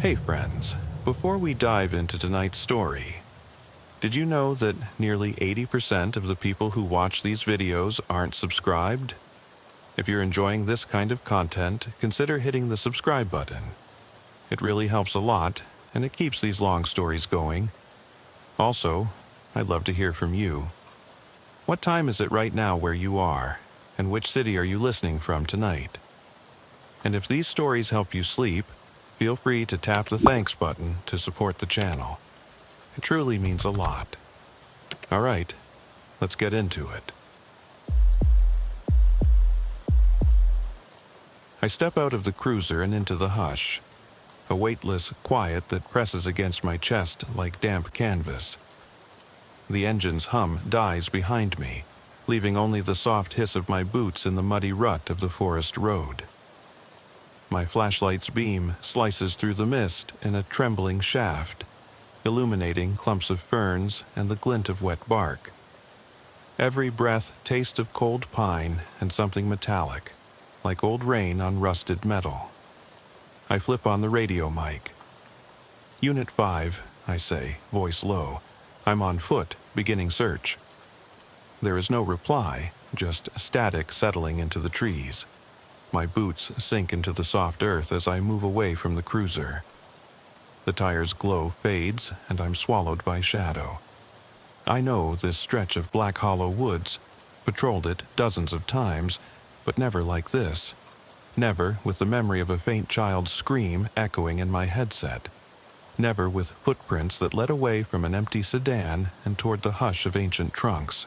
Hey friends, before we dive into tonight's story, did you know that nearly 80% of the people who watch these videos aren't subscribed? If you're enjoying this kind of content, consider hitting the subscribe button. It really helps a lot, and it keeps these long stories going. Also, I'd love to hear from you. What time is it right now where you are, and which city are you listening from tonight? And if these stories help you sleep, feel free to tap the thanks button to support the channel. It truly means a lot. All right, let's get into it. I step out of the cruiser and into the hush, a weightless quiet that presses against my chest like damp canvas. The engine's hum dies behind me, leaving only the soft hiss of my boots in the muddy rut of the forest road. My flashlight's beam slices through the mist in a trembling shaft, illuminating clumps of ferns and the glint of wet bark. Every breath tastes of cold pine and something metallic, like old rain on rusted metal. I flip on the radio mic. "Unit 5, I say, voice low. I'm on foot, beginning search." There is no reply, just static settling into the trees. My boots sink into the soft earth as I move away from the cruiser. The tire's glow fades, and I'm swallowed by shadow. I know this stretch of Black Hollow Woods, patrolled it dozens of times, but never like this. Never with the memory of a faint child's scream echoing in my headset. Never with footprints that led away from an empty sedan and toward the hush of ancient trunks.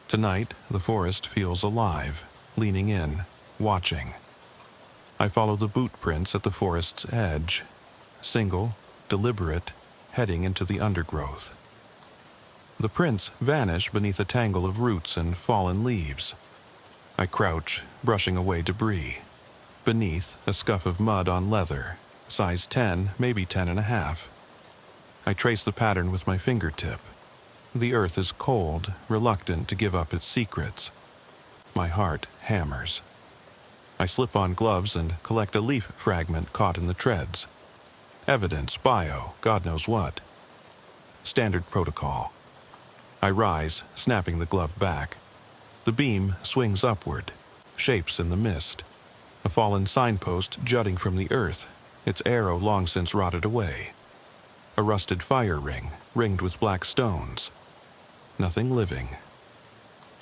Tonight, the forest feels alive, leaning in, watching. I follow the boot prints at the forest's edge, single, deliberate, heading into the undergrowth. The prints vanish beneath a tangle of roots and fallen leaves. I crouch, brushing away debris. Beneath, a scuff of mud on leather, size 10, maybe 10.5. I trace the pattern with my fingertip. The earth is cold, reluctant to give up its secrets. My heart hammers. I slip on gloves and collect a leaf fragment caught in the treads. Evidence, bio, God knows what. Standard protocol. I rise, snapping the glove back. The beam swings upward, shapes in the mist. A fallen signpost jutting from the earth, its arrow long since rotted away. A rusted fire ring, ringed with black stones. Nothing living.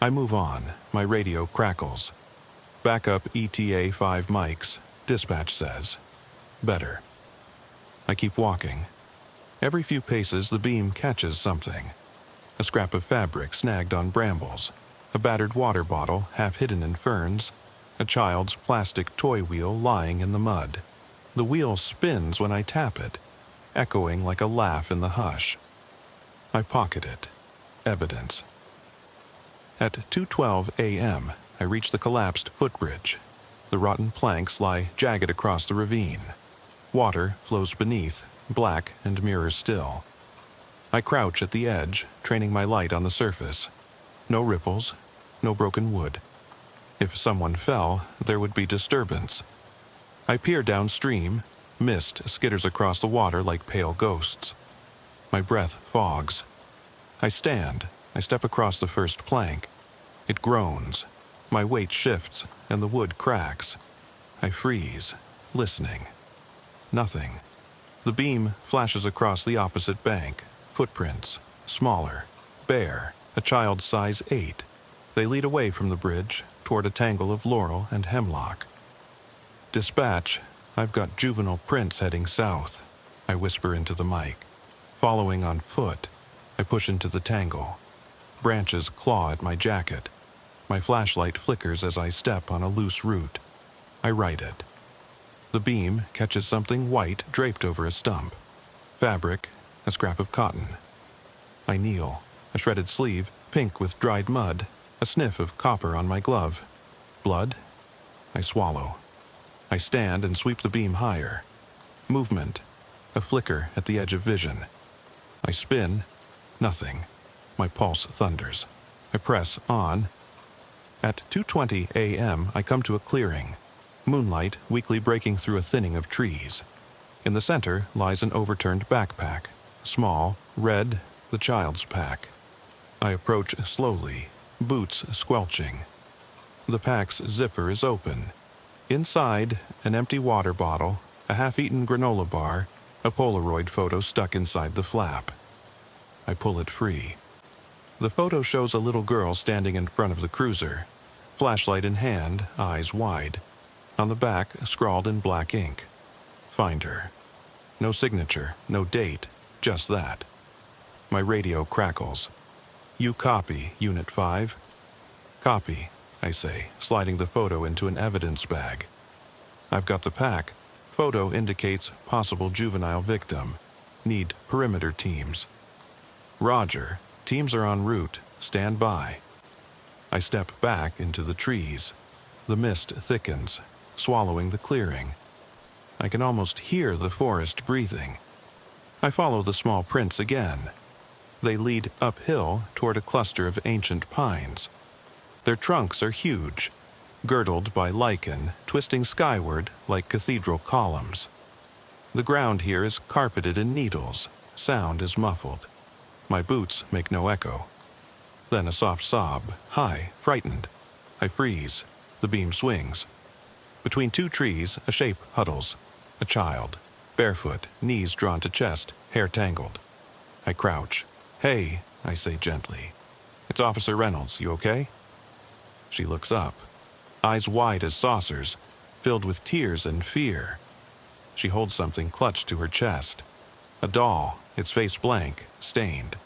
I move on, my radio crackles. Backup ETA 5 mics, dispatch says. Better. I keep walking. Every few paces the beam catches something. A scrap of fabric snagged on brambles, a battered water bottle half hidden in ferns, a child's plastic toy wheel lying in the mud. The wheel spins when I tap it, echoing like a laugh in the hush. I pocket it. Evidence. At 2:12 a.m., I reach the collapsed footbridge. The rotten planks lie jagged across the ravine. Water flows beneath, black and mirror still. I crouch at the edge, training my light on the surface. No ripples, no broken wood. If someone fell, there would be disturbance. I peer downstream. Mist skitters across the water like pale ghosts. My breath fogs. I stand. I step across the first plank. It groans. My weight shifts, and the wood cracks. I freeze, listening. Nothing. The beam flashes across the opposite bank. Footprints, smaller, bare, a child's size 8. They lead away from the bridge, toward a tangle of laurel and hemlock. Dispatch, I've got juvenile prints heading south. I whisper into the mic. Following on foot, I push into the tangle. Branches claw at my jacket. My flashlight flickers as I step on a loose root. I right it. The beam catches something white draped over a stump. Fabric, a scrap of cotton. I kneel, a shredded sleeve, pink with dried mud, a sniff of copper on my glove. Blood? I swallow. I stand and sweep the beam higher. Movement, a flicker at the edge of vision. I spin, nothing. My pulse thunders. I press on. At 2:20 a.m., I come to a clearing. Moonlight weakly breaking through a thinning of trees. In the center lies an overturned backpack, small, red, the child's pack. I approach slowly, boots squelching. The pack's zipper is open. Inside, an empty water bottle, a half-eaten granola bar, a Polaroid photo stuck inside the flap. I pull it free. The photo shows a little girl standing in front of the cruiser, flashlight in hand, eyes wide. On the back, scrawled in black ink, "Find her." No signature, no date, just that. My radio crackles. "You copy, Unit 5? "Copy," I say, sliding the photo into an evidence bag. "I've got the pack. Photo indicates possible juvenile victim. Need perimeter teams." "Roger. Teams are en route. Stand by." I step back into the trees. The mist thickens, swallowing the clearing. I can almost hear the forest breathing. I follow the small prints again. They lead uphill toward a cluster of ancient pines. Their trunks are huge, girdled by lichen, twisting skyward like cathedral columns. The ground here is carpeted in needles. Sound is muffled. My boots make no echo. Then a soft sob, high, frightened. I freeze. The beam swings. Between two trees, a shape huddles. A child, barefoot, knees drawn to chest, hair tangled. I crouch. "Hey," I say gently. "It's Officer Reynolds. You okay?" She looks up, eyes wide as saucers, filled with tears and fear. She holds something clutched to her chest. A doll, its face blank, stained.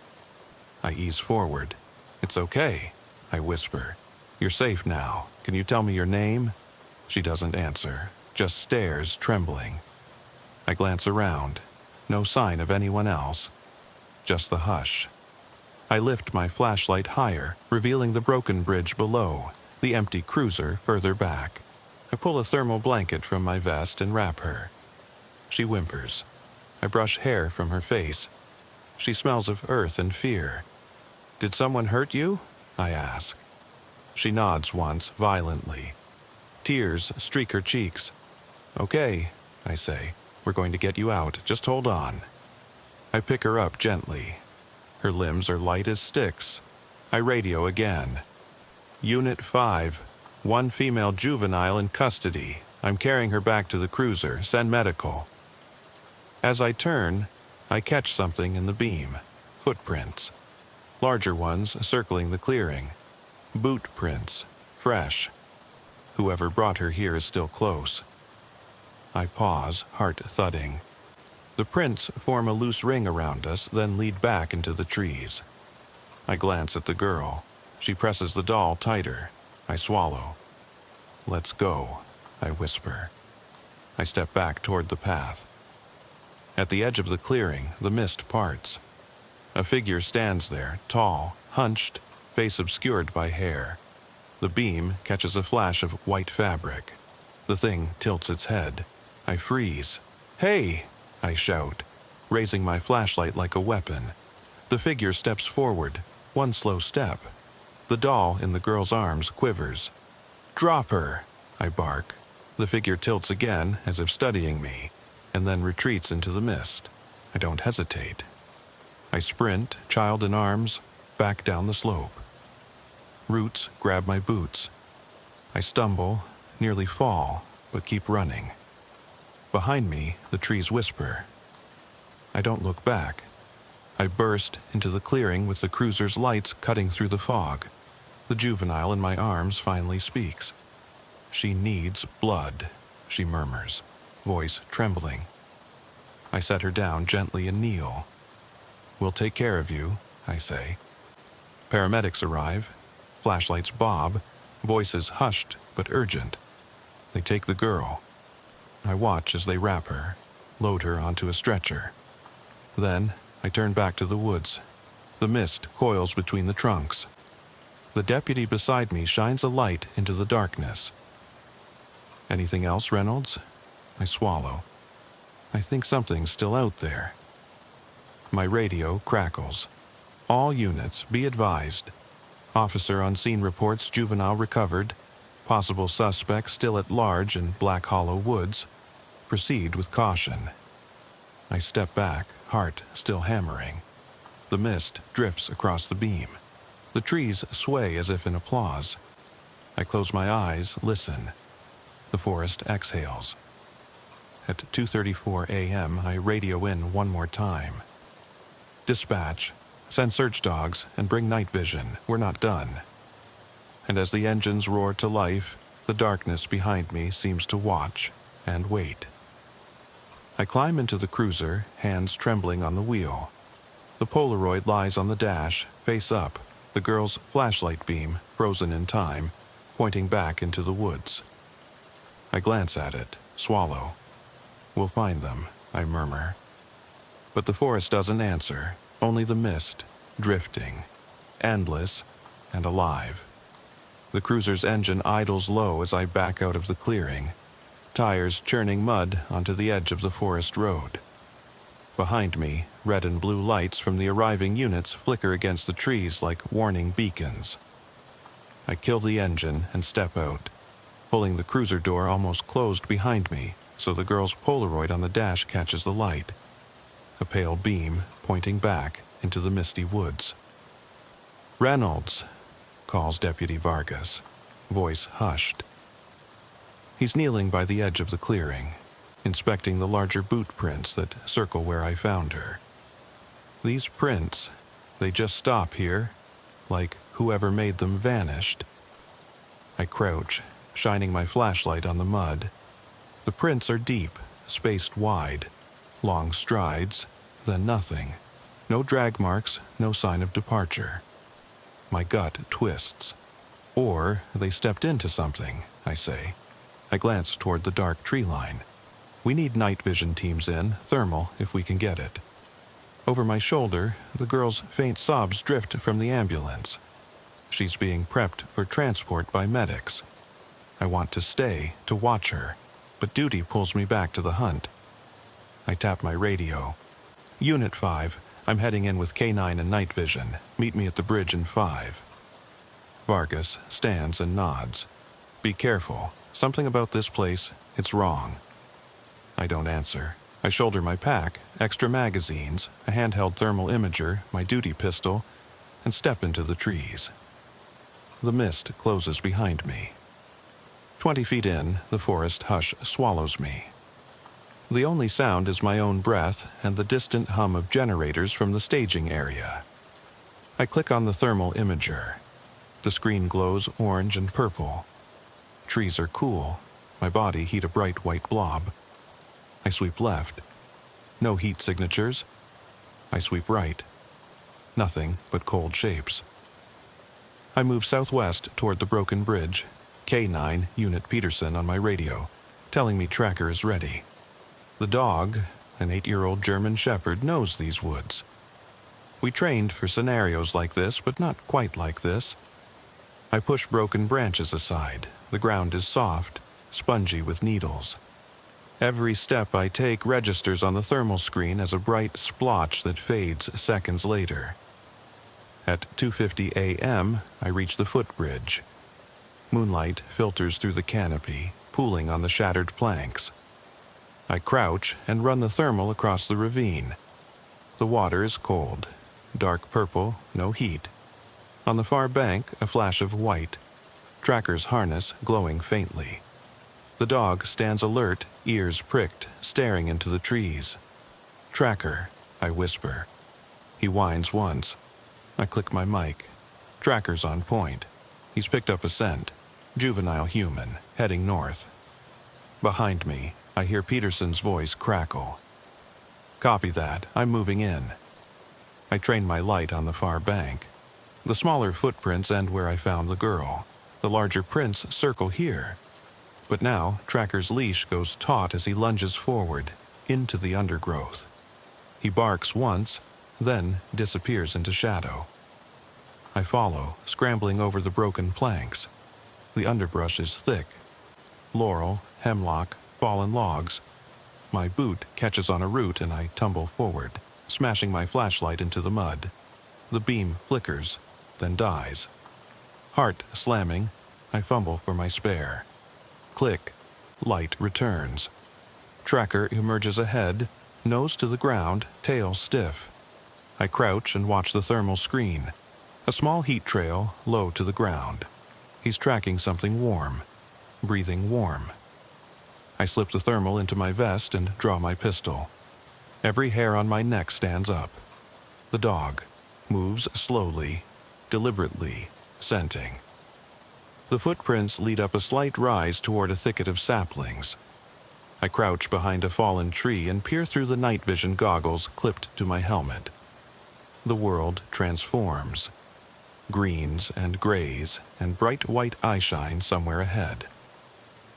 I ease forward. "It's okay," I whisper. "You're safe now. Can you tell me your name?" She doesn't answer, just stares, trembling. I glance around. No sign of anyone else. Just the hush. I lift my flashlight higher, revealing the broken bridge below, the empty cruiser further back. I pull a thermal blanket from my vest and wrap her. She whimpers. I brush hair from her face. She smells of earth and fear. "Did someone hurt you?" I ask. She nods once, violently. Tears streak her cheeks. "Okay," I say. "We're going to get you out. Just hold on." I pick her up gently. Her limbs are light as sticks. I radio again. "Unit 5, one female juvenile in custody. I'm carrying her back to the cruiser. Send medical." As I turn, I catch something in the beam. Footprints. Larger ones circling the clearing. Boot prints. Fresh. Whoever brought her here is still close. I pause, heart thudding. The prints form a loose ring around us, then lead back into the trees. I glance at the girl. She presses the doll tighter. I swallow. "Let's go," I whisper. I step back toward the path. At the edge of the clearing, the mist parts. A figure stands there, tall, hunched, face obscured by hair. The beam catches a flash of white fabric. The thing tilts its head. I freeze. "Hey!" I shout, raising my flashlight like a weapon. The figure steps forward, one slow step. The doll in the girl's arms quivers. "Drop her!" I bark. The figure tilts again, as if studying me, and then retreats into the mist. I don't hesitate. I sprint, child in arms, back down the slope. Roots grab my boots. I stumble, nearly fall, but keep running. Behind me, the trees whisper. I don't look back. I burst into the clearing with the cruiser's lights cutting through the fog. The juvenile in my arms finally speaks. "She needs blood," she murmurs, voice trembling. I set her down gently and kneel. "We'll take care of you," I say. Paramedics arrive. Flashlights bob, voices hushed but urgent. They take the girl. I watch as they wrap her, load her onto a stretcher. Then I turn back to the woods. The mist coils between the trunks. The deputy beside me shines a light into the darkness. "Anything else, Reynolds?" I swallow. I think something's still out there. My radio crackles. "All units, be advised. Officer on scene reports juvenile recovered. Possible suspect still at large in Black Hollow Woods. Proceed with caution." I step back, heart still hammering. The mist drifts across the beam. The trees sway as if in applause. I close my eyes, listen. The forest exhales. At 2:34 a.m., I radio in one more time. Dispatch, send search dogs and bring night vision. We're not done. And as the engines roar to life, the darkness behind me seems to watch and wait. I climb into the cruiser, hands trembling on the wheel. The Polaroid lies on the dash, face up, the girl's flashlight beam, frozen in time, pointing back into the woods. I glance at it, swallow. We'll find them, I murmur. But the forest doesn't answer, only the mist, drifting, endless and alive. The cruiser's engine idles low as I back out of the clearing, tires churning mud onto the edge of the forest road. Behind me, red and blue lights from the arriving units flicker against the trees like warning beacons. I kill the engine and step out, pulling the cruiser door almost closed behind me so the girl's Polaroid on the dash catches the light. A pale beam pointing back into the misty woods. "Reynolds," calls Deputy Vargas, voice hushed. He's kneeling by the edge of the clearing, inspecting the larger boot prints that circle where I found her. These prints, they just stop here, like whoever made them vanished. I crouch, shining my flashlight on the mud. The prints are deep, spaced wide, long strides, then nothing. No drag marks, no sign of departure. My gut twists. Or they stepped into something, I say. I glance toward the dark tree line. We need night vision teams in, thermal if we can get it. Over my shoulder, the girl's faint sobs drift from the ambulance. She's being prepped for transport by medics. I want to stay, to watch her, but duty pulls me back to the hunt. I tap my radio. "Unit 5, I'm heading in with K9 and night vision. Meet me at the bridge in 5. Vargas stands and nods. "Be careful. Something about this place, it's wrong." I don't answer. I shoulder my pack, extra magazines, a handheld thermal imager, my duty pistol, and step into the trees. The mist closes behind me. 20 feet in, the forest hush swallows me. The only sound is my own breath and the distant hum of generators from the staging area. I click on the thermal imager. The screen glows orange and purple. Trees are cool. My body heat a bright white blob. I sweep left. No heat signatures. I sweep right. Nothing but cold shapes. I move southwest toward the broken bridge. K9, Unit Peterson on my radio, telling me tracker is ready. The dog, an 8-year-old German Shepherd, knows these woods. We trained for scenarios like this, but not quite like this. I push broken branches aside. The ground is soft, spongy with needles. Every step I take registers on the thermal screen as a bright splotch that fades seconds later. At 2:50 a.m., I reach the footbridge. Moonlight filters through the canopy, pooling on the shattered planks. I crouch and run the thermal across the ravine. The water is cold, dark purple, no heat. On the far bank, a flash of white. Tracker's harness glowing faintly. The dog stands alert, ears pricked, staring into the trees. "Tracker," I whisper. He whines once. I click my mic. Tracker's on point. He's picked up a scent. Juvenile human, heading north. Behind me, I hear Peterson's voice crackle. "Copy that. I'm moving in." I train my light on the far bank. The smaller footprints end where I found the girl. The larger prints circle here. But now, Tracker's leash goes taut as he lunges forward, into the undergrowth. He barks once, then disappears into shadow. I follow, scrambling over the broken planks. The underbrush is thick. Laurel, hemlock, fallen logs. My boot catches on a root and I tumble forward, smashing my flashlight into the mud. The beam flickers, then dies. Heart slamming, I fumble for my spare. Click. Light returns. Tracker emerges ahead, nose to the ground, tail stiff. I crouch and watch the thermal screen. A small heat trail low to the ground. He's tracking something warm, breathing warm. I slip the thermal into my vest and draw my pistol. Every hair on my neck stands up. The dog moves slowly, deliberately, scenting. The footprints lead up a slight rise toward a thicket of saplings. I crouch behind a fallen tree and peer through the night vision goggles clipped to my helmet. The world transforms. Greens and grays and bright white eyeshine somewhere ahead.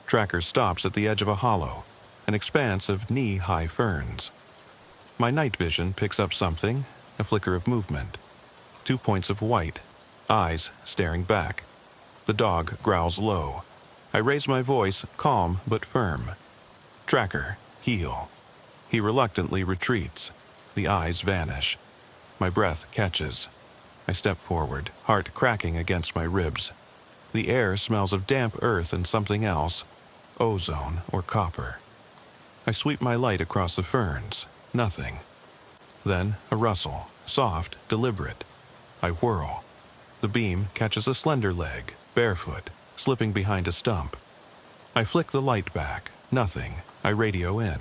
Tracker stops at the edge of a hollow, an expanse of knee-high ferns. My night vision picks up something, a flicker of movement. 2 points of white, eyes staring back. The dog growls low. I raise my voice, calm but firm. Tracker, heel. He reluctantly retreats. The eyes vanish. My breath catches. I step forward, heart cracking against my ribs. The air smells of damp earth and something else, ozone or copper. I sweep my light across the ferns. Nothing. Then a rustle, soft, deliberate. I whirl. The beam catches a slender leg, barefoot, slipping behind a stump. I flick the light back. Nothing. I radio in.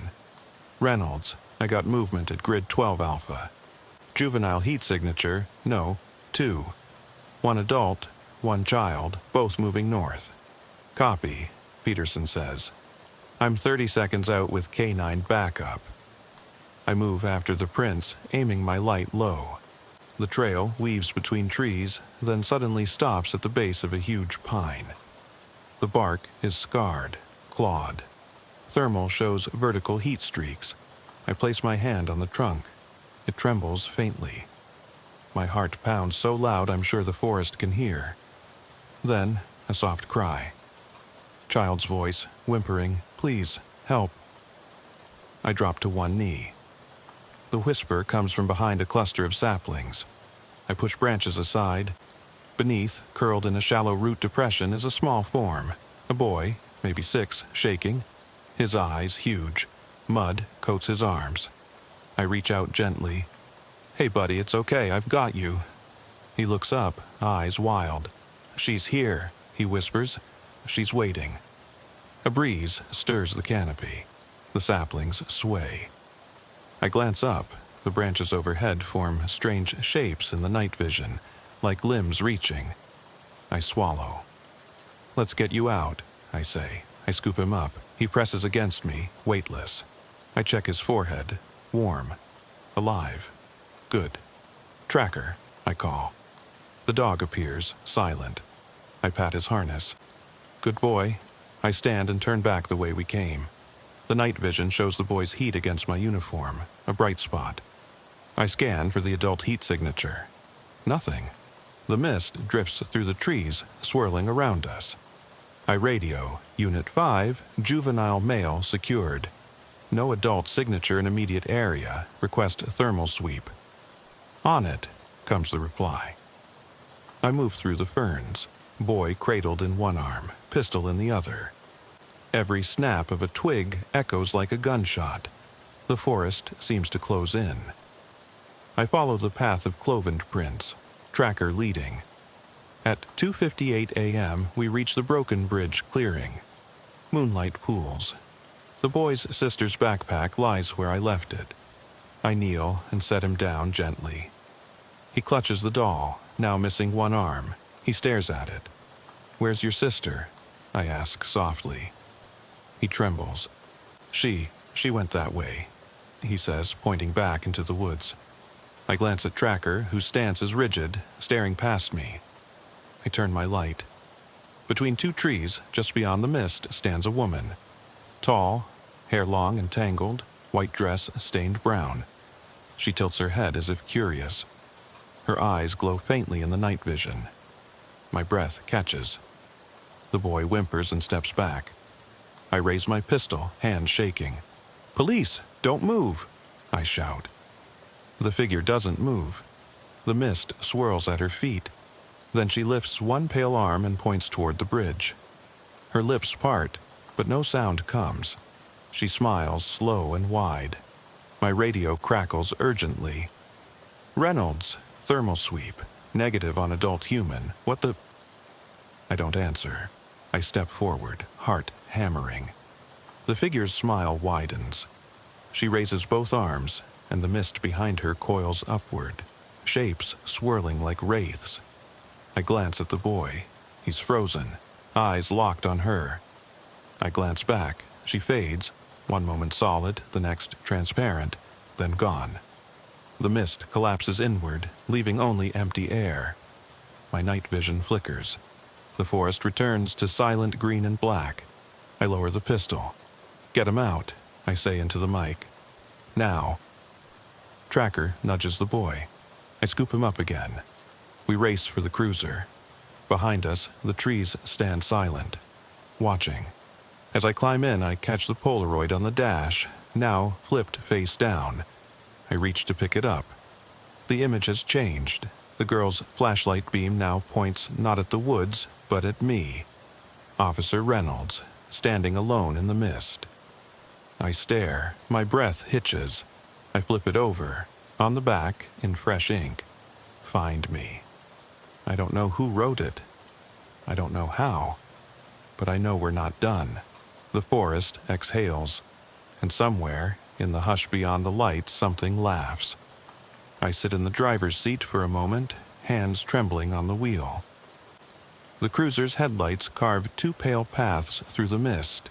Reynolds, I got movement at grid 12 alpha. Juvenile heat signature, no, 2. 1 adult, 1 child, both moving north. Copy, Peterson says. I'm 30 seconds out with K9 backup. I move after the prints, aiming my light low. The trail weaves between trees, then suddenly stops at the base of a huge pine. The bark is scarred, clawed. Thermal shows vertical heat streaks. I place my hand on the trunk. It trembles faintly. My heart pounds so loud I'm sure the forest can hear. Then, a soft cry. Child's voice, whimpering, "Please, help." I drop to one knee. The whisper comes from behind a cluster of saplings. I push branches aside. Beneath, curled in a shallow root depression, is a small form. A boy, maybe 6, shaking. His eyes huge. Mud coats his arms. I reach out gently. "Hey buddy, it's okay, I've got you." He looks up, eyes wild. "She's here," he whispers. "She's waiting." A breeze stirs the canopy. The saplings sway. I glance up. The branches overhead form strange shapes in the night vision, like limbs reaching. I swallow. "Let's get you out," I say. I scoop him up. He presses against me, weightless. I check his forehead. Warm. Alive. Good. "Tracker," I call. The dog appears, silent. I pat his harness. "Good boy." I stand and turn back the way we came. The night vision shows the boy's heat against my uniform, a bright spot. I scan for the adult heat signature. Nothing. The mist drifts through the trees, swirling around us. I radio, Unit 5, juvenile male secured. No adult signature in immediate area. Request thermal sweep. "On it," comes the reply. I move through the ferns. Boy cradled in one arm, pistol in the other. Every snap of a twig echoes like a gunshot. The forest seems to close in. I follow the path of cloven prints, tracker leading. At 2:58 a.m., we reach the Broken Bridge clearing. Moonlight pools. The boy's sister's backpack lies where I left it. I kneel and set him down gently. He clutches the doll, now missing one arm. He stares at it. "Where's your sister?" I ask softly. He trembles. She went that way," he says, pointing back into the woods. I glance at Tracker, whose stance is rigid, staring past me. I turn my light. Between 2 trees, just beyond the mist, stands a woman. Tall, hair long and tangled, white dress stained brown. She tilts her head as if curious. Her eyes glow faintly in the night vision. My breath catches. The boy whimpers and steps back. I raise my pistol, hand shaking. "Police! Don't move!" I shout. The figure doesn't move. The mist swirls at her feet. Then she lifts one pale arm and points toward the bridge. Her lips part, but no sound comes. She smiles slow and wide. My radio crackles urgently. Reynolds, thermal sweep, negative on adult human. What the? I don't answer. I step forward, heart hammering. The figure's smile widens. She raises both arms, and the mist behind her coils upward, shapes swirling like wraiths. I glance at the boy. He's frozen, eyes locked on her. I glance back. She fades, one moment solid, the next transparent, then gone. The mist collapses inward, leaving only empty air. My night vision flickers. The forest returns to silent green and black. I lower the pistol. "Get him out," I say into the mic. "Now." Tracker nudges the boy. I scoop him up again. We race for the cruiser. Behind us, the trees stand silent, watching. As I climb in, I catch the Polaroid on the dash, now flipped face down. I reach to pick it up. The image has changed. The girl's flashlight beam now points not at the woods, but at me. Officer Reynolds, standing alone in the mist. I stare. My breath hitches. I flip it over. On the back, in fresh ink, "Find me." I don't know who wrote it. I don't know how. But I know we're not done. The forest exhales, and somewhere, in the hush beyond the lights, something laughs. I sit in the driver's seat for a moment, hands trembling on the wheel. The cruiser's headlights carve two pale paths through the mist,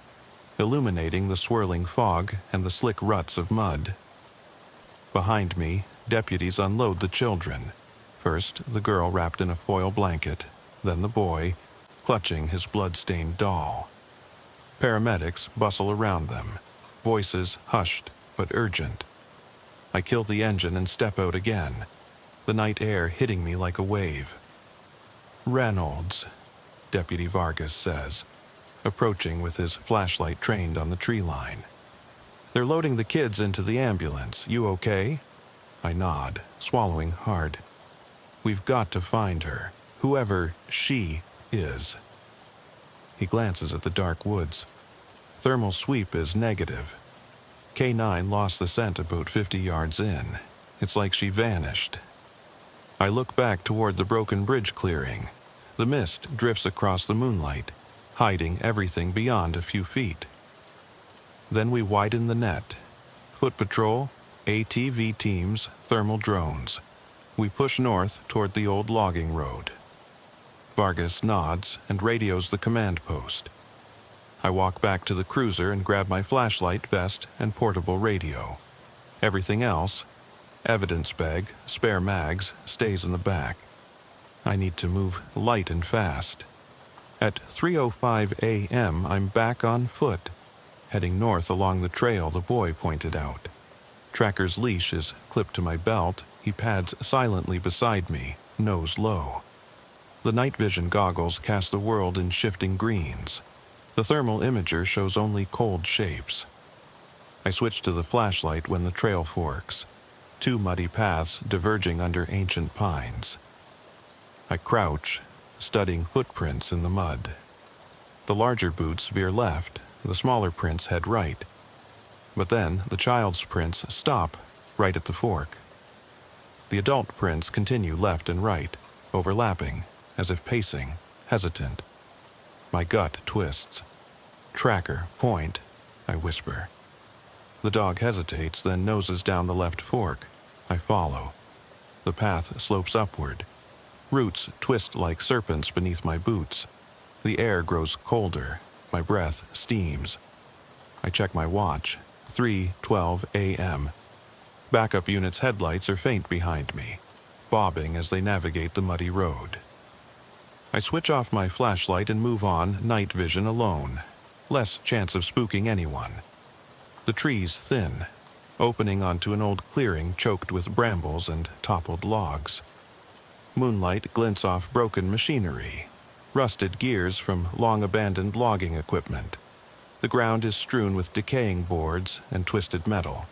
illuminating the swirling fog and the slick ruts of mud. Behind me, deputies unload the children. First, the girl wrapped in a foil blanket, then the boy, clutching his blood-stained doll. Paramedics bustle around them, voices hushed but urgent. I kill the engine and step out again, the night air hitting me like a wave. "Reynolds," Deputy Vargas says, approaching with his flashlight trained on the tree line. "They're loading the kids into the ambulance. You okay?" I nod, swallowing hard. "We've got to find her, whoever she is." He glances at the dark woods. Thermal sweep is negative. K9 lost the scent about 50 yards in. It's like she vanished. I look back toward the broken bridge clearing. The mist drifts across the moonlight, hiding everything beyond a few feet. Then we widen the net. Foot patrol, ATV teams, thermal drones. We push north toward the old logging road. Vargas nods and radios the command post. I walk back to the cruiser and grab my flashlight, vest, and portable radio. Everything else, evidence bag, spare mags, stays in the back. I need to move light and fast. At 3:05 a.m., I'm back on foot, heading north along the trail the boy pointed out. Tracker's leash is clipped to my belt. He pads silently beside me, nose low. The night vision goggles cast the world in shifting greens. The thermal imager shows only cold shapes. I switch to the flashlight when the trail forks, two muddy paths diverging under ancient pines. I crouch, studying footprints in the mud. The larger boots veer left, the smaller prints head right. But then the child's prints stop right at the fork. The adult prints continue left and right, overlapping, as if pacing, hesitant. My gut twists. "Tracker, point," I whisper. The dog hesitates, then noses down the left fork. I follow. The path slopes upward. Roots twist like serpents beneath my boots. The air grows colder. My breath steams. I check my watch. 3:12 a.m. Backup unit's headlights are faint behind me, bobbing as they navigate the muddy road. I switch off my flashlight and move on, night vision alone. Less chance of spooking anyone. The trees thin, opening onto an old clearing choked with brambles and toppled logs. Moonlight glints off broken machinery, rusted gears from long-abandoned logging equipment. The ground is strewn with decaying boards and twisted metal.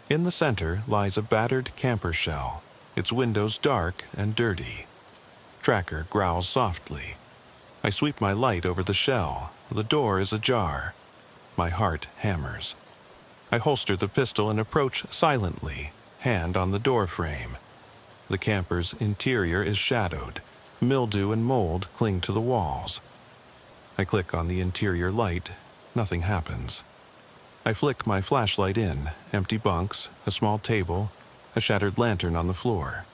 In the center lies a battered camper shell, its windows dark and dirty. Tracker growls softly. I sweep my light over the shell. The door is ajar. My heart hammers. I holster the pistol and approach silently, hand on the door frame. The camper's interior is shadowed. Mildew and mold cling to the walls. I click on the interior light. Nothing happens. I flick my flashlight in. Empty bunks, a small table, a shattered lantern on the floor.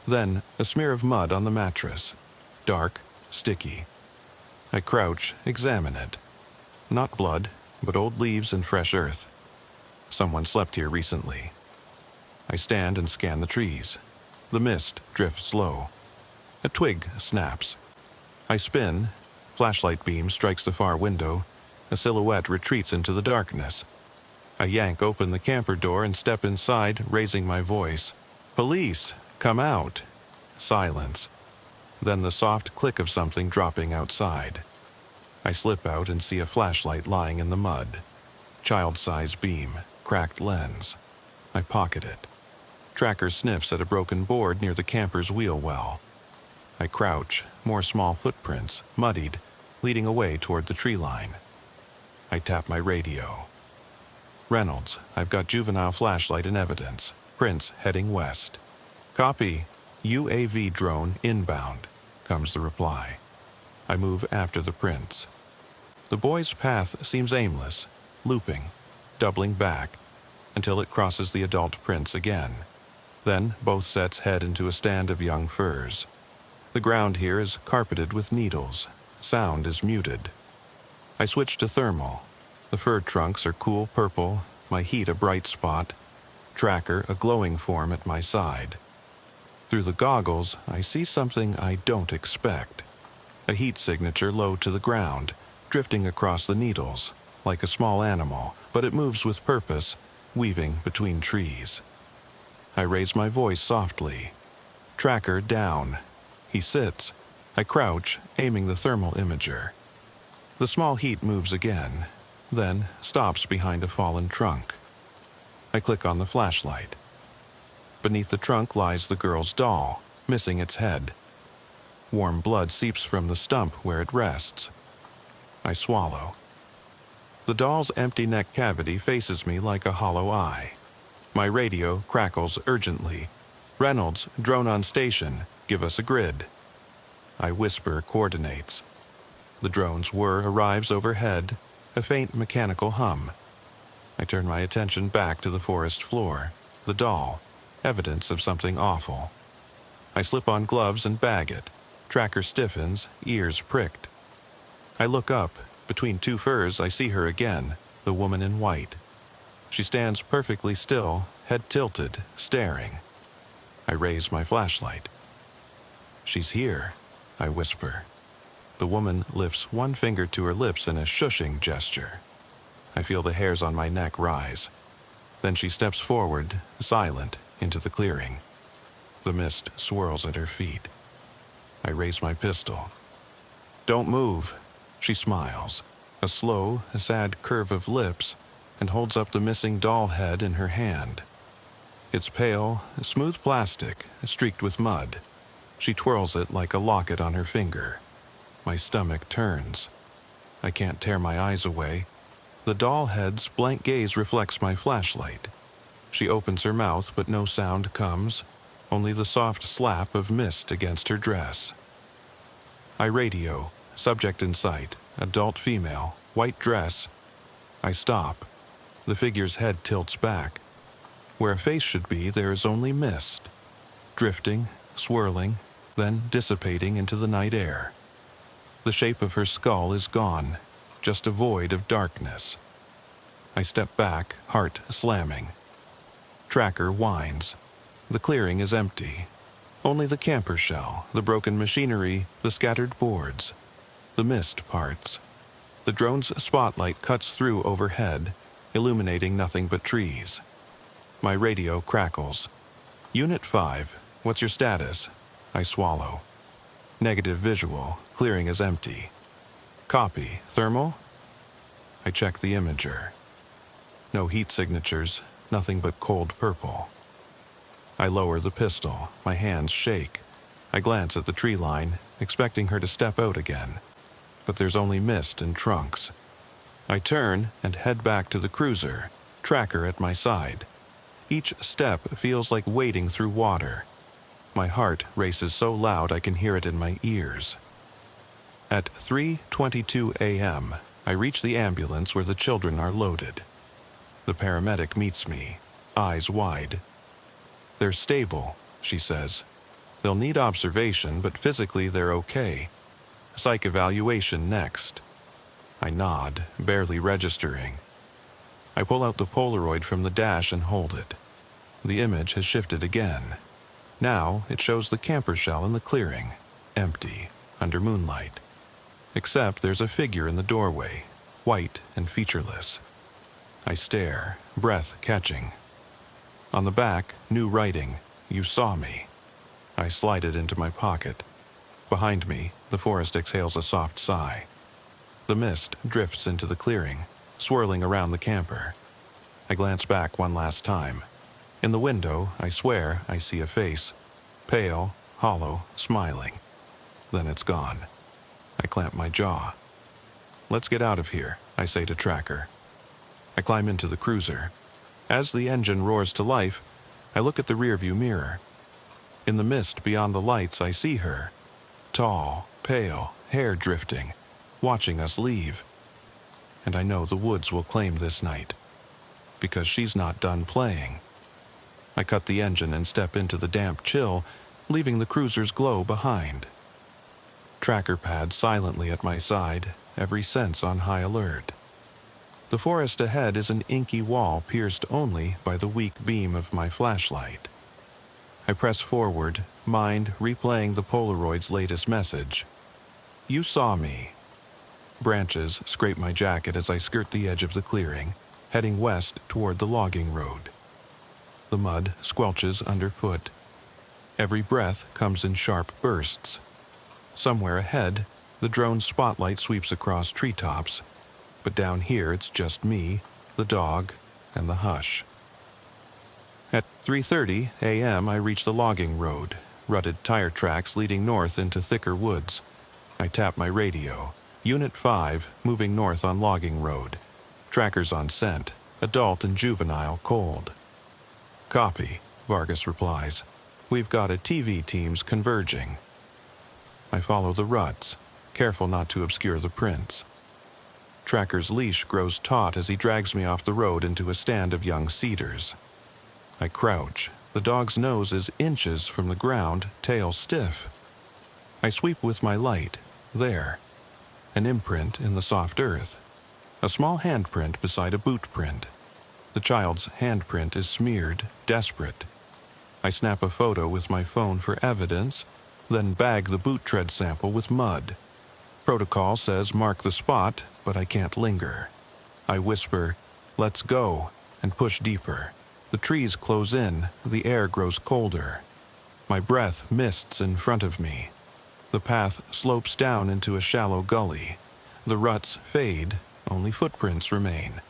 Then a smear of mud on the mattress. Dark, sticky. I crouch, examine it. Not blood, but old leaves and fresh earth. Someone slept here recently. I stand and scan the trees. The mist drifts low. A twig snaps. I spin. Flashlight beam strikes the far window. A silhouette retreats into the darkness. I yank open the camper door and step inside, raising my voice. "Police! Come out!" Silence. Then the soft click of something dropping outside. I slip out and see a flashlight lying in the mud. Child-size beam, cracked lens. I pocket it. Tracker sniffs at a broken board near the camper's wheel well. I crouch, more small footprints, muddied, leading away toward the tree line. I tap my radio. "Reynolds, I've got juvenile flashlight in evidence. Prince heading west." "Copy. UAV drone inbound," comes the reply. I move after the prince. The boy's path seems aimless, looping, doubling back, until it crosses the adult prince again. Then both sets head into a stand of young firs. The ground here is carpeted with needles. Sound is muted. I switch to thermal. The fir trunks are cool purple, my heat a bright spot, Tracker a glowing form at my side. Through the goggles, I see something I don't expect. A heat signature low to the ground, drifting across the needles, like a small animal, but it moves with purpose, weaving between trees. I raise my voice softly. "Tracker down." He sits. I crouch, aiming the thermal imager. The small heat moves again, then stops behind a fallen trunk. I click on the flashlight. Beneath the trunk lies the girl's doll, missing its head. Warm blood seeps from the stump where it rests. I swallow. The doll's empty neck cavity faces me like a hollow eye. My radio crackles urgently. "Reynolds, drone on station. Give us a grid." I whisper coordinates. The drone's whir arrives overhead, a faint mechanical hum. I turn my attention back to the forest floor. The doll, evidence of something awful. I slip on gloves and bag it. Tracker stiffens, ears pricked. I look up. Between two firs, I see her again, the woman in white. She stands perfectly still, head tilted, staring. I raise my flashlight. "She's here," I whisper. The woman lifts one finger to her lips in a shushing gesture. I feel the hairs on my neck rise. Then she steps forward, silent, into the clearing. The mist swirls at her feet. I raise my pistol. "Don't move." She smiles, a slow, sad curve of lips, and holds up the missing doll head in her hand. It's pale, smooth plastic, streaked with mud. She twirls it like a locket on her finger. My stomach turns. I can't tear my eyes away. The doll head's blank gaze reflects my flashlight. She opens her mouth, but no sound comes, only the soft slap of mist against her dress. I radio, subject in sight, adult female, white dress. I stop. The figure's head tilts back. Where a face should be, there is only mist. Drifting, swirling, then dissipating into the night air. The shape of her skull is gone, just a void of darkness. I step back, heart slamming. Tracker whines. The clearing is empty. Only the camper shell, the broken machinery, the scattered boards. The mist parts. The drone's spotlight cuts through overhead, illuminating nothing but trees. My radio crackles. "Unit 5, what's your status?" I swallow. Negative visual, clearing is empty. "Copy, thermal?" I check the imager. No heat signatures, nothing but cold purple. I lower the pistol, my hands shake. I glance at the tree line, expecting her to step out again. But there's only mist and trunks. I turn and head back to the cruiser. Tracker at my side. Each step feels like wading through water. My heart races so loud I can hear it in my ears. At 3:22 a.m., I reach the ambulance where the children are loaded. The paramedic meets me, eyes wide. "They're stable," she says. "They'll need observation, but physically they're okay. Psych evaluation next." I nod, barely registering. I pull out the Polaroid from the dash and hold it. The image has shifted again. Now it shows the camper shell in the clearing, empty, under moonlight. Except there's a figure in the doorway, white and featureless. I stare, breath catching. On the back, new writing, "You saw me." I slide it into my pocket. Behind me, the forest exhales a soft sigh. The mist drifts into the clearing, swirling around the camper. I glance back one last time. In the window, I swear I see a face, pale, hollow, smiling. Then it's gone. I clamp my jaw. "Let's get out of here," I say to Tracker. I climb into the cruiser. As the engine roars to life, I look at the rearview mirror. In the mist beyond the lights, I see her. Tall, pale, hair drifting, watching us leave. And I know the woods will claim this night. Because she's not done playing. I cut the engine and step into the damp chill, leaving the cruiser's glow behind. Tracker pads silently at my side, every sense on high alert. The forest ahead is an inky wall pierced only by the weak beam of my flashlight. I press forward, mind replaying the Polaroid's latest message. "You saw me." Branches scrape my jacket as I skirt the edge of the clearing, heading west toward the logging road. The mud squelches underfoot. Every breath comes in sharp bursts. Somewhere ahead, the drone's spotlight sweeps across treetops, but down here it's just me, the dog, and the hush. At 3:30 a.m. I reach the logging road, rutted tire tracks leading north into thicker woods. I tap my radio. Unit 5, moving north on logging road. Trackers on scent, adult and juvenile cold. "Copy," Vargas replies. "We've got a TV teams converging." I follow the ruts, careful not to obscure the prints. Tracker's leash grows taut as he drags me off the road into a stand of young cedars. I crouch. The dog's nose is inches from the ground, tail stiff. I sweep with my light. There. An imprint in the soft earth. A small handprint beside a boot print. The child's handprint is smeared, desperate. I snap a photo with my phone for evidence, then bag the boot tread sample with mud. Protocol says mark the spot, but I can't linger. I whisper, "Let's go," and push deeper. The trees close in, the air grows colder. My breath mists in front of me. The path slopes down into a shallow gully. The ruts fade, only footprints remain.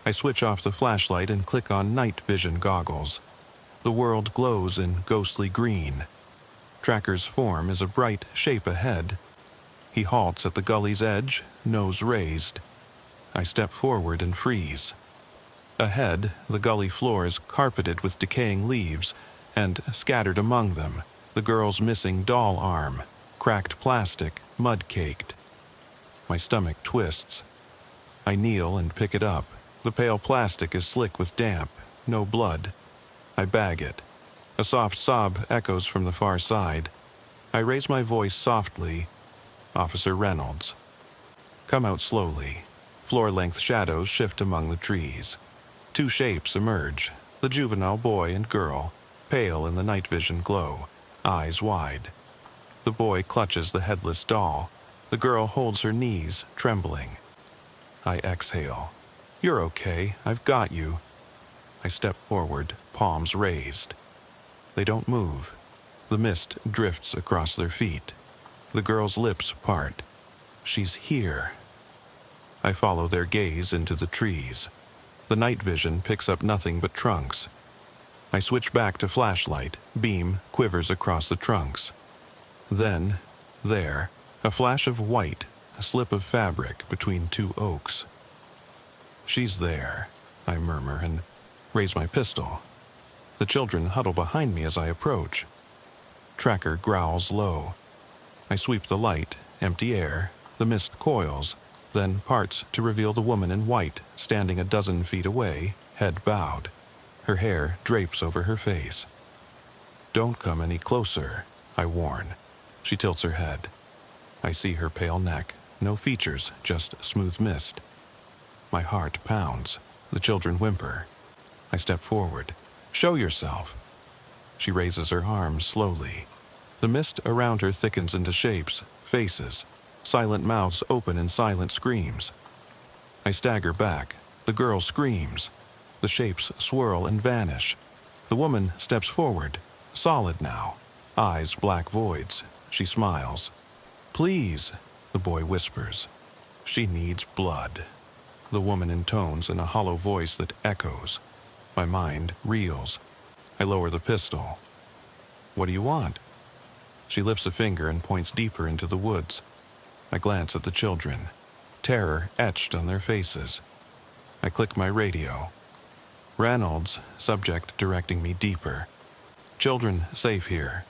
I switch off the flashlight and click on night vision goggles. The world glows in ghostly green. Tracker's form is a bright shape ahead. He halts at the gully's edge, nose raised. I step forward and freeze. Ahead, the gully floor is carpeted with decaying leaves, and scattered among them, the girl's missing doll arm, cracked plastic, mud-caked. My stomach twists. I kneel and pick it up. The pale plastic is slick with damp, no blood. I bag it. A soft sob echoes from the far side. I raise my voice softly. "Officer Reynolds." Come out slowly. Floor-length shadows shift among the trees. Two shapes emerge, the juvenile boy and girl, pale in the night vision glow, eyes wide. The boy clutches the headless doll. The girl holds her knees, trembling. I exhale. "You're okay, I've got you." I step forward, palms raised. They don't move. The mist drifts across their feet. The girl's lips part. She's here. I follow their gaze into the trees. The night vision picks up nothing but trunks. I switch back to flashlight. Beam quivers across the trunks. Then, there, a flash of white, a slip of fabric between two oaks. She's there. I murmur and raise my pistol. The children huddle behind me as I approach. Tracker growls low. I sweep the light, empty air, the mist coils, then parts to reveal the woman in white standing a dozen feet away, head bowed. Her hair drapes over her face. Don't come any closer, I warn. She tilts her head. I see her pale neck, no features, just smooth mist. My heart pounds. The children whimper. I step forward. Show yourself. She raises her arms slowly. The mist around her thickens into shapes, faces. Silent mouths open in silent screams. I stagger back. The girl screams. The shapes swirl and vanish. The woman steps forward, solid now. Eyes black voids. She smiles. Please, the boy whispers. She needs blood. The woman intones in a hollow voice that echoes. My mind reels. I lower the pistol. What do you want? She lifts a finger and points deeper into the woods. I glance at the children. Terror etched on their faces. I click my radio. Reynolds, subject directing me deeper. Children safe here.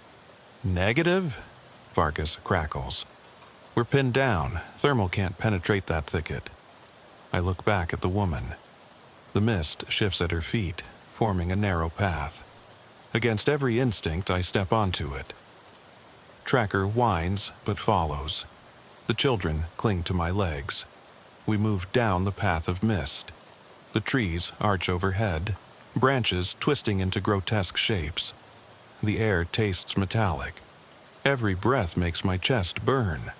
Negative? Vargas crackles. We're pinned down. Thermal can't penetrate that thicket. I look back at the woman. The mist shifts at her feet, forming a narrow path. Against every instinct, I step onto it. Tracker whines, but follows. The children cling to my legs. We move down the path of mist. The trees arch overhead, branches twisting into grotesque shapes. The air tastes metallic. Every breath makes my chest burn.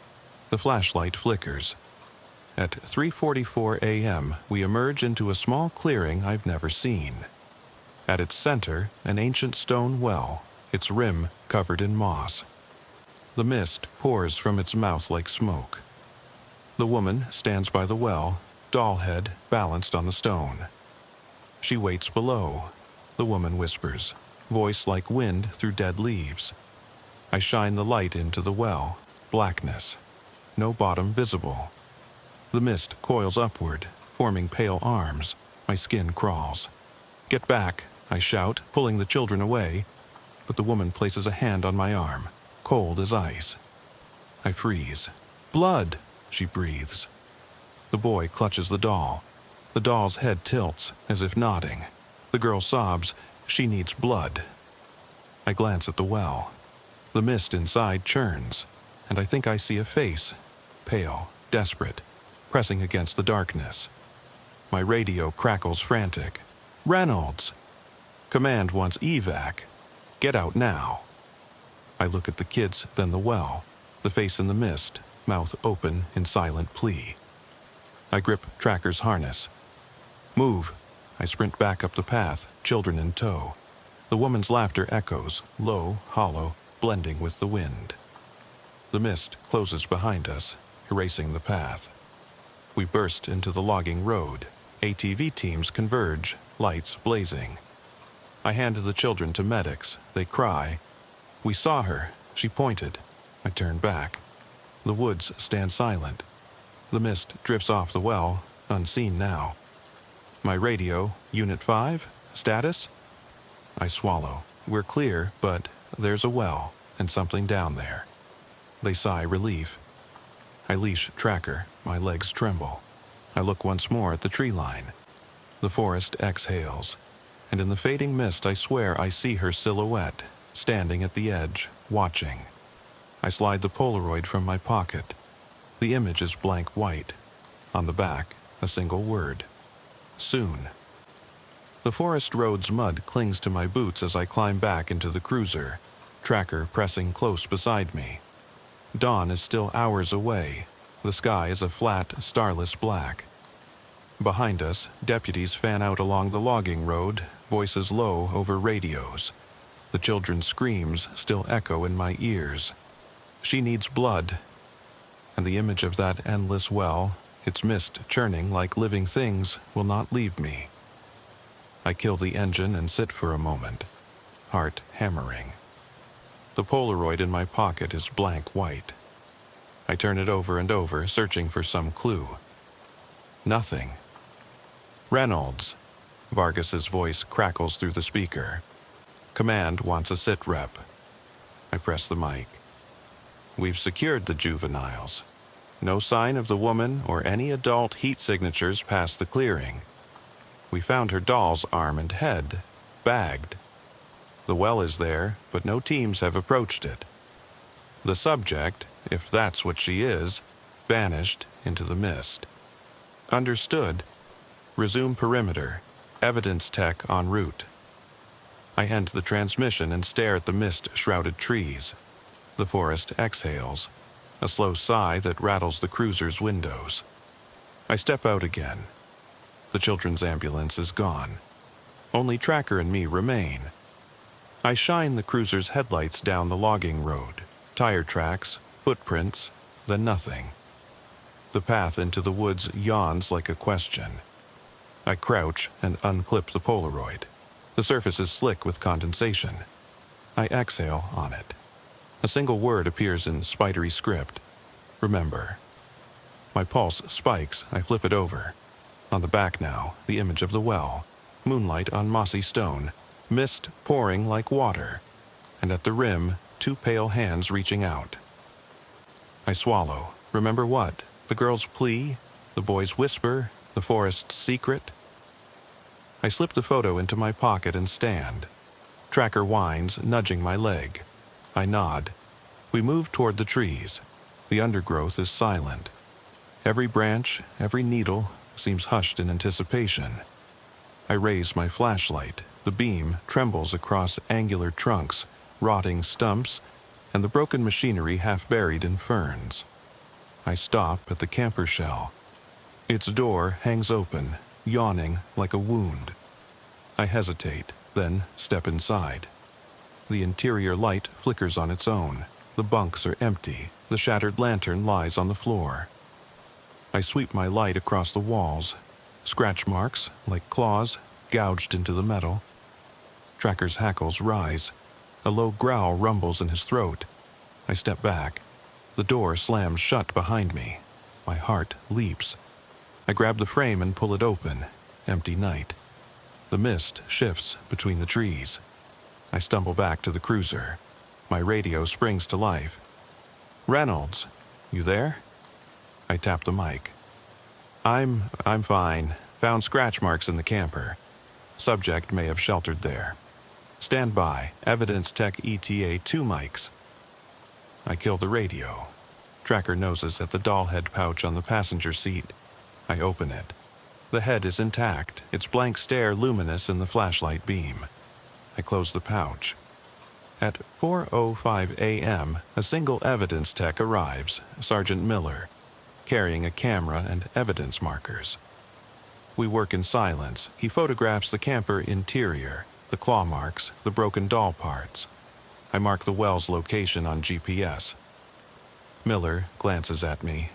The flashlight flickers. At 3:44 a.m., we emerge into a small clearing I've never seen. At its center, an ancient stone well, its rim covered in moss. The mist pours from its mouth like smoke. The woman stands by the well, doll head balanced on the stone. She waits below, the woman whispers, voice like wind through dead leaves. I shine the light into the well, blackness, no bottom visible. The mist coils upward, forming pale arms. My skin crawls. Get back, I shout, pulling the children away, but the woman places a hand on my arm, cold as ice. I freeze. Blood, she breathes. The boy clutches the doll. The doll's head tilts, as if nodding. The girl sobs, she needs blood. I glance at the well. The mist inside churns, and I think I see a face, pale, desperate, pressing against the darkness. My radio crackles frantic. Reynolds! Command wants evac. Get out now. I look at the kids, then the well, the face in the mist, mouth open in silent plea. I grip Tracker's harness. Move. I sprint back up the path, children in tow. The woman's laughter echoes, low, hollow, blending with the wind. The mist closes behind us, erasing the path. We burst into the logging road. ATV teams converge, lights blazing. I hand the children to medics. They cry. We saw her. She pointed. I turn back. The woods stand silent. The mist drifts off the well, unseen now. My radio, Unit 5, status? I swallow. We're clear, but there's a well and something down there. They sigh relief. I leash Tracker. My legs tremble. I look once more at the tree line. The forest exhales, and in the fading mist I swear I see her silhouette, standing at the edge, watching. I slide the Polaroid from my pocket. The image is blank white. On the back, a single word. Soon. The forest road's mud clings to my boots as I climb back into the cruiser, Tracker pressing close beside me. Dawn is still hours away. The sky is a flat, starless black. Behind us, deputies fan out along the logging road, voices low over radios. The children's screams still echo in my ears. She needs blood. And the image of that endless well, its mist churning like living things, will not leave me. I kill the engine and sit for a moment, heart hammering. The Polaroid in my pocket is blank white. I turn it over and over, searching for some clue. Nothing. Reynolds. Vargas's voice crackles through the speaker. Command wants a sit rep. I press the mic. We've secured the juveniles. No sign of the woman or any adult heat signatures past the clearing. We found her doll's arm and head, bagged. The well is there, but no teams have approached it. The subject, if that's what she is, vanished into the mist. Understood. Resume perimeter. Evidence tech en route. I end the transmission and stare at the mist-shrouded trees. The forest exhales, a slow sigh that rattles the cruiser's windows. I step out again. The children's ambulance is gone. Only Tracker and me remain. I shine the cruiser's headlights down the logging road. Tire tracks, footprints, then nothing. The path into the woods yawns like a question. I crouch and unclip the Polaroid. The surface is slick with condensation. I exhale on it. A single word appears in spidery script. Remember. My pulse spikes. I flip it over. On the back now, the image of the well. Moonlight on mossy stone. Mist pouring like water. And at the rim, 2 pale hands reaching out. I swallow. Remember what? The girl's plea? The boy's whisper? The forest's secret? I slip the photo into my pocket and stand. Tracker whines, nudging my leg. I nod. We move toward the trees. The undergrowth is silent. Every branch, every needle seems hushed in anticipation. I raise my flashlight. The beam trembles across angular trunks, rotting stumps, and the broken machinery half buried in ferns. I stop at the camper shell. Its door hangs open, yawning like a wound. I hesitate, then step inside. The interior light flickers on its own. The bunks are empty. The shattered lantern lies on the floor. I sweep my light across the walls. Scratch marks, like claws, gouged into the metal. Tracker's hackles rise. A low growl rumbles in his throat. I step back. The door slams shut behind me. My heart leaps. I grab the frame and pull it open. Empty night. The mist shifts between the trees. I stumble back to the cruiser. My radio springs to life. Reynolds, you there? I tap the mic. I'm fine. Found scratch marks in the camper. Subject may have sheltered there. Stand by. Evidence Tech ETA 2 mics. I kill the radio. Tracker noses at the doll head pouch on the passenger seat. I open it. The head is intact, its blank stare luminous in the flashlight beam. I close the pouch. At 4:05 a.m., a single evidence tech arrives, Sergeant Miller, carrying a camera and evidence markers. We work in silence. He photographs the camper interior, the claw marks, the broken doll parts. I mark the well's location on GPS. Miller glances at me.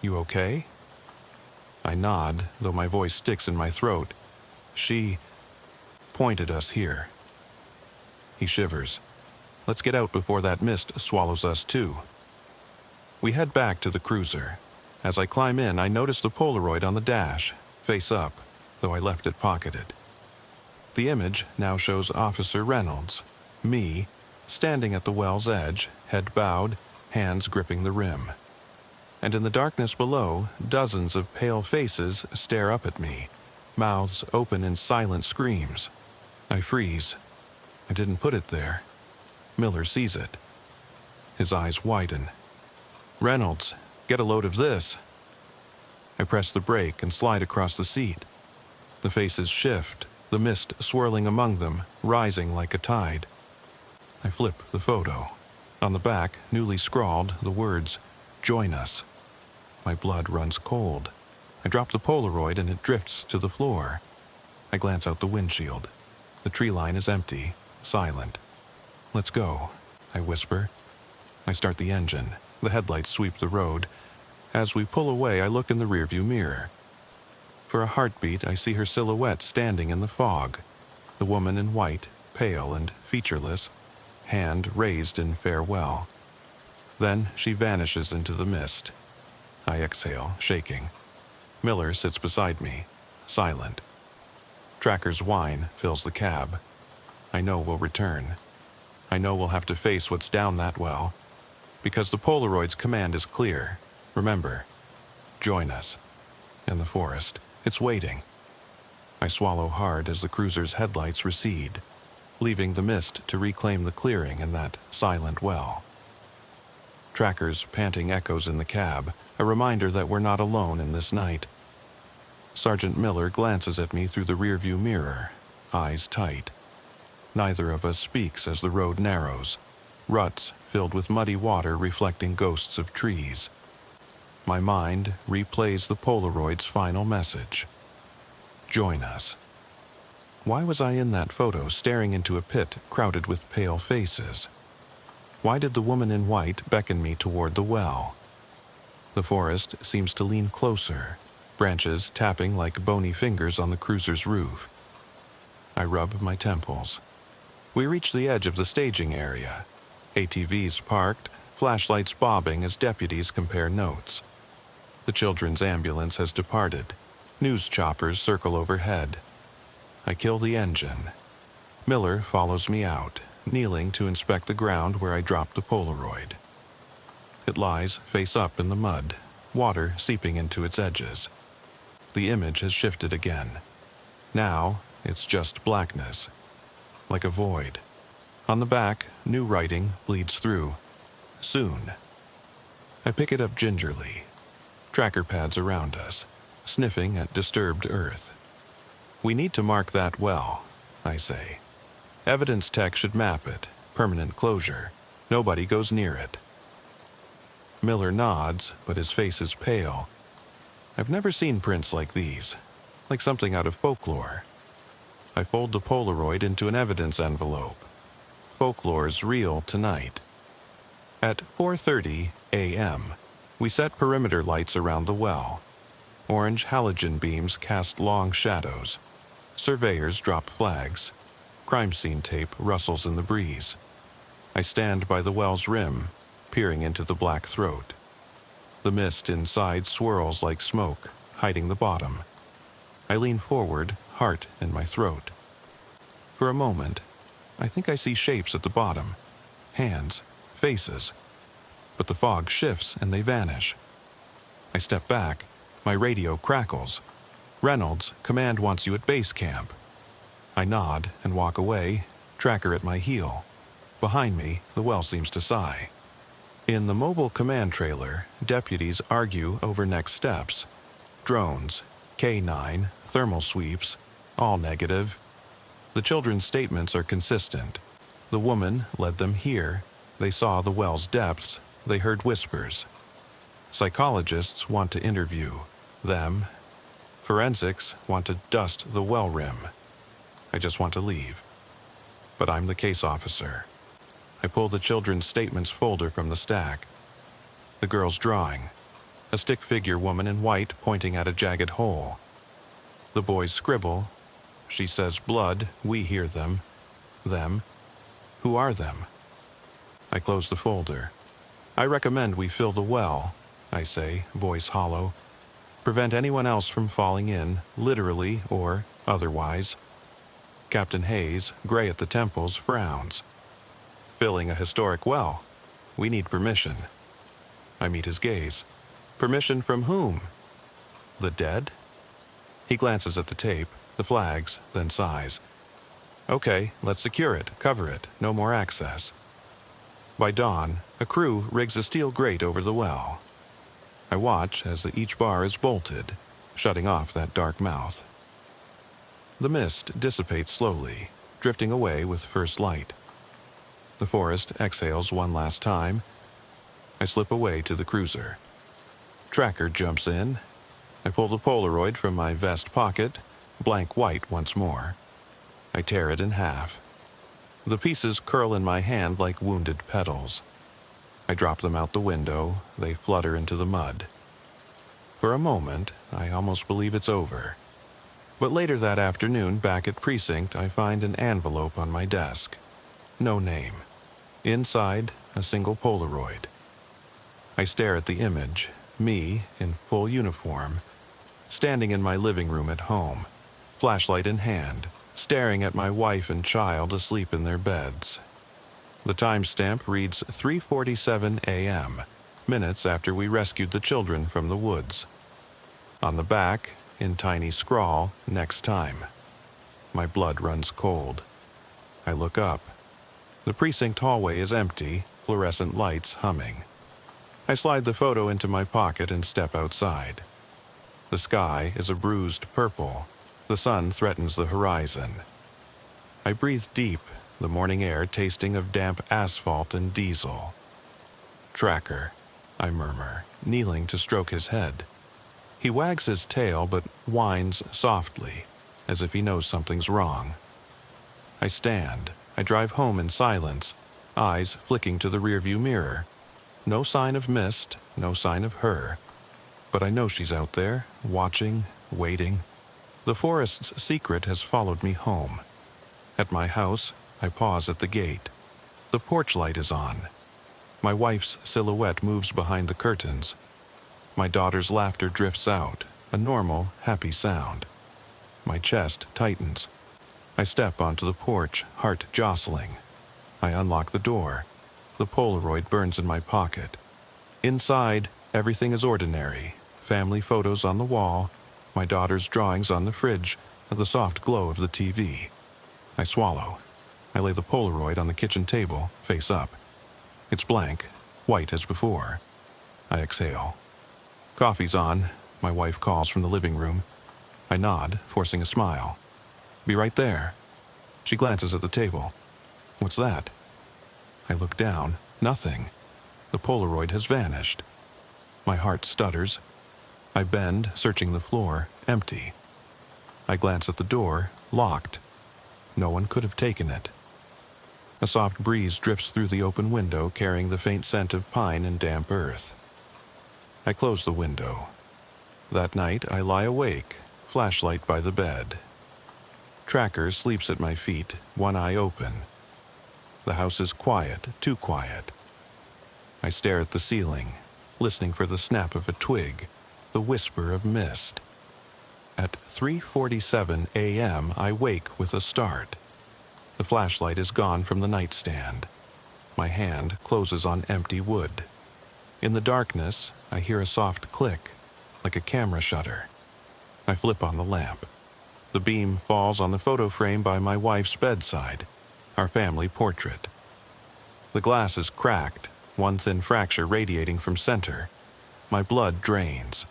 You okay? I nod, though my voice sticks in my throat. She pointed us here. He shivers. Let's get out before that mist swallows us too. We head back to the cruiser. As I climb in, I notice the Polaroid on the dash, face up, though I left it pocketed. The image now shows Officer Reynolds, me, standing at the well's edge, head bowed, hands gripping the rim. And in the darkness below, dozens of pale faces stare up at me, mouths open in silent screams. I freeze. I didn't put it there. Miller sees it. His eyes widen. Reynolds, get a load of this. I press the brake and slide across the seat. The faces shift, the mist swirling among them, rising like a tide. I flip the photo. On the back, newly scrawled, the words, "Join us." My blood runs cold. I drop the Polaroid and it drifts to the floor. I glance out the windshield. The tree line is empty, silent. Let's go, I whisper. I start the engine. The headlights sweep the road. As we pull away, I look in the rearview mirror. For a heartbeat, I see her silhouette standing in the fog. The woman in white, pale and featureless, hand raised in farewell. Then she vanishes into the mist. I exhale, shaking. Miller sits beside me, silent. Tracker's whine fills the cab. I know we'll return. I know we'll have to face what's down that well. Because the Polaroid's command is clear. Remember, join us. In the forest, it's waiting. I swallow hard as the cruiser's headlights recede, leaving the mist to reclaim the clearing in that silent well. Tracker's panting echoes in the cab, a reminder that we're not alone in this night. Sergeant Miller glances at me through the rearview mirror, eyes tight. Neither of us speaks as the road narrows, ruts filled with muddy water reflecting ghosts of trees. My mind replays the Polaroid's final message. Join us. Why was I in that photo staring into a pit crowded with pale faces? Why did the woman in white beckon me toward the well? The forest seems to lean closer, branches tapping like bony fingers on the cruiser's roof. I rub my temples. We reach the edge of the staging area. ATVs parked, flashlights bobbing as deputies compare notes. The children's ambulance has departed. News choppers circle overhead. I kill the engine. Miller follows me out, kneeling to inspect the ground where I dropped the Polaroid. It lies face up in the mud, water seeping into its edges. The image has shifted again. Now, it's just blackness, like a void. On the back, new writing bleeds through. Soon. I pick it up gingerly. Tracker pads around us, sniffing at disturbed earth. We need to mark that well, I say. Evidence tech should map it, permanent closure. Nobody goes near it. Miller nods, but his face is pale. I've never seen prints like these, like something out of folklore. I fold the Polaroid into an evidence envelope. Folklore's real tonight. At 4:30 a.m., we set perimeter lights around the well. Orange halogen beams cast long shadows. Surveyors drop flags. Crime scene tape rustles in the breeze. I stand by the well's rim, peering into the black throat. The mist inside swirls like smoke, hiding the bottom. I lean forward, heart in my throat. For a moment, I think I see shapes at the bottom. Hands, faces. But the fog shifts and they vanish. I step back. My radio crackles. Reynolds, command wants you at base camp. I nod and walk away, Tracker at my heel. Behind me, the well seems to sigh. In the mobile command trailer, deputies argue over next steps. Drones, K9, thermal sweeps, all negative. The children's statements are consistent. The woman led them here. They saw the well's depths. They heard whispers. Psychologists want to interview them. Forensics want to dust the well rim. I just want to leave. But I'm the case officer. I pull the children's statements folder from the stack. The girl's drawing. A stick figure woman in white pointing at a jagged hole. The boys scribble. She says blood, we hear them. Them. Who are them? I close the folder. I recommend we fill the well, I say, voice hollow. Prevent anyone else from falling in, literally or otherwise. Captain Hayes, gray at the temples, frowns. Filling a historic well. We need permission. I meet his gaze. Permission from whom? The dead? He glances at the tape, the flags, then sighs. Okay, let's secure it, cover it, no more access. By dawn, a crew rigs a steel grate over the well. I watch as each bar is bolted, shutting off that dark mouth. The mist dissipates slowly, drifting away with first light. The forest exhales one last time. I slip away to the cruiser. Tracker jumps in. I pull the Polaroid from my vest pocket, blank white once more. I tear it in half. The pieces curl in my hand like wounded petals. I drop them out the window. They flutter into the mud. For a moment, I almost believe it's over. But later that afternoon, back at precinct, I find an envelope on my desk. No name. Inside, a single Polaroid. I stare at the image, me in full uniform, standing in my living room at home. flashlight in hand, staring at my wife and child asleep in their beds. The timestamp reads 3:47 a.m., minutes after we rescued the children from the woods. On the back, in tiny scrawl, next time. My blood runs cold. I look up. The precinct hallway is empty, fluorescent lights humming. I slide the photo into my pocket and step outside. The sky is a bruised purple. The sun threatens the horizon. I breathe deep, the morning air tasting of damp asphalt and diesel. "Tracker," I murmur, kneeling to stroke his head. He wags his tail but whines softly, as if he knows something's wrong. I stand. I drive home in silence, eyes flicking to the rearview mirror. No sign of mist, no sign of her. But I know she's out there, watching, waiting. The forest's secret has followed me home. At my house, I pause at the gate. The porch light is on. My wife's silhouette moves behind the curtains. My daughter's laughter drifts out, a normal, happy sound. My chest tightens. I step onto the porch, heart jostling. I unlock the door. The Polaroid burns in my pocket. Inside, everything is ordinary. Family photos on the wall, my daughter's drawings on the fridge, and the soft glow of the TV. I swallow. I lay the Polaroid on the kitchen table, face up. It's blank, white as before. I exhale. Coffee's on. My wife calls from the living room. I nod, forcing a smile. "Be right there." She glances at the table. "What's that?" I look down. Nothing. The Polaroid has vanished. My heart stutters. I bend, searching the floor, empty. I glance at the door, locked. No one could have taken it. A soft breeze drifts through the open window, carrying the faint scent of pine and damp earth. I close the window. That night, I lie awake, flashlight by the bed. Tracker sleeps at my feet, one eye open. The house is quiet, too quiet. I stare at the ceiling, listening for the snap of a twig, the whisper of mist. At 3:47 a.m., I wake with a start. The flashlight is gone from the nightstand. My hand closes on empty wood. In the darkness, I hear a soft click, like a camera shutter. I flip on the lamp. The beam falls on the photo frame by my wife's bedside, our family portrait. The glass is cracked, one thin fracture radiating from center. My blood drains.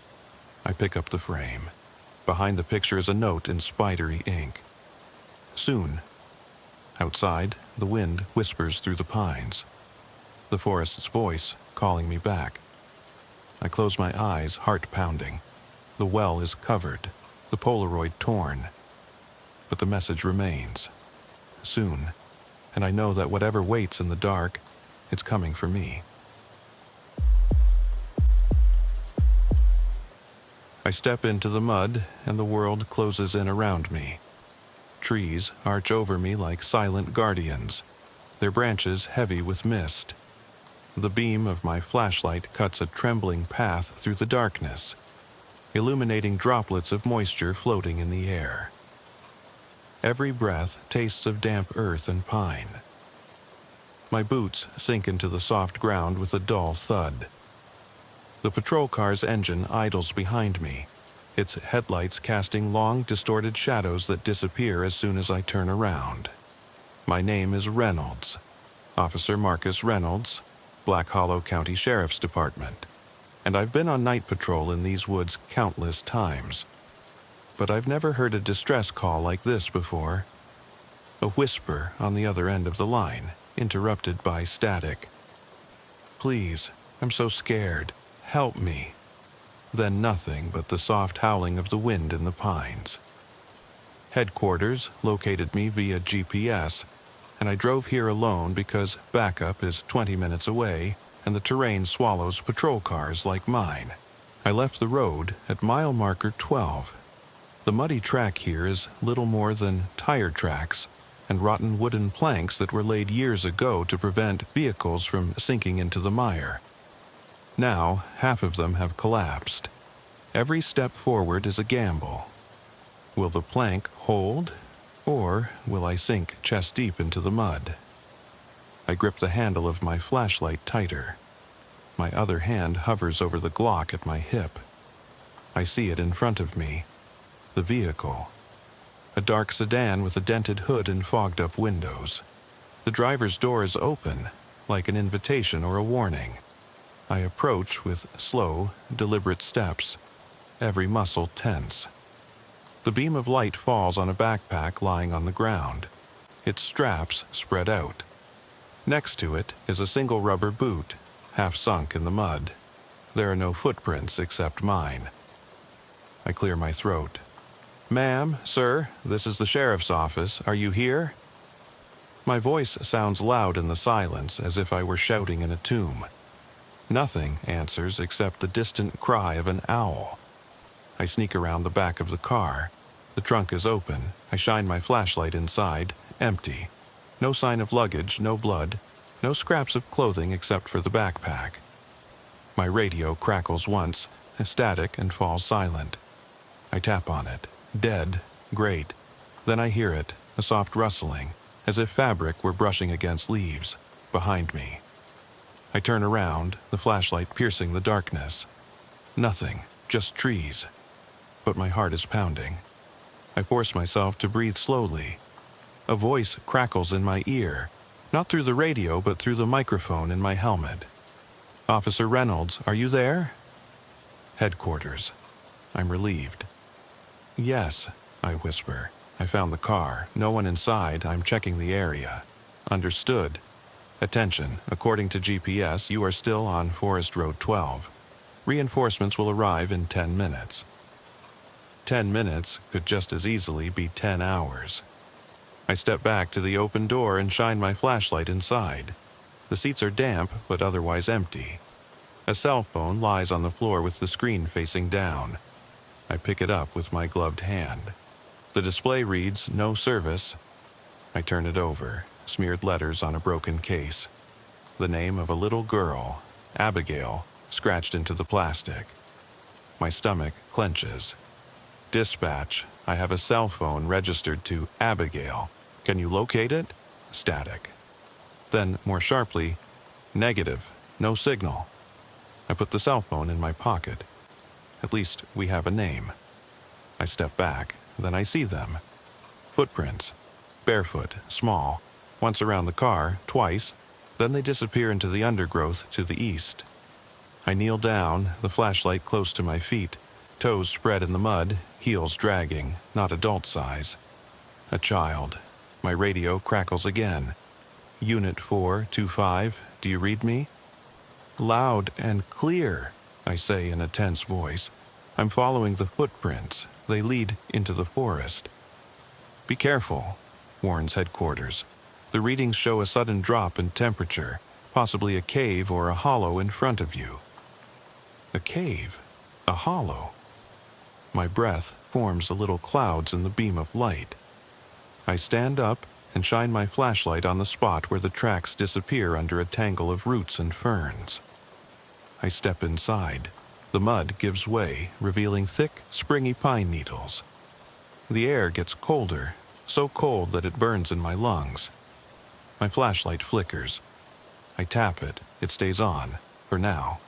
I pick up the frame. Behind the picture is a note in spidery ink. "Soon." Outside, the wind whispers through the pines. The forest's voice calling me back. I close my eyes, heart pounding. The well is covered, the Polaroid torn. But the message remains. Soon. And I know that whatever waits in the dark, it's coming for me. I step into the mud, and the world closes in around me. Trees arch over me like silent guardians, their branches heavy with mist. The beam of my flashlight cuts a trembling path through the darkness, illuminating droplets of moisture floating in the air. Every breath tastes of damp earth and pine. My boots sink into the soft ground with a dull thud. The patrol car's engine idles behind me, its headlights casting long, distorted shadows that disappear as soon as I turn around. My name is Reynolds, Officer Marcus Reynolds, Black Hollow County Sheriff's Department, and I've been on night patrol in these woods countless times. But I've never heard a distress call like this before. A whisper on the other end of the line, interrupted by static. "Please, I'm so scared. Help me." Then nothing but the soft howling of the wind in the pines. Headquarters located me via GPS, and I drove here alone because backup is 20 minutes away and the terrain swallows patrol cars like mine. I left the road at mile marker 12. The muddy track here is little more than tire tracks and rotten wooden planks that were laid years ago to prevent vehicles from sinking into the mire. Now, half of them have collapsed. Every step forward is a gamble. Will the plank hold, or will I sink chest deep into the mud? I grip the handle of my flashlight tighter. My other hand hovers over the Glock at my hip. I see it in front of me. The vehicle. A dark sedan with a dented hood and fogged-up windows. The driver's door is open, like an invitation or a warning. I approach with slow, deliberate steps, every muscle tense. The beam of light falls on a backpack lying on the ground, its straps spread out. Next to it is a single rubber boot, half sunk in the mud. There are no footprints except mine. I clear my throat. "Ma'am, sir, this is the sheriff's office. Are you here?" My voice sounds loud in the silence, as if I were shouting in a tomb. Nothing answers except the distant cry of an owl. I sneak around the back of the car. The trunk is open. I shine my flashlight inside, empty. No sign of luggage, no blood, no scraps of clothing except for the backpack. My radio crackles once, static, and falls silent. I tap on it. Dead. Great. Then I hear it, a soft rustling, as if fabric were brushing against leaves, behind me. I turn around, the flashlight piercing the darkness. Nothing, just trees. But my heart is pounding. I force myself to breathe slowly. A voice crackles in my ear, not through the radio but through the microphone in my helmet. "Officer Reynolds, are you there?" Headquarters. I'm relieved. "Yes," I whisper. "I found the car. No one inside. I'm checking the area." "Understood. Attention, according to GPS, you are still on Forest Road 12. Reinforcements will arrive in 10 minutes. 10 minutes could just as easily be 10 hours. I step back to the open door and shine my flashlight inside. The seats are damp, but otherwise empty. A cell phone lies on the floor with the screen facing down. I pick it up with my gloved hand. The display reads, "No service." I turn it over, smeared letters on a broken case. The name of a little girl, Abigail, scratched into the plastic. My stomach clenches. "Dispatch, I have a cell phone registered to Abigail. Can you locate it?" Static. Then, more sharply, "Negative, no signal." I put the cell phone in my pocket. At least we have a name. I step back, then I see them. Footprints. Barefoot, small. Once around the car, twice, then they disappear into the undergrowth to the east. I kneel down, the flashlight close to my feet, toes spread in the mud, heels dragging, not adult size. A child. My radio crackles again. "Unit 425, do you read me?" "Loud and clear," I say in a tense voice. "I'm following the footprints. They lead into the forest." "Be careful," warns headquarters. "The readings show a sudden drop in temperature, possibly a cave or a hollow in front of you." A cave? A hollow? My breath forms the little clouds in the beam of light. I stand up and shine my flashlight on the spot where the tracks disappear under a tangle of roots and ferns. I step inside. The mud gives way, revealing thick, springy pine needles. The air gets colder, so cold that it burns in my lungs. My flashlight flickers. I tap it. It stays on, for now.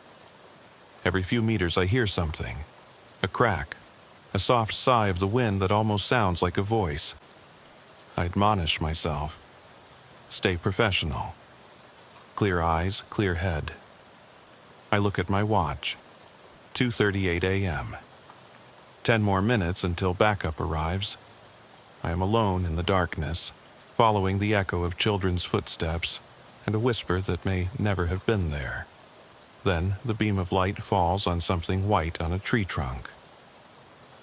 Every few meters I hear something. A crack. A soft sigh of the wind that almost sounds like a voice. I admonish myself. Stay professional. Clear eyes, clear head. I look at my watch. 2:38 a.m. 10 more minutes until backup arrives. I am alone in the darkness, following the echo of children's footsteps and a whisper that may never have been there. Then the beam of light falls on something white on a tree trunk.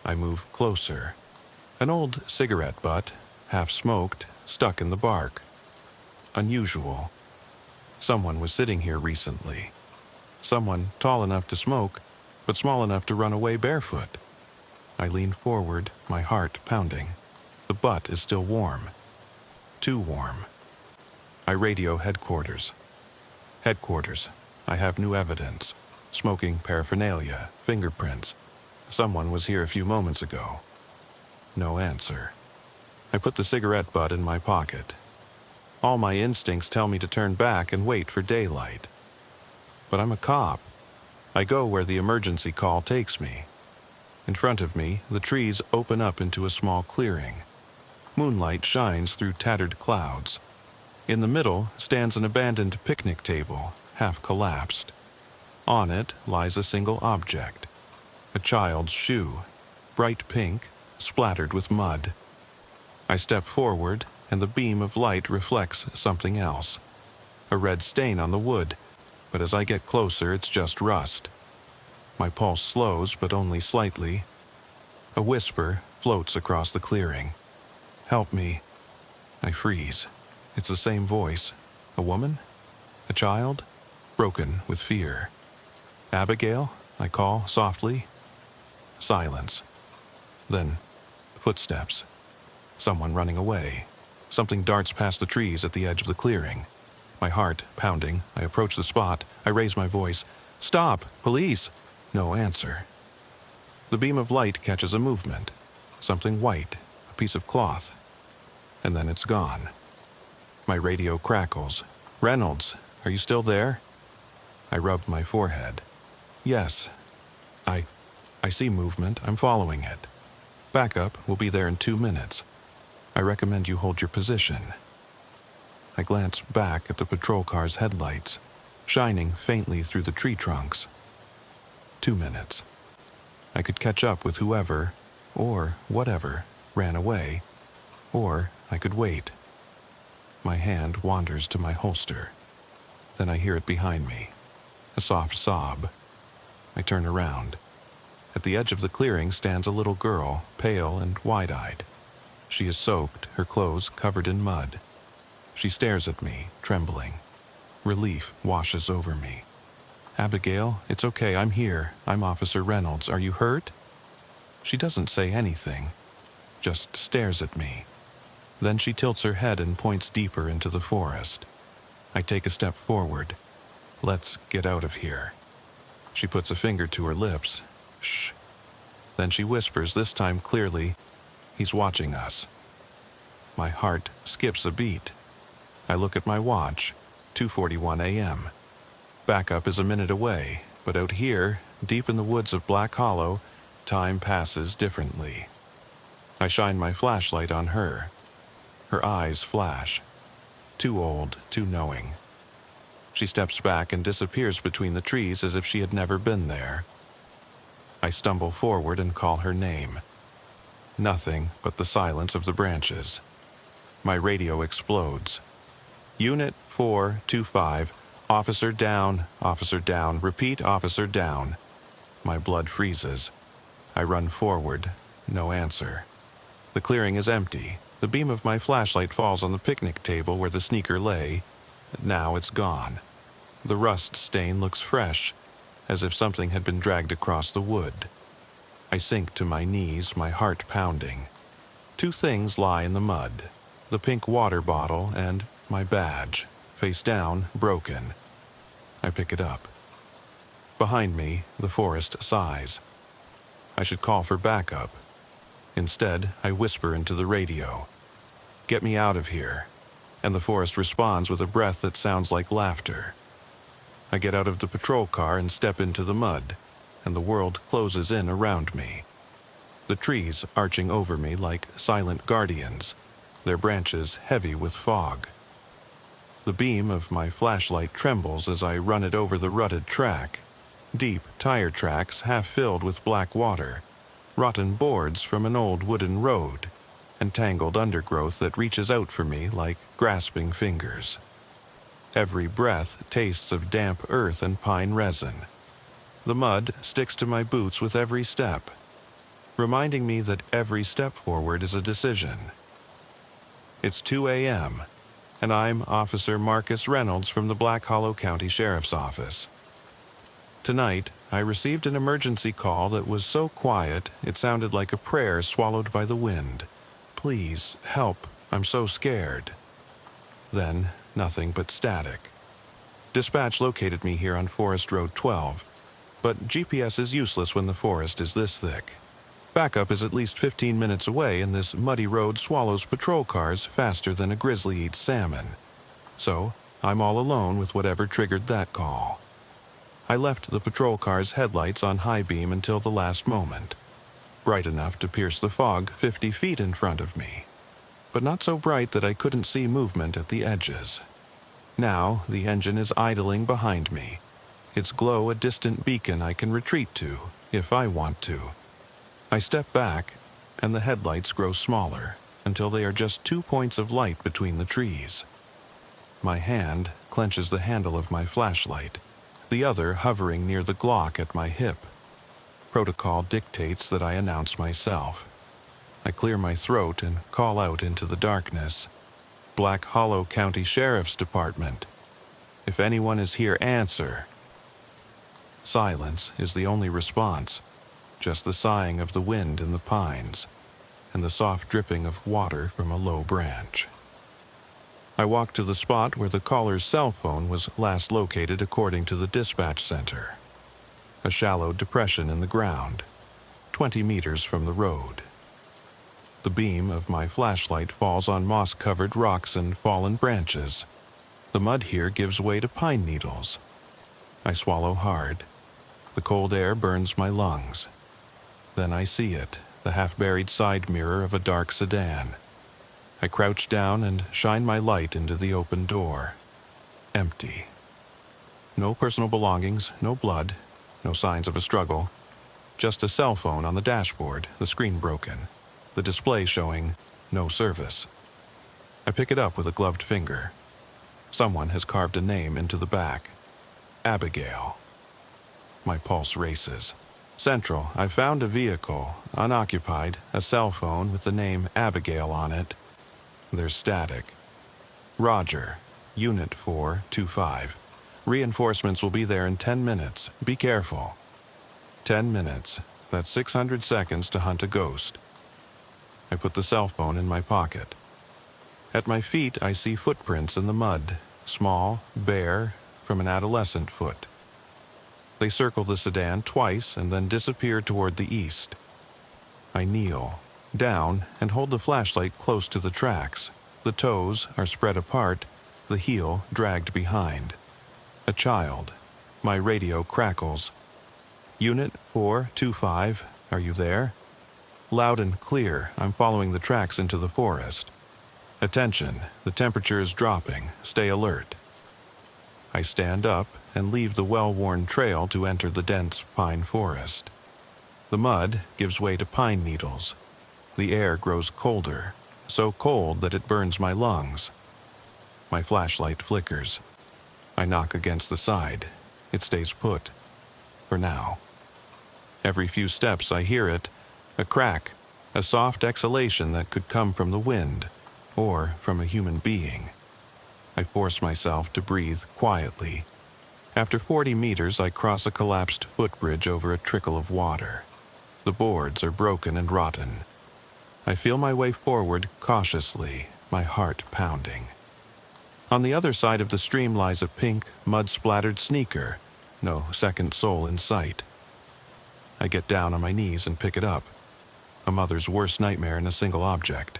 I move closer. An old cigarette butt, half smoked, stuck in the bark. Unusual. Someone was sitting here recently. Someone tall enough to smoke, but small enough to run away barefoot. I lean forward, my heart pounding. The butt is still warm. Too warm. I radio headquarters. Headquarters, I have new evidence. Smoking paraphernalia, fingerprints. Someone was here a few moments ago. No answer. I put the cigarette butt in my pocket. All my instincts tell me to turn back and wait for daylight. But I'm a cop. I go where the emergency call takes me. In front of me, the trees open up into a small clearing. Moonlight shines through tattered clouds. In the middle stands an abandoned picnic table, half collapsed. On it lies a single object. A child's shoe, bright pink, splattered with mud. I step forward, and the beam of light reflects something else. A red stain on the wood, but as I get closer, it's just rust. My pulse slows, but only slightly. A whisper floats across the clearing. "Help me." I freeze. It's the same voice. A woman? A child? Broken with fear. "Abigail?" I call softly. Silence. Then, footsteps. Someone running away. Something darts past the trees at the edge of the clearing. My heart pounding, I approach the spot. I raise my voice. "Stop! Police!" No answer. The beam of light catches a movement. Something white, a piece of cloth. And then it's gone. My radio crackles. "Reynolds, are you still there?" I rub my forehead. "Yes. I see movement. I'm following it. Backup will be there in 2 minutes. I recommend you hold your position." I glance back at the patrol car's headlights, shining faintly through the tree trunks. 2 minutes. I could catch up with whoever, or whatever, ran away, or I could wait. My hand wanders to my holster. Then I hear it behind me. A soft sob. I turn around. At the edge of the clearing stands a little girl, pale and wide-eyed. She is soaked, her clothes covered in mud. She stares at me, trembling. Relief washes over me. "Abigail, it's okay, I'm here. I'm Officer Reynolds. Are you hurt?" She doesn't say anything, just stares at me. Then she tilts her head and points deeper into the forest. I take a step forward. "Let's get out of here." She puts a finger to her lips. "Shh." Then she whispers, this time clearly, "He's watching us." My heart skips a beat. I look at my watch, 2:41 a.m. Backup is a minute away, but out here, deep in the woods of Black Hollow, time passes differently. I shine my flashlight on her. Her eyes flash. Too old, too knowing. She steps back and disappears between the trees as if she had never been there. I stumble forward and call her name. Nothing but the silence of the branches. My radio explodes. "Unit 425, officer down, repeat, officer down." My blood freezes. I run forward. No answer. The clearing is empty. The beam of my flashlight falls on the picnic table where the sneaker lay. Now it's gone. The rust stain looks fresh, as if something had been dragged across the wood. I sink to my knees, my heart pounding. 2 things lie in the mud: the pink water bottle and my badge, face down, broken. I pick it up. Behind me, the forest sighs. I should call for backup. Instead, I whisper into the radio, "Get me out of here," and the forest responds with a breath that sounds like laughter. I get out of the patrol car and step into the mud, and the world closes in around me. The trees arching over me like silent guardians, their branches heavy with fog. The beam of my flashlight trembles as I run it over the rutted track. Deep tire tracks half filled with black water, rotten boards from an old wooden road, and tangled undergrowth that reaches out for me like grasping fingers. Every breath tastes of damp earth and pine resin. The mud sticks to my boots with every step, reminding me that every step forward is a decision. It's 2 a.m., and I'm Officer Marcus Reynolds from the Black Hollow County Sheriff's Office. Tonight, I received an emergency call that was so quiet it sounded like a prayer swallowed by the wind. "Please, help, I'm so scared." Then, nothing but static. Dispatch located me here on Forest Road 12, but GPS is useless when the forest is this thick. Backup is at least 15 minutes away, and this muddy road swallows patrol cars faster than a grizzly eats salmon. So, I'm all alone with whatever triggered that call. I left the patrol car's headlights on high beam until the last moment, bright enough to pierce the fog 50 feet in front of me, but not so bright that I couldn't see movement at the edges. Now, the engine is idling behind me, its glow a distant beacon I can retreat to, if I want to. I step back, and the headlights grow smaller, until they are just 2 points of light between the trees. My hand clenches the handle of my flashlight, the other hovering near the Glock at my hip. Protocol dictates that I announce myself. I clear my throat and call out into the darkness. Black Hollow County Sheriff's Department. If anyone is here, answer. Silence is the only response, just the sighing of the wind in the pines, and the soft dripping of water from a low branch. I walk to the spot where the caller's cell phone was last located according to the dispatch center. A shallow depression in the ground, 20 meters from the road. The beam of my flashlight falls on moss-covered rocks and fallen branches. The mud here gives way to pine needles. I swallow hard. The cold air burns my lungs. Then I see it, the half-buried side mirror of a dark sedan. I crouch down and shine my light into the open door. Empty. No personal belongings, no blood, no signs of a struggle. Just a cell phone on the dashboard, the screen broken, the display showing no service. I pick it up with a gloved finger. Someone has carved a name into the back. Abigail. My pulse races. Central, I found a vehicle, unoccupied, a cell phone with the name Abigail on it. There's static. Roger, Unit 425. Reinforcements will be there in 10 minutes. Be careful. 10 minutes. That's 600 seconds to hunt a ghost. I put the cell phone in my pocket. At my feet, I see footprints in the mud, small, bare, from an adolescent foot. They circle the sedan twice and then disappear toward the east. I kneel, down, and hold the flashlight close to the tracks. The toes are spread apart, the heel dragged behind. A child. My radio crackles. Unit 425, are you there? Loud and clear, I'm following the tracks into the forest. Attention, the temperature is dropping. Stay alert. I stand up and leave the well-worn trail to enter the dense pine forest. The mud gives way to pine needles. The air grows colder, so cold that it burns my lungs. My flashlight flickers. I knock against the side. It stays put. For now. Every few steps I hear it, a crack, a soft exhalation that could come from the wind, or from a human being. I force myself to breathe quietly. After 40 meters, I cross a collapsed footbridge over a trickle of water. The boards are broken and rotten. I feel my way forward cautiously, my heart pounding. On the other side of the stream lies a pink, mud-splattered sneaker, no second soul in sight. I get down on my knees and pick it up. A mother's worst nightmare in a single object.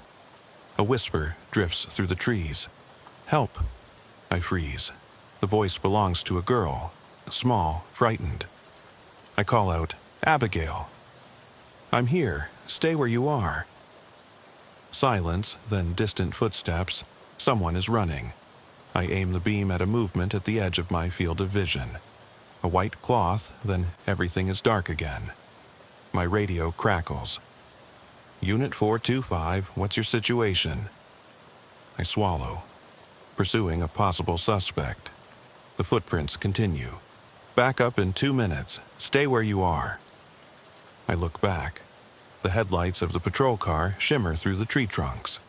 A whisper drifts through the trees. Help! I freeze. The voice belongs to a girl, small, frightened. I call out, Abigail. I'm here. Stay where you are. Silence, then distant footsteps. Someone is running. I aim the beam at a movement at the edge of my field of vision. A white cloth, then everything is dark again. My radio crackles. Unit 425, what's your situation? I swallow, pursuing a possible suspect. The footprints continue. Back up in 2 minutes. Stay where you are. I look back. The headlights of the patrol car shimmer through the tree trunks.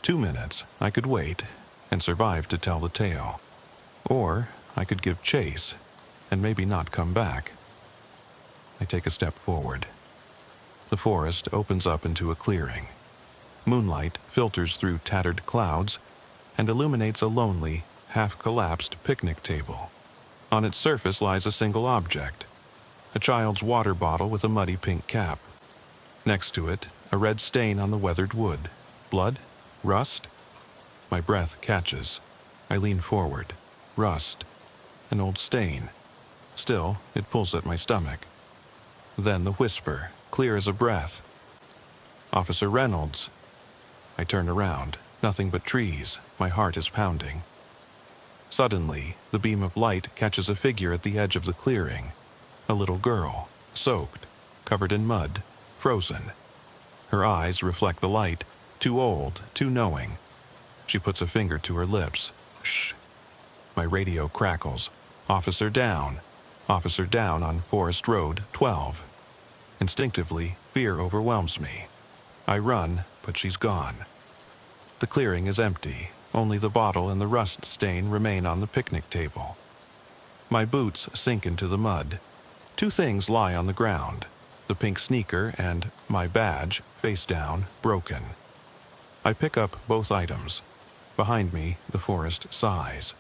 2 minutes, I could wait and survive to tell the tale. Or I could give chase and maybe not come back. I take a step forward. The forest opens up into a clearing. Moonlight filters through tattered clouds and illuminates a lonely, half-collapsed picnic table. On its surface lies a single object, a child's water bottle with a muddy pink cap. Next to it, a red stain on the weathered wood. Blood? Rust? My breath catches. I lean forward. Rust. An old stain. Still, it pulls at my stomach. Then the whisper, clear as a breath. "Officer Reynolds." I turn around. Nothing but trees. My heart is pounding. Suddenly, the beam of light catches a figure at the edge of the clearing. A little girl, soaked, covered in mud, frozen. Her eyes reflect the light, too old, too knowing. She puts a finger to her lips. Shh. My radio crackles. Officer down. Officer down on Forest Road 12. Instinctively, fear overwhelms me. I run, but she's gone. The clearing is empty. Only the bottle and the rust stain remain on the picnic table. My boots sink into the mud. Two things lie on the ground. The pink sneaker and my badge, face down, broken. I pick up both items. Behind me, the forest sighs.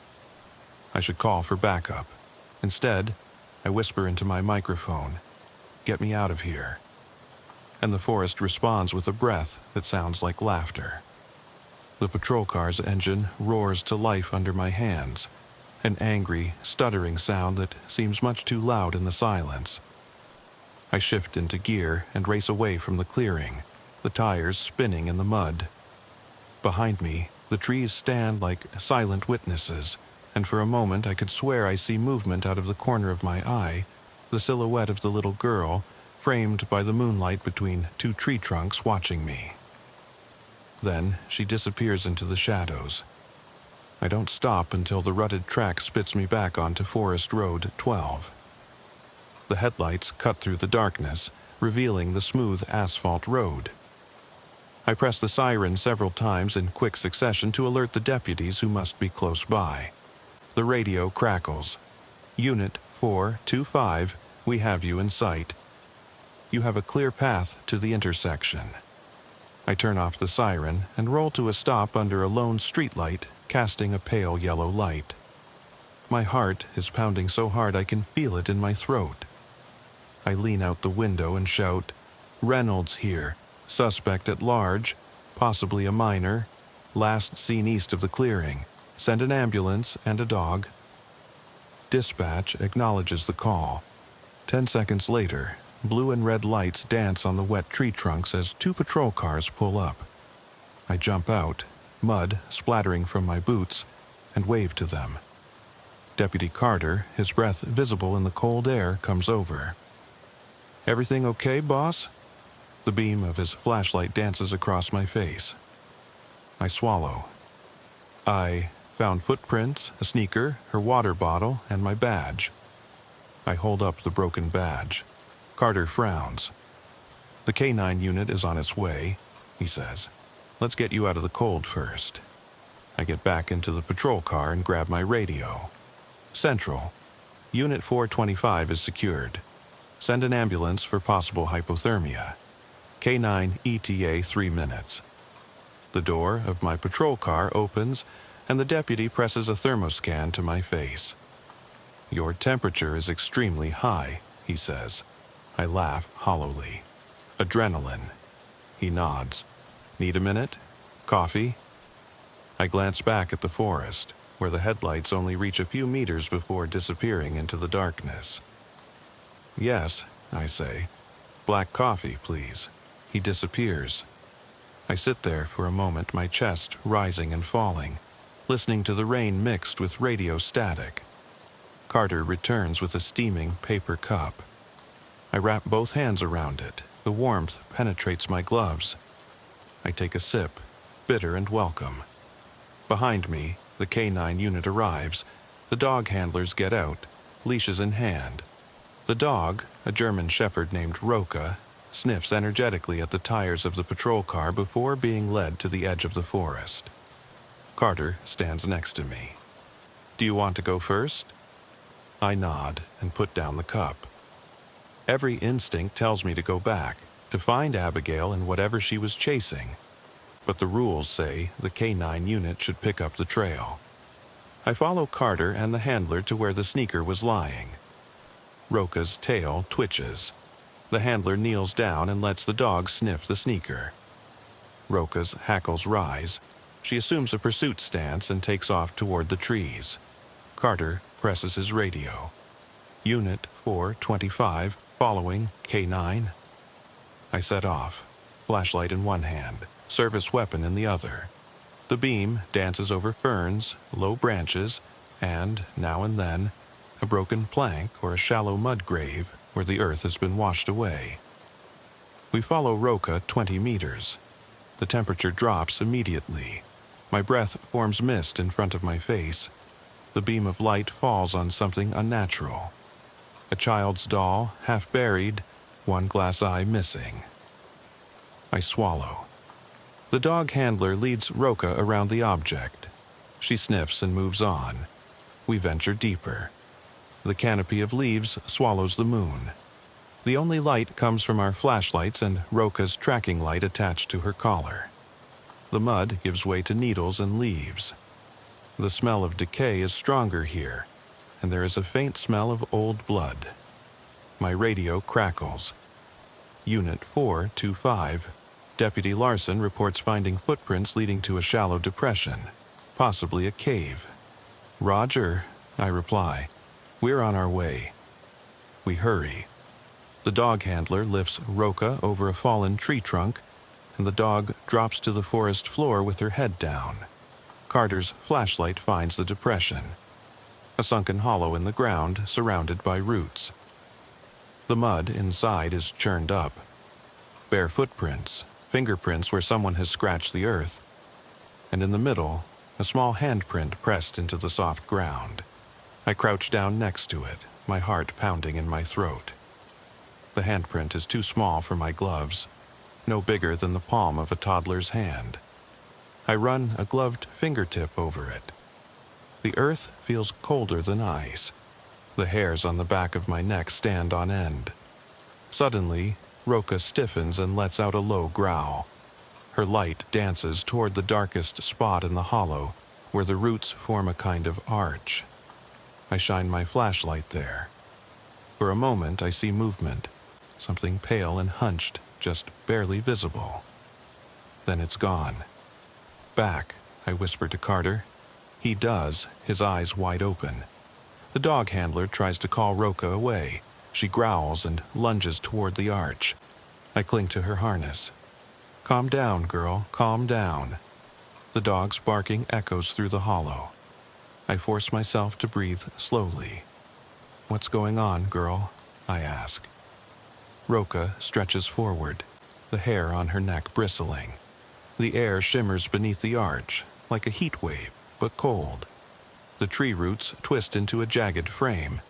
I should call for backup. Instead, I whisper into my microphone, "Get me out of here." And the forest responds with a breath that sounds like laughter. The patrol car's engine roars to life under my hands, an angry, stuttering sound that seems much too loud in the silence. I shift into gear and race away from the clearing, the tires spinning in the mud. Behind me, the trees stand like silent witnesses, and for a moment I could swear I see movement out of the corner of my eye, the silhouette of the little girl, framed by the moonlight between two tree trunks watching me. Then she disappears into the shadows. I don't stop until the rutted track spits me back onto Forest Road 12. The headlights cut through the darkness, revealing the smooth asphalt road. I press the siren several times in quick succession to alert the deputies who must be close by. The radio crackles. "Unit 425, we have you in sight. You have a clear path to the intersection." I turn off the siren and roll to a stop under a lone streetlight, casting a pale yellow light. My heart is pounding so hard I can feel it in my throat. I lean out the window and shout, "Reynolds here, suspect at large, possibly a minor, last seen east of the clearing. Send an ambulance and a dog." Dispatch acknowledges the call. 10 seconds later, blue and red lights dance on the wet tree trunks as two patrol cars pull up. I jump out, mud splattering from my boots, and wave to them. Deputy Carter, his breath visible in the cold air, comes over. "Everything okay, boss?" The beam of his flashlight dances across my face. I swallow. "I found footprints, a sneaker, her water bottle, and my badge." I hold up the broken badge. Carter frowns. "The K9 unit is on its way," he says. "Let's get you out of the cold first." I get back into the patrol car and grab my radio. "Central. Unit 425 is secured. Send an ambulance for possible hypothermia. K9 ETA 3 minutes." The door of my patrol car opens, and the deputy presses a thermoscan to my face. "Your temperature is extremely high," he says. I laugh hollowly. "Adrenaline." He nods. "Need a minute? Coffee?" I glance back at the forest, where the headlights only reach a few meters before disappearing into the darkness. "Yes," I say. "Black coffee, please." He disappears. I sit there for a moment, my chest rising and falling, listening to the rain mixed with radio static. Carter returns with a steaming paper cup. I wrap both hands around it. The warmth penetrates my gloves. I take a sip, bitter and welcome. Behind me, the K9 unit arrives. The dog handlers get out, leashes in hand. The dog, a German shepherd named Roka, sniffs energetically at the tires of the patrol car before being led to the edge of the forest. Carter stands next to me. "Do you want to go first?" I nod and put down the cup. Every instinct tells me to go back, to find Abigail and whatever she was chasing. But the rules say the K9 unit should pick up the trail. I follow Carter and the handler to where the sneaker was lying. Roka's tail twitches. The handler kneels down and lets the dog sniff the sneaker. Roka's hackles rise. She assumes a pursuit stance and takes off toward the trees. Carter presses his radio. Unit 425, following K9. I set off, flashlight in one hand, service weapon in the other. The beam dances over ferns, low branches, and, now and then, a broken plank or a shallow mud grave where the earth has been washed away. We follow Roka 20 meters. The temperature drops immediately. My breath forms mist in front of my face. The beam of light falls on something unnatural. A child's doll, half buried, one glass eye missing. I swallow. The dog handler leads Roka around the object. She sniffs and moves on. We venture deeper. The canopy of leaves swallows the moon. The only light comes from our flashlights and Roka's tracking light attached to her collar. The mud gives way to needles and leaves. The smell of decay is stronger here, and there is a faint smell of old blood. My radio crackles. Unit 425. Deputy Larson reports finding footprints leading to a shallow depression, possibly a cave. Roger, I reply. We're on our way. We hurry. The dog handler lifts Roka over a fallen tree trunk, and the dog drops to the forest floor with her head down. Carter's flashlight finds the depression, a sunken hollow in the ground surrounded by roots. The mud inside is churned up. Bare footprints, fingerprints where someone has scratched the earth, and in the middle, a small handprint pressed into the soft ground. I crouch down next to it, my heart pounding in my throat. The handprint is too small for my gloves, no bigger than the palm of a toddler's hand. I run a gloved fingertip over it. The earth feels colder than ice. The hairs on the back of my neck stand on end. Suddenly, Roka stiffens and lets out a low growl. Her light dances toward the darkest spot in the hollow, where the roots form a kind of arch. I shine my flashlight there. For a moment, I see movement, something pale and hunched, just barely visible. Then it's gone. Back, I whisper to Carter. He does, his eyes wide open. The dog handler tries to call Roka away. She growls and lunges toward the arch. I cling to her harness. Calm down, girl, calm down. The dog's barking echoes through the hollow. I force myself to breathe slowly. What's going on, girl? I ask. Roka stretches forward, the hair on her neck bristling. The air shimmers beneath the arch, like a heat wave, but cold. The tree roots twist into a jagged frame,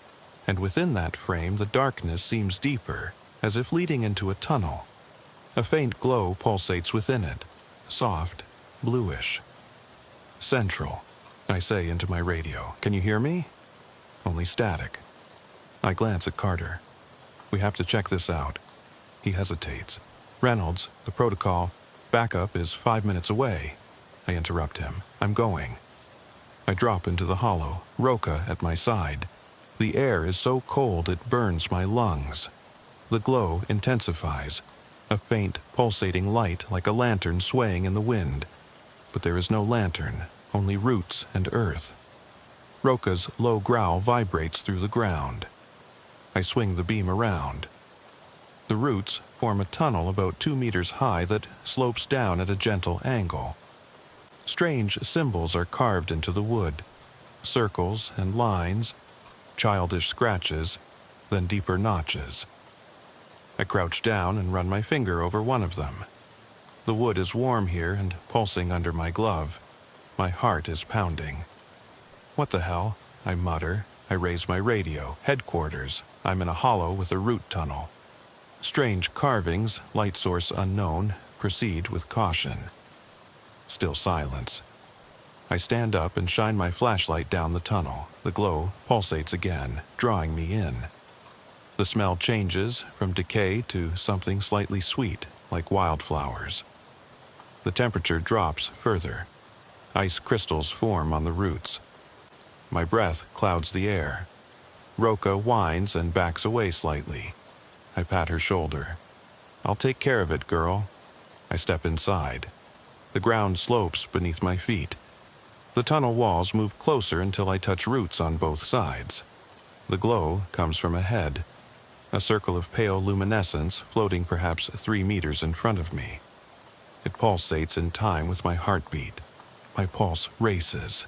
and within that frame the darkness seems deeper, as if leading into a tunnel. A faint glow pulsates within it, soft, bluish. Central, I say into my radio. Can you hear me? Only static. I glance at Carter. We have to check this out. He hesitates. Reynolds, the protocol, backup is 5 minutes away. I interrupt him. I'm going. I drop into the hollow, Roka at my side. The air is so cold it burns my lungs. The glow intensifies, a faint, pulsating light like a lantern swaying in the wind. But there is no lantern, only roots and earth. Roka's low growl vibrates through the ground. I swing the beam around. The roots form a tunnel about 2 meters high that slopes down at a gentle angle. Strange symbols are carved into the wood, circles and lines, childish scratches, then deeper notches. I crouch down and run my finger over one of them. The wood is warm here and pulsing under my glove. My heart is pounding. What the hell? I mutter. I raise my radio. Headquarters. I'm in a hollow with a root tunnel. Strange carvings, light source unknown, proceed with caution. Still silence. I stand up and shine my flashlight down the tunnel. The glow pulsates again, drawing me in. The smell changes from decay to something slightly sweet, like wildflowers. The temperature drops further. Ice crystals form on the roots. My breath clouds the air. Roka whines and backs away slightly. I pat her shoulder. I'll take care of it, girl. I step inside. The ground slopes beneath my feet. The tunnel walls move closer until I touch roots on both sides. The glow comes from ahead, a circle of pale luminescence floating perhaps 3 meters in front of me. It pulsates in time with my heartbeat. My pulse races.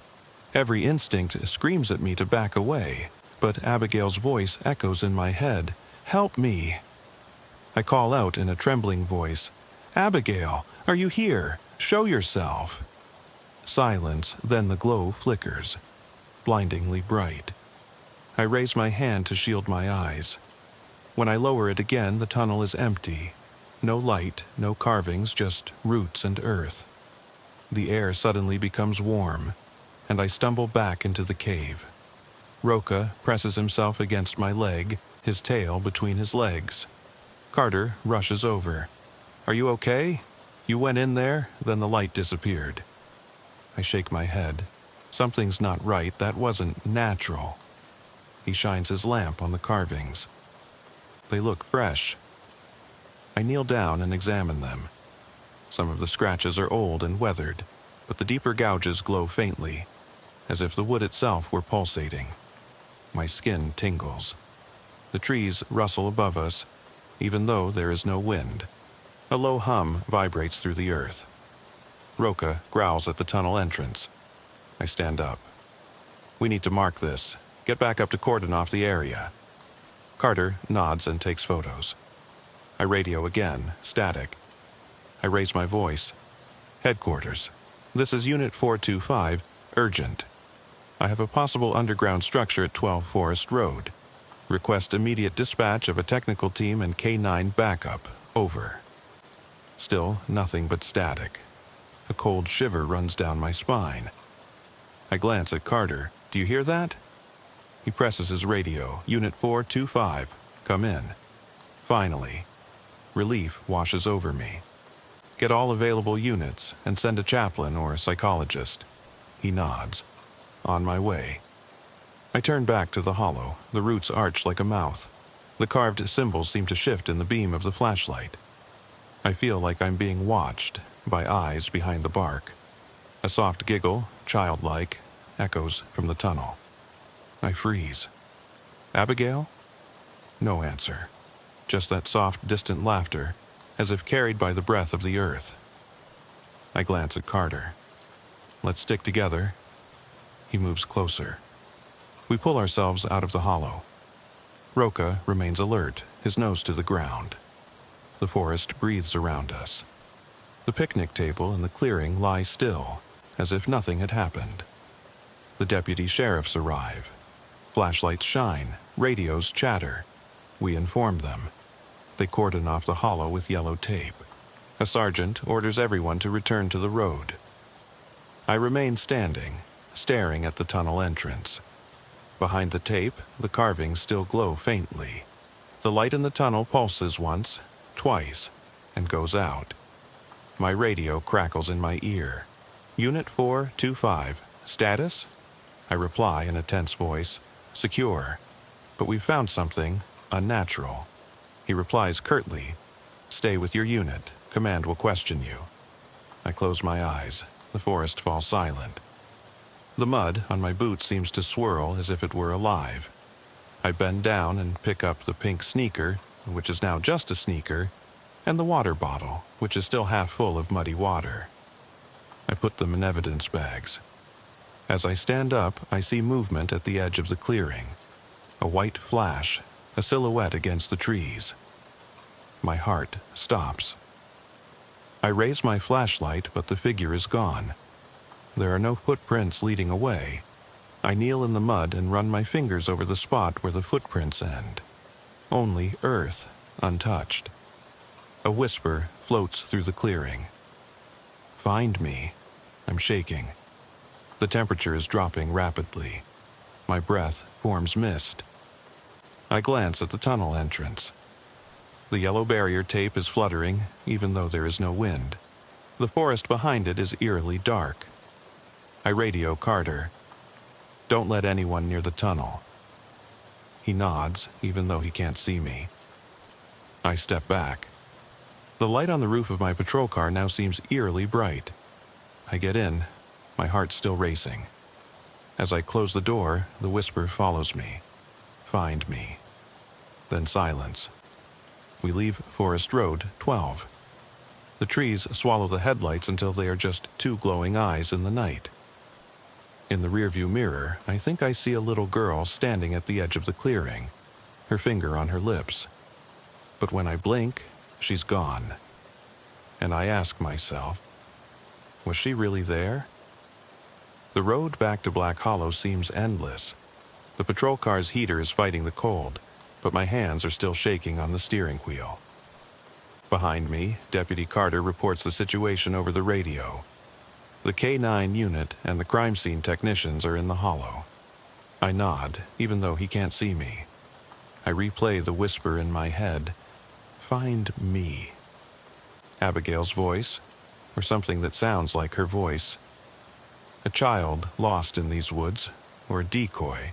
Every instinct screams at me to back away, but Abigail's voice echoes in my head. Help me! I call out in a trembling voice, Abigail, are you here? Show yourself! Silence, then the glow flickers, blindingly bright. I raise my hand to shield my eyes. When I lower it again, the tunnel is empty. No light, no carvings, just roots and earth. The air suddenly becomes warm, and I stumble back into the cave. Roka presses himself against my leg, his tail between his legs. Carter rushes over. Are you okay? You went in there, then the light disappeared. I shake my head. Something's not right. That wasn't natural. He shines his lamp on the carvings. They look fresh. I kneel down and examine them. Some of the scratches are old and weathered, but the deeper gouges glow faintly, as if the wood itself were pulsating. My skin tingles. The trees rustle above us, even though there is no wind. A low hum vibrates through the earth. Roka growls at the tunnel entrance. I stand up. We need to mark this. Get back up to cordon off the area. Carter nods and takes photos. I radio again, static. I raise my voice. Headquarters. This is Unit 425, urgent. I have a possible underground structure at 12 Forest Road. Request immediate dispatch of a technical team and K-9 backup. Over. Still nothing but static. A cold shiver runs down my spine. I glance at Carter. Do you hear that? He presses his radio. Unit 425, come in. Finally. Relief washes over me. Get all available units and send a chaplain or psychologist. He nods. On my way. I turn back to the hollow. The roots arch like a mouth. The carved symbols seem to shift in the beam of the flashlight. I feel like I'm being watched by eyes behind the bark. A soft giggle, childlike, echoes from the tunnel. I freeze. Abigail? No answer. Just that soft, distant laughter, as if carried by the breath of the earth. I glance at Carter. Let's stick together. He moves closer. We pull ourselves out of the hollow. Roka remains alert, his nose to the ground. The forest breathes around us. The picnic table in the clearing lie still, as if nothing had happened. The deputy sheriffs arrive. Flashlights shine, radios chatter. We inform them. They cordon off the hollow with yellow tape. A sergeant orders everyone to return to the road. I remain standing, staring at the tunnel entrance. Behind the tape, the carvings still glow faintly. The light in the tunnel pulses once, twice, and goes out. My radio crackles in my ear. Unit 425, status? I reply in a tense voice, secure. But we've found something unnatural. He replies curtly, stay with your unit. Command will question you. I close my eyes. The forest falls silent. The mud on my boots seems to swirl as if it were alive. I bend down and pick up the pink sneaker, which is now just a sneaker, and the water bottle, which is still half full of muddy water. I put them in evidence bags. As I stand up, I see movement at the edge of the clearing. A white flash, a silhouette against the trees. My heart stops. I raise my flashlight, but the figure is gone. There are no footprints leading away. I kneel in the mud and run my fingers over the spot where the footprints end. Only earth, untouched. A whisper floats through the clearing. Find me. I'm shaking. The temperature is dropping rapidly. My breath forms mist. I glance at the tunnel entrance. The yellow barrier tape is fluttering, even though there is no wind. The forest behind it is eerily dark. I radio Carter. Don't let anyone near the tunnel. He nods, even though he can't see me. I step back. The light on the roof of my patrol car now seems eerily bright. I get in, my heart still racing. As I close the door, the whisper follows me. Find me. Then silence. We leave Forest Road 12. The trees swallow the headlights until they are just two glowing eyes in the night. In the rearview mirror, I think I see a little girl standing at the edge of the clearing, her finger on her lips. But when I blink, she's gone. And I ask myself, was she really there? The road back to Black Hollow seems endless. The patrol car's heater is fighting the cold, but my hands are still shaking on the steering wheel. Behind me, Deputy Carter reports the situation over the radio. The K-9 unit and the crime scene technicians are in the hollow. I nod, even though he can't see me. I replay the whisper in my head. Find me. Abigail's voice, or something that sounds like her voice. A child lost in these woods, or a decoy.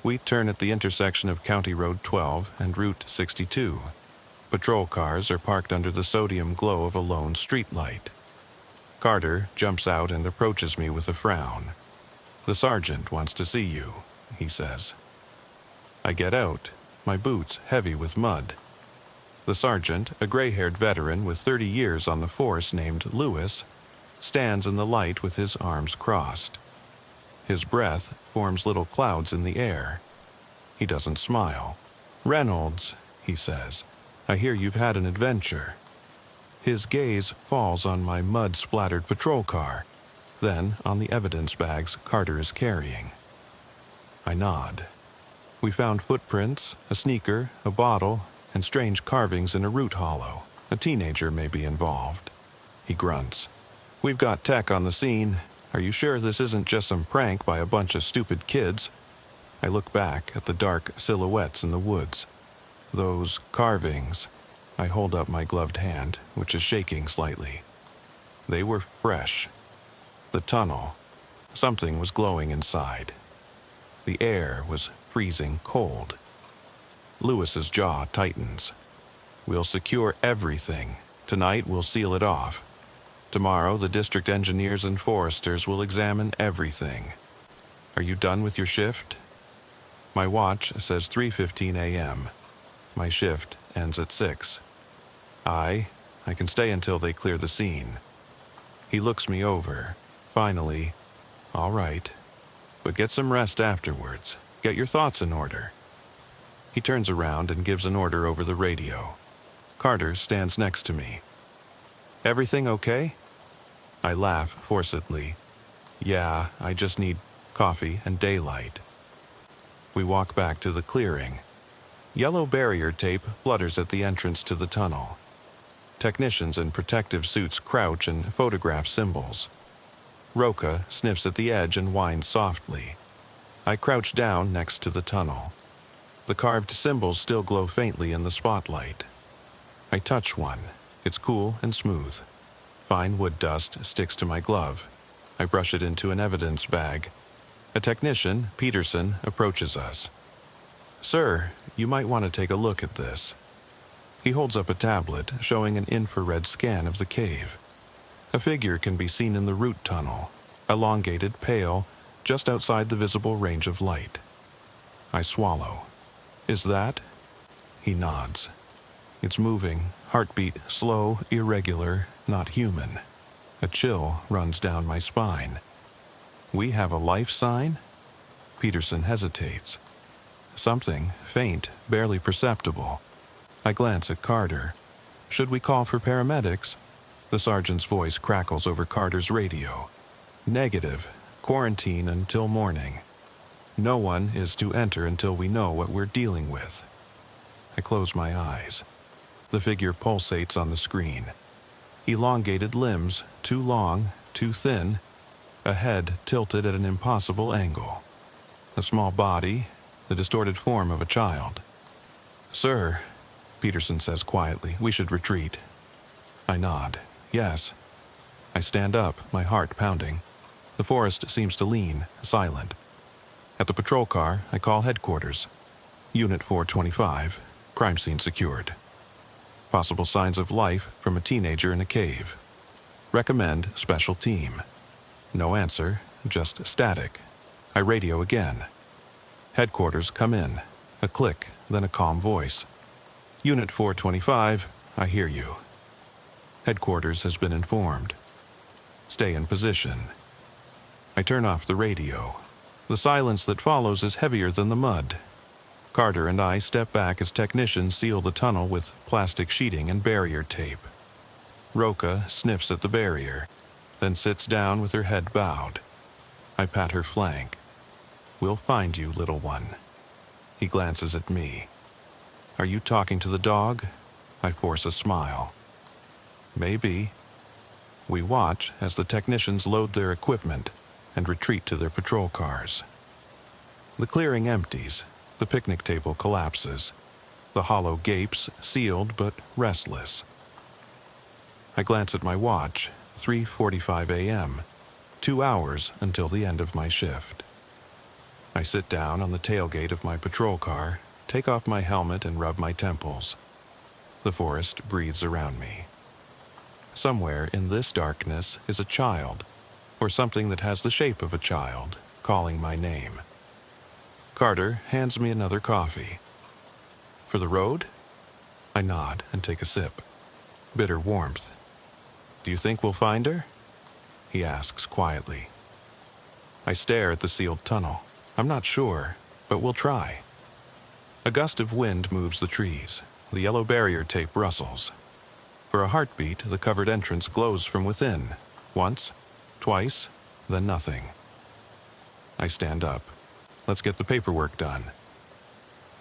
We turn at the intersection of County Road 12 and Route 62. Patrol cars are parked under the sodium glow of a lone streetlight. Carter jumps out and approaches me with a frown. "The sergeant wants to see you," he says. I get out, my boots heavy with mud. The sergeant, a gray-haired veteran with 30 years on the force named Lewis, stands in the light with his arms crossed. His breath forms little clouds in the air. He doesn't smile. "Reynolds," he says, "I hear you've had an adventure." His gaze falls on my mud-splattered patrol car, then on the evidence bags Carter is carrying. I nod. We found footprints, a sneaker, a bottle, and strange carvings in a root hollow. A teenager may be involved. He grunts. "We've got tech on the scene. Are you sure this isn't just some prank by a bunch of stupid kids?" I look back at the dark silhouettes in the woods. Those carvings. I hold up my gloved hand, which is shaking slightly. They were fresh. The tunnel. Something was glowing inside. The air was freezing cold. Lewis's jaw tightens. "We'll secure everything. Tonight we'll seal it off. Tomorrow the district engineers and foresters will examine everything. Are you done with your shift?" My watch says 3:15 a.m. My shift ends at 6. I can stay until they clear the scene. He looks me over. Finally, "All right, but get some rest afterwards. Get your thoughts in order." He turns around and gives an order over the radio. Carter stands next to me. "Everything okay?" I laugh forcedly. "Yeah, I just need coffee and daylight." We walk back to the clearing. Yellow barrier tape flutters at the entrance to the tunnel. Technicians in protective suits crouch and photograph symbols. Roka sniffs at the edge and whines softly. I crouch down next to the tunnel. The carved symbols still glow faintly in the spotlight. I touch one. It's cool and smooth. Fine wood dust sticks to my glove. I brush it into an evidence bag. A technician, Peterson, approaches us. "Sir, you might want to take a look at this." He holds up a tablet showing an infrared scan of the cave. A figure can be seen in the root tunnel, elongated, pale, just outside the visible range of light. I swallow. "Is that?" He nods. It's moving, heartbeat slow, irregular, not human. A chill runs down my spine. "We have a life sign?" Peterson hesitates. Something, faint, barely perceptible. I glance at Carter. "Should we call for paramedics?" The sergeant's voice crackles over Carter's radio. "Negative. Quarantine until morning. No one is to enter until we know what we're dealing with." I close my eyes. The figure pulsates on the screen. Elongated limbs, too long, too thin. A head tilted at an impossible angle. A small body, the distorted form of a child. "Sir," Peterson says quietly, "we should retreat." I nod. "Yes." I stand up, my heart pounding. The forest seems to lean, silent. At the patrol car, I call headquarters. "Unit 425, crime scene secured." Possible signs of life from a teenager in a cave. Recommend special team. No answer, just static. I radio again. Headquarters come in. A click, then a calm voice. Unit 425, I hear you. Headquarters has been informed. Stay in position. I turn off the radio. The silence that follows is heavier than the mud. Carter and I step back as technicians seal the tunnel with plastic sheeting and barrier tape. Roka sniffs at the barrier, then sits down with her head bowed. I pat her flank. We'll find you, little one. He glances at me. Are you talking to the dog? I force a smile. Maybe. We watch as the technicians load their equipment and retreat to their patrol cars. The clearing empties. The picnic table collapses. The hollow gapes, sealed but restless. I glance at my watch, 3:45 a.m., 2 hours until the end of my shift. I sit down on the tailgate of my patrol car, take off my helmet and rub my temples. The forest breathes around me. Somewhere in this darkness is a child, or something that has the shape of a child, calling my name. Carter hands me another coffee. For the road? I nod and take a sip. Bitter warmth. Do you think we'll find her? He asks quietly. I stare at the sealed tunnel. I'm not sure, but we'll try. A gust of wind moves the trees. The yellow barrier tape rustles. For a heartbeat, the covered entrance glows from within. Once, twice, then nothing. I stand up. Let's get the paperwork done.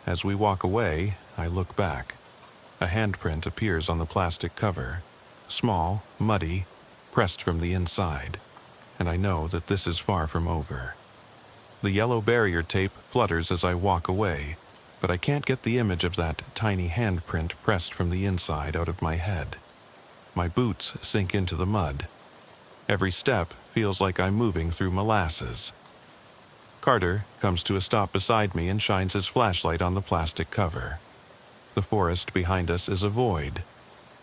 As we walk away, I look back. A handprint appears on the plastic cover. Small, muddy, pressed from the inside. And I know that this is far from over. The yellow barrier tape flutters as I walk away, but I can't get the image of that tiny handprint pressed from the inside out of my head. My boots sink into the mud. Every step feels like I'm moving through molasses. Carter comes to a stop beside me and shines his flashlight on the plastic cover. The forest behind us is a void.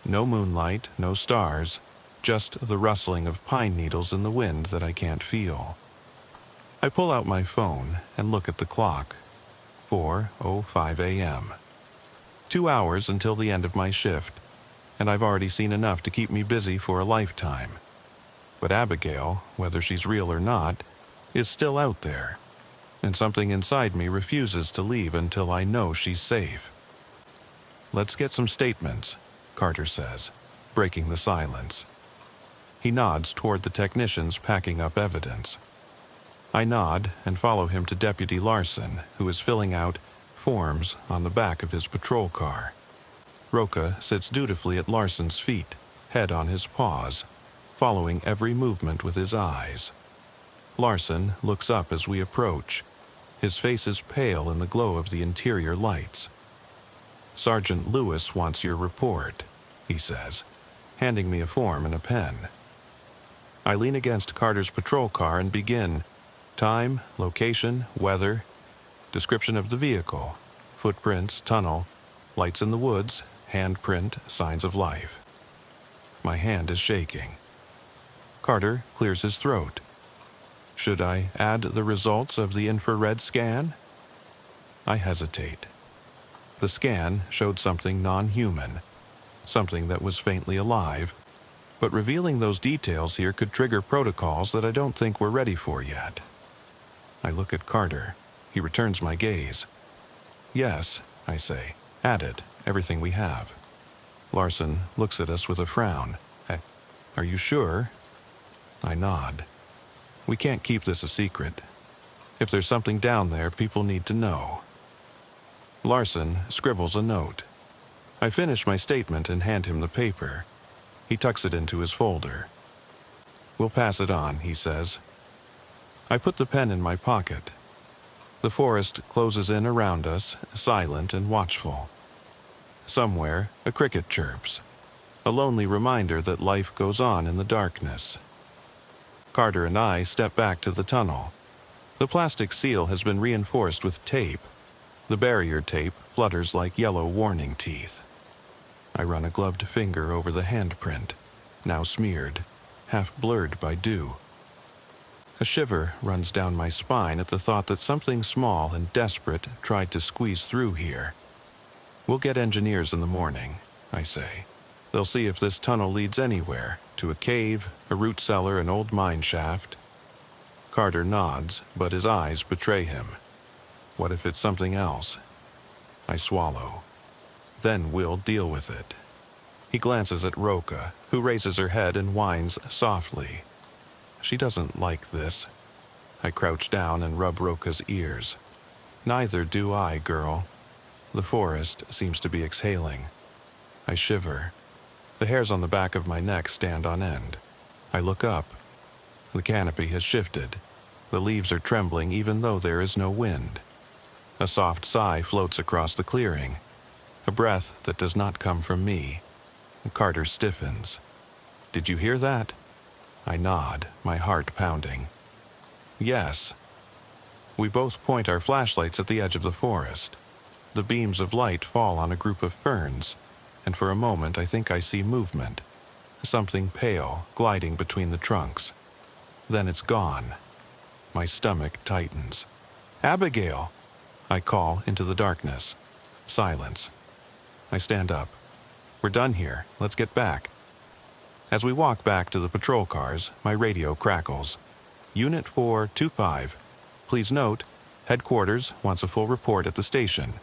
No moonlight, no stars, just the rustling of pine needles in the wind that I can't feel. I pull out my phone and look at the clock. 4:05 a.m. 2 hours until the end of my shift, and I've already seen enough to keep me busy for a lifetime. But Abigail, whether she's real or not, is still out there. And something inside me refuses to leave until I know she's safe. Let's get some statements, Carter says, breaking the silence. He nods toward the technicians packing up evidence. I nod and follow him to Deputy Larson, who is filling out forms on the back of his patrol car. Roka sits dutifully at Larson's feet, head on his paws, following every movement with his eyes. Larson looks up as we approach. His face is pale in the glow of the interior lights. Sergeant Lewis wants your report, he says, handing me a form and a pen. I lean against Carter's patrol car and begin. Time, location, weather, description of the vehicle, footprints, tunnel, lights in the woods, handprint, signs of life. My hand is shaking. Carter clears his throat. Should I add the results of the infrared scan? I hesitate. The scan showed something non-human, something that was faintly alive, but revealing those details here could trigger protocols that I don't think we're ready for yet. I look at Carter. He returns my gaze. Yes, I say. Add it, everything we have. Larson looks at us with a frown. Are you sure? I nod. We can't keep this a secret. If there's something down there, people need to know. Larson scribbles a note. I finish my statement and hand him the paper. He tucks it into his folder. We'll pass it on, he says. I put the pen in my pocket. The forest closes in around us, silent and watchful. Somewhere, a cricket chirps, a lonely reminder that life goes on in the darkness. Carter and I step back to the tunnel. The plastic seal has been reinforced with tape. The barrier tape flutters like yellow warning teeth. I run a gloved finger over the handprint, now smeared, half blurred by dew. A shiver runs down my spine at the thought that something small and desperate tried to squeeze through here. We'll get engineers in the morning, I say. They'll see if this tunnel leads anywhere, to a cave, a root cellar, an old mine shaft. Carter nods, but his eyes betray him. What if it's something else? I swallow. Then we'll deal with it. He glances at Roka, who raises her head and whines softly. She doesn't like this. I crouch down and rub Roka's ears. Neither do I, girl. The forest seems to be exhaling. I shiver. The hairs on the back of my neck stand on end. I look up. The canopy has shifted. The leaves are trembling even though there is no wind. A soft sigh floats across the clearing. A breath that does not come from me. Carter stiffens. Did you hear that? I nod, my heart pounding. Yes. We both point our flashlights at the edge of the forest. The beams of light fall on a group of ferns, and for a moment I think I see movement. Something pale gliding between the trunks. Then it's gone. My stomach tightens. Abigail! I call into the darkness. Silence. I stand up. We're done here. Let's get back. As we walk back to the patrol cars, my radio crackles. Unit 425. Please note, headquarters wants a full report at the station.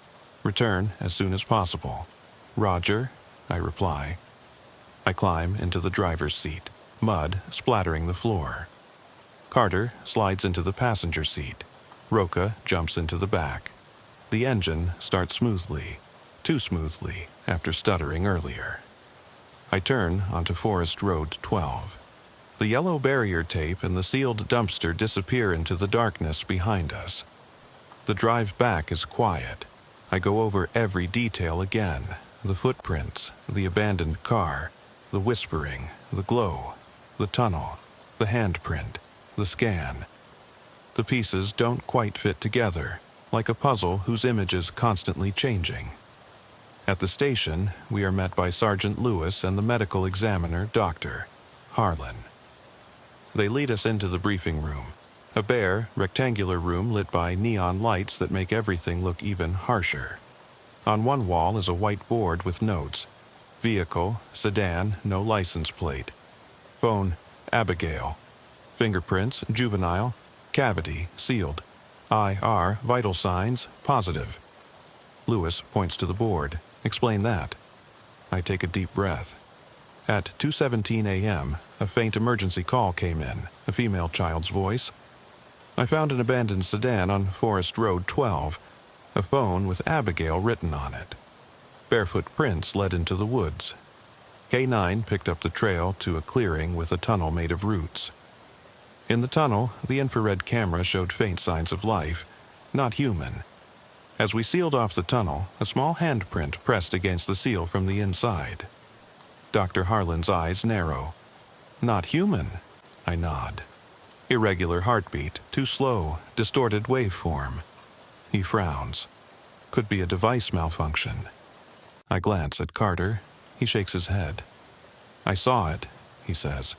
Return as soon as possible. Roger, I reply. I climb into the driver's seat, mud splattering the floor. Carter slides into the passenger seat. Roka jumps into the back. The engine starts smoothly, too smoothly after stuttering earlier. I turn onto Forest Road 12. The yellow barrier tape and the sealed dumpster disappear into the darkness behind us. The drive back is quiet. I go over every detail again. The footprints, the abandoned car, the whispering, the glow, the tunnel, the handprint, the scan. The pieces don't quite fit together, like a puzzle whose image is constantly changing. At the station, we are met by Sergeant Lewis and the medical examiner, Dr. Harlan. They lead us into the briefing room, a bare, rectangular room lit by neon lights that make everything look even harsher. On one wall is a white board with notes. Vehicle, sedan, no license plate. Phone, Abigail. Fingerprints, juvenile. Cavity, sealed. IR, vital signs, positive. Lewis points to the board. Explain that. I take a deep breath. At 2:17 a.m., a faint emergency call came in, a female child's voice. I found an abandoned sedan on Forest Road 12, a phone with Abigail written on it. Barefoot prints led into the woods. K9 picked up the trail to a clearing with a tunnel made of roots. In the tunnel, the infrared camera showed faint signs of life, not human. As we sealed off the tunnel, a small handprint pressed against the seal from the inside. Dr. Harlan's eyes narrow. Not human, I nod. Irregular heartbeat, too slow, distorted waveform. He frowns. Could be a device malfunction. I glance at Carter. He shakes his head. I saw it, he says.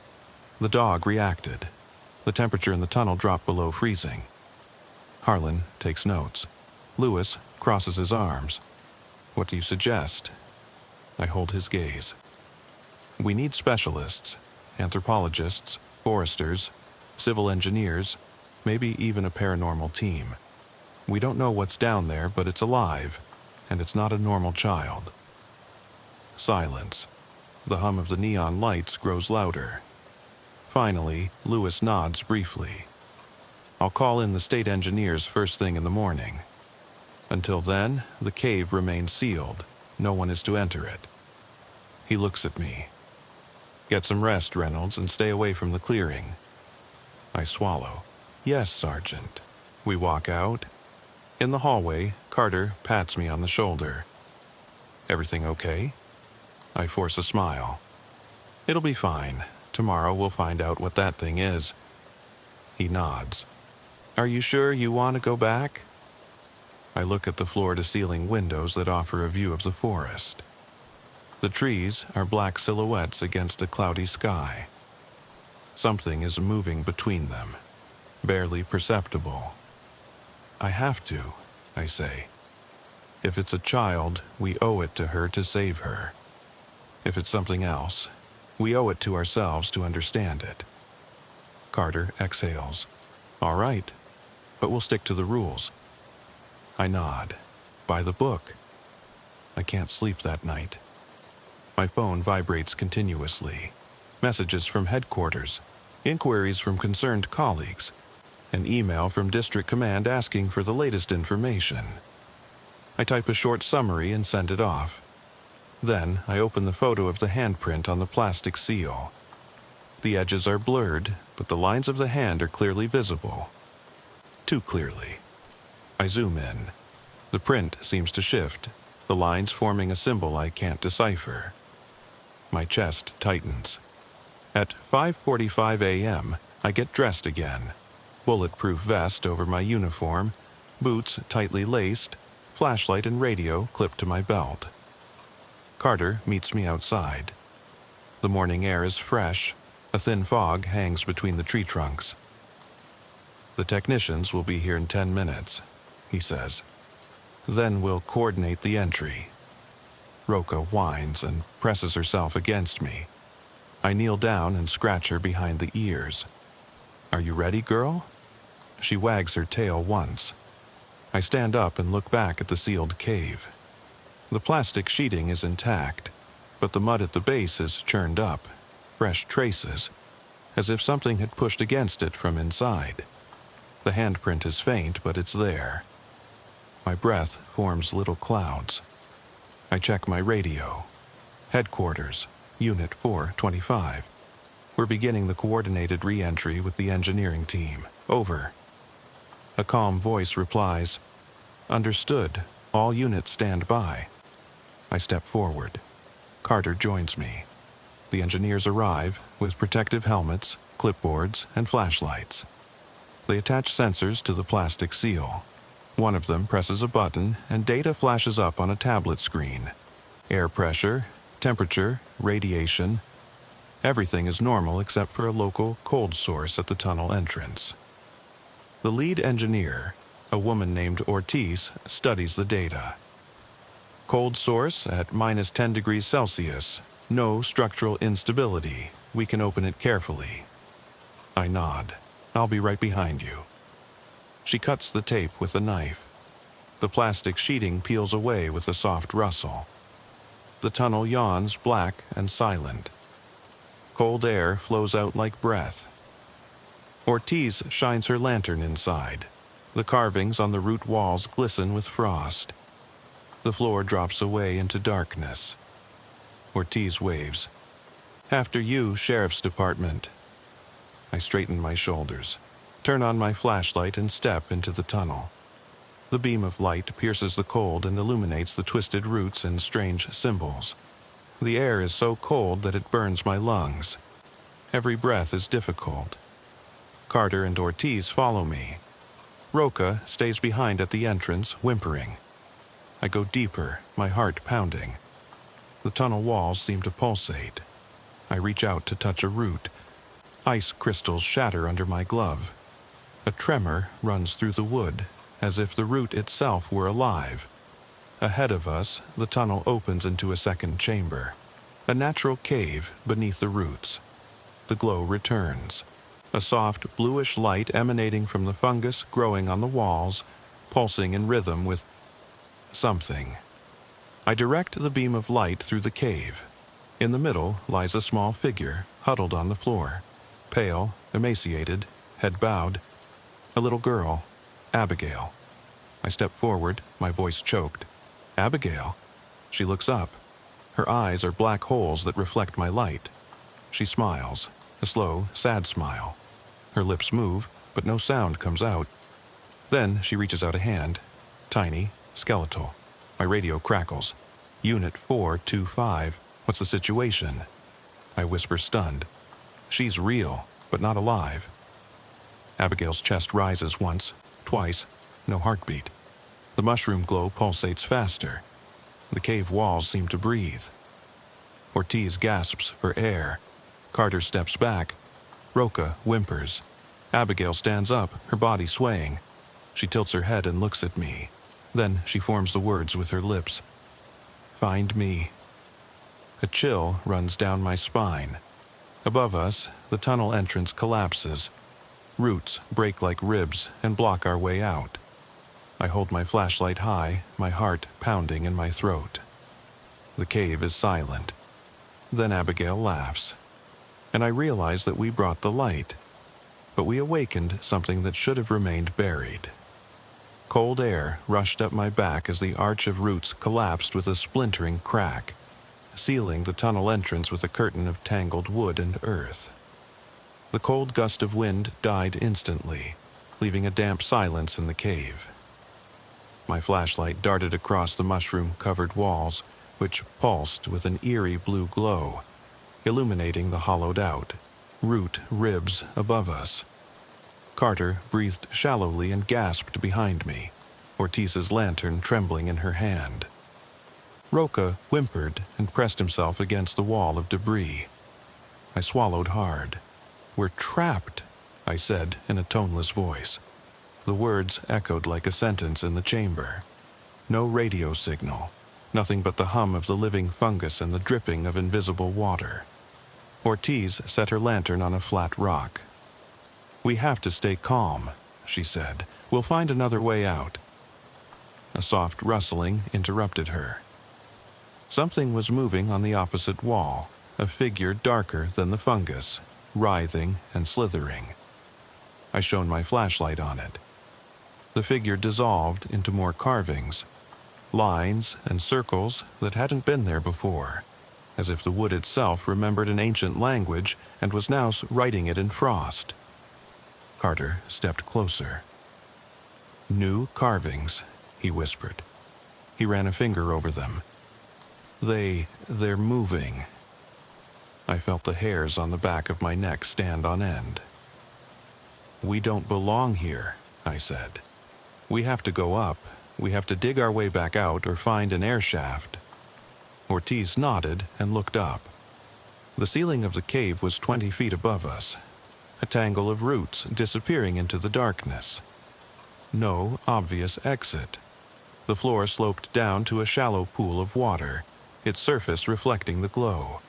The dog reacted. The temperature in the tunnel dropped below freezing. Harlan takes notes. Lewis crosses his arms. What do you suggest? I hold his gaze. We need specialists, anthropologists, foresters, civil engineers, maybe even a paranormal team. We don't know what's down there, but it's alive, and it's not a normal child. Silence. The hum of the neon lights grows louder. Finally, Lewis nods briefly. I'll call in the state engineers first thing in the morning. Until then, the cave remains sealed. No one is to enter it. He looks at me. Get some rest, Reynolds, and stay away from the clearing. I swallow. Yes, Sergeant. We walk out. In the hallway, Carter pats me on the shoulder. Everything okay? I force a smile. It'll be fine. Tomorrow we'll find out what that thing is. He nods. Are you sure you want to go back? I look at the floor-to-ceiling windows that offer a view of the forest. The trees are black silhouettes against a cloudy sky. Something is moving between them, barely perceptible. I have to, I say. If it's a child, we owe it to her to save her. If it's something else, we owe it to ourselves to understand it. Carter exhales. All right, but we'll stick to the rules. I nod. By the book. I can't sleep that night. My phone vibrates continuously. Messages from headquarters, inquiries from concerned colleagues, an email from District Command asking for the latest information. I type a short summary and send it off. Then I open the photo of the handprint on the plastic seal. The edges are blurred, but the lines of the hand are clearly visible. Too clearly. I zoom in. The print seems to shift, the lines forming a symbol I can't decipher. My chest tightens. At 5:45 a.m., I get dressed again. Bulletproof vest over my uniform, boots tightly laced, flashlight and radio clipped to my belt. Carter meets me outside. The morning air is fresh. A thin fog hangs between the tree trunks. The technicians will be here in 10 minutes, he says. Then we'll coordinate the entry. Roka whines and presses herself against me. I kneel down and scratch her behind the ears. Are you ready, girl? She wags her tail once. I stand up and look back at the sealed cave. The plastic sheeting is intact, but the mud at the base is churned up, fresh traces, as if something had pushed against it from inside. The handprint is faint, but it's there. My breath forms little clouds. I check my radio. Headquarters, Unit 425. We're beginning the coordinated re-entry with the engineering team. Over. A calm voice replies, Understood. All units stand by. I step forward. Carter joins me. The engineers arrive with protective helmets, clipboards, and flashlights. They attach sensors to the plastic seal. One of them presses a button and data flashes up on a tablet screen. Air pressure, temperature, radiation. Everything is normal except for a local cold source at the tunnel entrance. The lead engineer, a woman named Ortiz, studies the data. Cold source at minus 10 degrees Celsius. No structural instability. We can open it carefully. I nod. I'll be right behind you. She cuts the tape with a knife. The plastic sheeting peels away with a soft rustle. The tunnel yawns black and silent. Cold air flows out like breath. Ortiz shines her lantern inside. The carvings on the root walls glisten with frost. The floor drops away into darkness. Ortiz waves. After you, Sheriff's Department. I straighten my shoulders, turn on my flashlight and step into the tunnel. The beam of light pierces the cold and illuminates the twisted roots and strange symbols. The air is so cold that it burns my lungs. Every breath is difficult. Carter and Ortiz follow me. Roka stays behind at the entrance, whimpering. I go deeper, my heart pounding. The tunnel walls seem to pulsate. I reach out to touch a root. Ice crystals shatter under my glove. A tremor runs through the wood, as if the root itself were alive. Ahead of us, the tunnel opens into a second chamber. A natural cave beneath the roots. The glow returns. A soft bluish light emanating from the fungus growing on the walls, pulsing in rhythm with something. I direct the beam of light through the cave. In the middle lies a small figure, huddled on the floor. Pale, emaciated, head bowed. A little girl, Abigail. I step forward, my voice choked. Abigail? She looks up. Her eyes are black holes that reflect my light. She smiles, a slow, sad smile. Her lips move, but no sound comes out. Then she reaches out a hand, tiny, skeletal. My radio crackles. Unit 425. What's the situation? I whisper stunned. She's real, but not alive. Abigail's chest rises once, twice, no heartbeat. The mushroom glow pulsates faster. The cave walls seem to breathe. Ortiz gasps for air. Carter steps back. Roca whimpers. Abigail stands up, her body swaying. She tilts her head and looks at me. Then she forms the words with her lips. Find me. A chill runs down my spine. Above us, the tunnel entrance collapses. Roots break like ribs and block our way out. I hold my flashlight high, my heart pounding in my throat. The cave is silent. Then Abigail laughs. And I realize that we brought the light. But we awakened something that should have remained buried. Cold air rushed up my back as the arch of roots collapsed with a splintering crack, sealing the tunnel entrance with a curtain of tangled wood and earth. The cold gust of wind died instantly, leaving a damp silence in the cave. My flashlight darted across the mushroom-covered walls, which pulsed with an eerie blue glow, illuminating the hollowed-out, root ribs above us. Carter breathed shallowly and gasped behind me, Ortiz's lantern trembling in her hand. Roca whimpered and pressed himself against the wall of debris. I swallowed hard. We're trapped, I said in a toneless voice. The words echoed like a sentence in the chamber. No radio signal, nothing but the hum of the living fungus and the dripping of invisible water. Ortiz set her lantern on a flat rock. We have to stay calm, she said. We'll find another way out. A soft rustling interrupted her. Something was moving on the opposite wall, a figure darker than the fungus, writhing and slithering. I shone my flashlight on it. The figure dissolved into more carvings, lines and circles that hadn't been there before, as if the wood itself remembered an ancient language and was now writing it in frost. Carter stepped closer. New carvings, he whispered. He ran a finger over them. They're moving. I felt the hairs on the back of my neck stand on end. We don't belong here, I said. We have to go up. We have to dig our way back out or find an air shaft. Ortiz nodded and looked up. The ceiling of the cave was 20 feet above us, a tangle of roots disappearing into the darkness. No obvious exit. The floor sloped down to a shallow pool of water, its surface reflecting the glow.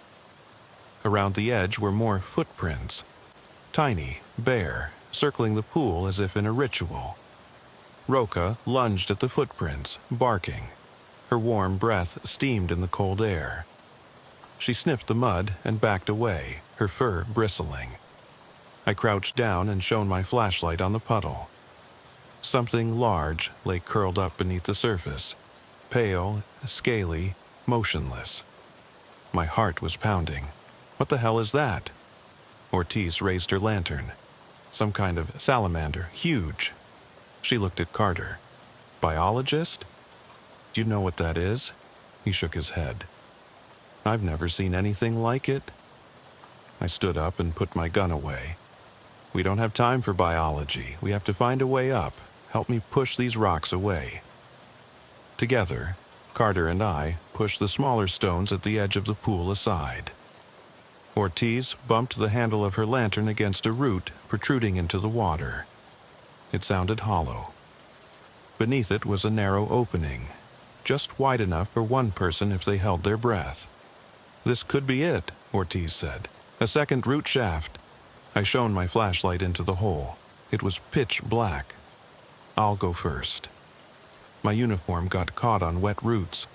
Around the edge were more footprints, tiny, bare, circling the pool as if in a ritual. Roca lunged at the footprints, barking. Her warm breath steamed in the cold air. She sniffed the mud and backed away, her fur bristling. I crouched down and shone my flashlight on the puddle. Something large lay curled up beneath the surface, pale, scaly, motionless. My heart was pounding. What the hell is that? Ortiz raised her lantern. Some kind of salamander, huge. She looked at Carter. Biologist? Do you know what that is? He shook his head. I've never seen anything like it. I stood up and put my gun away. We don't have time for biology. We have to find a way up. Help me push these rocks away. Together, Carter and I pushed the smaller stones at the edge of the pool aside. Ortiz bumped the handle of her lantern against a root protruding into the water. It sounded hollow. Beneath it was a narrow opening, just wide enough for one person if they held their breath. This could be it, Ortiz said. A second root shaft. I shone my flashlight into the hole. It was pitch black. I'll go first. My uniform got caught on wet roots.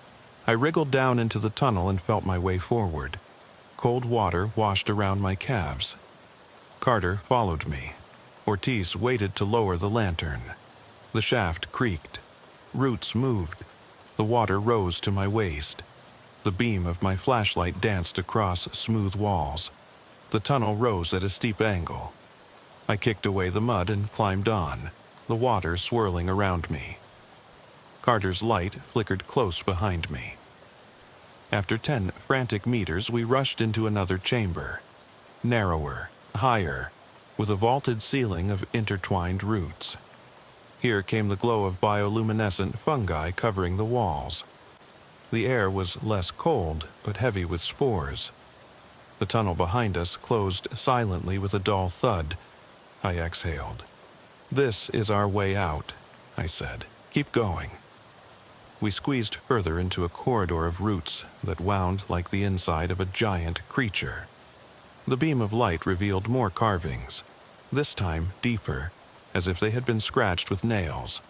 I wriggled down into the tunnel and felt my way forward. Cold water washed around my calves. Carter followed me. Ortiz waited to lower the lantern. The shaft creaked. Roots moved. The water rose to my waist. The beam of my flashlight danced across smooth walls. The tunnel rose at a steep angle. I kicked away the mud and climbed on, the water swirling around me. Carter's light flickered close behind me. After 10 frantic meters, we rushed into another chamber. Narrower, higher, with a vaulted ceiling of intertwined roots. Here came the glow of bioluminescent fungi covering the walls. The air was less cold, but heavy with spores. The tunnel behind us closed silently with a dull thud. I exhaled. "This is our way out," I said. "Keep going." We squeezed further into a corridor of roots that wound like the inside of a giant creature. The beam of light revealed more carvings, this time deeper, as if they had been scratched with nails.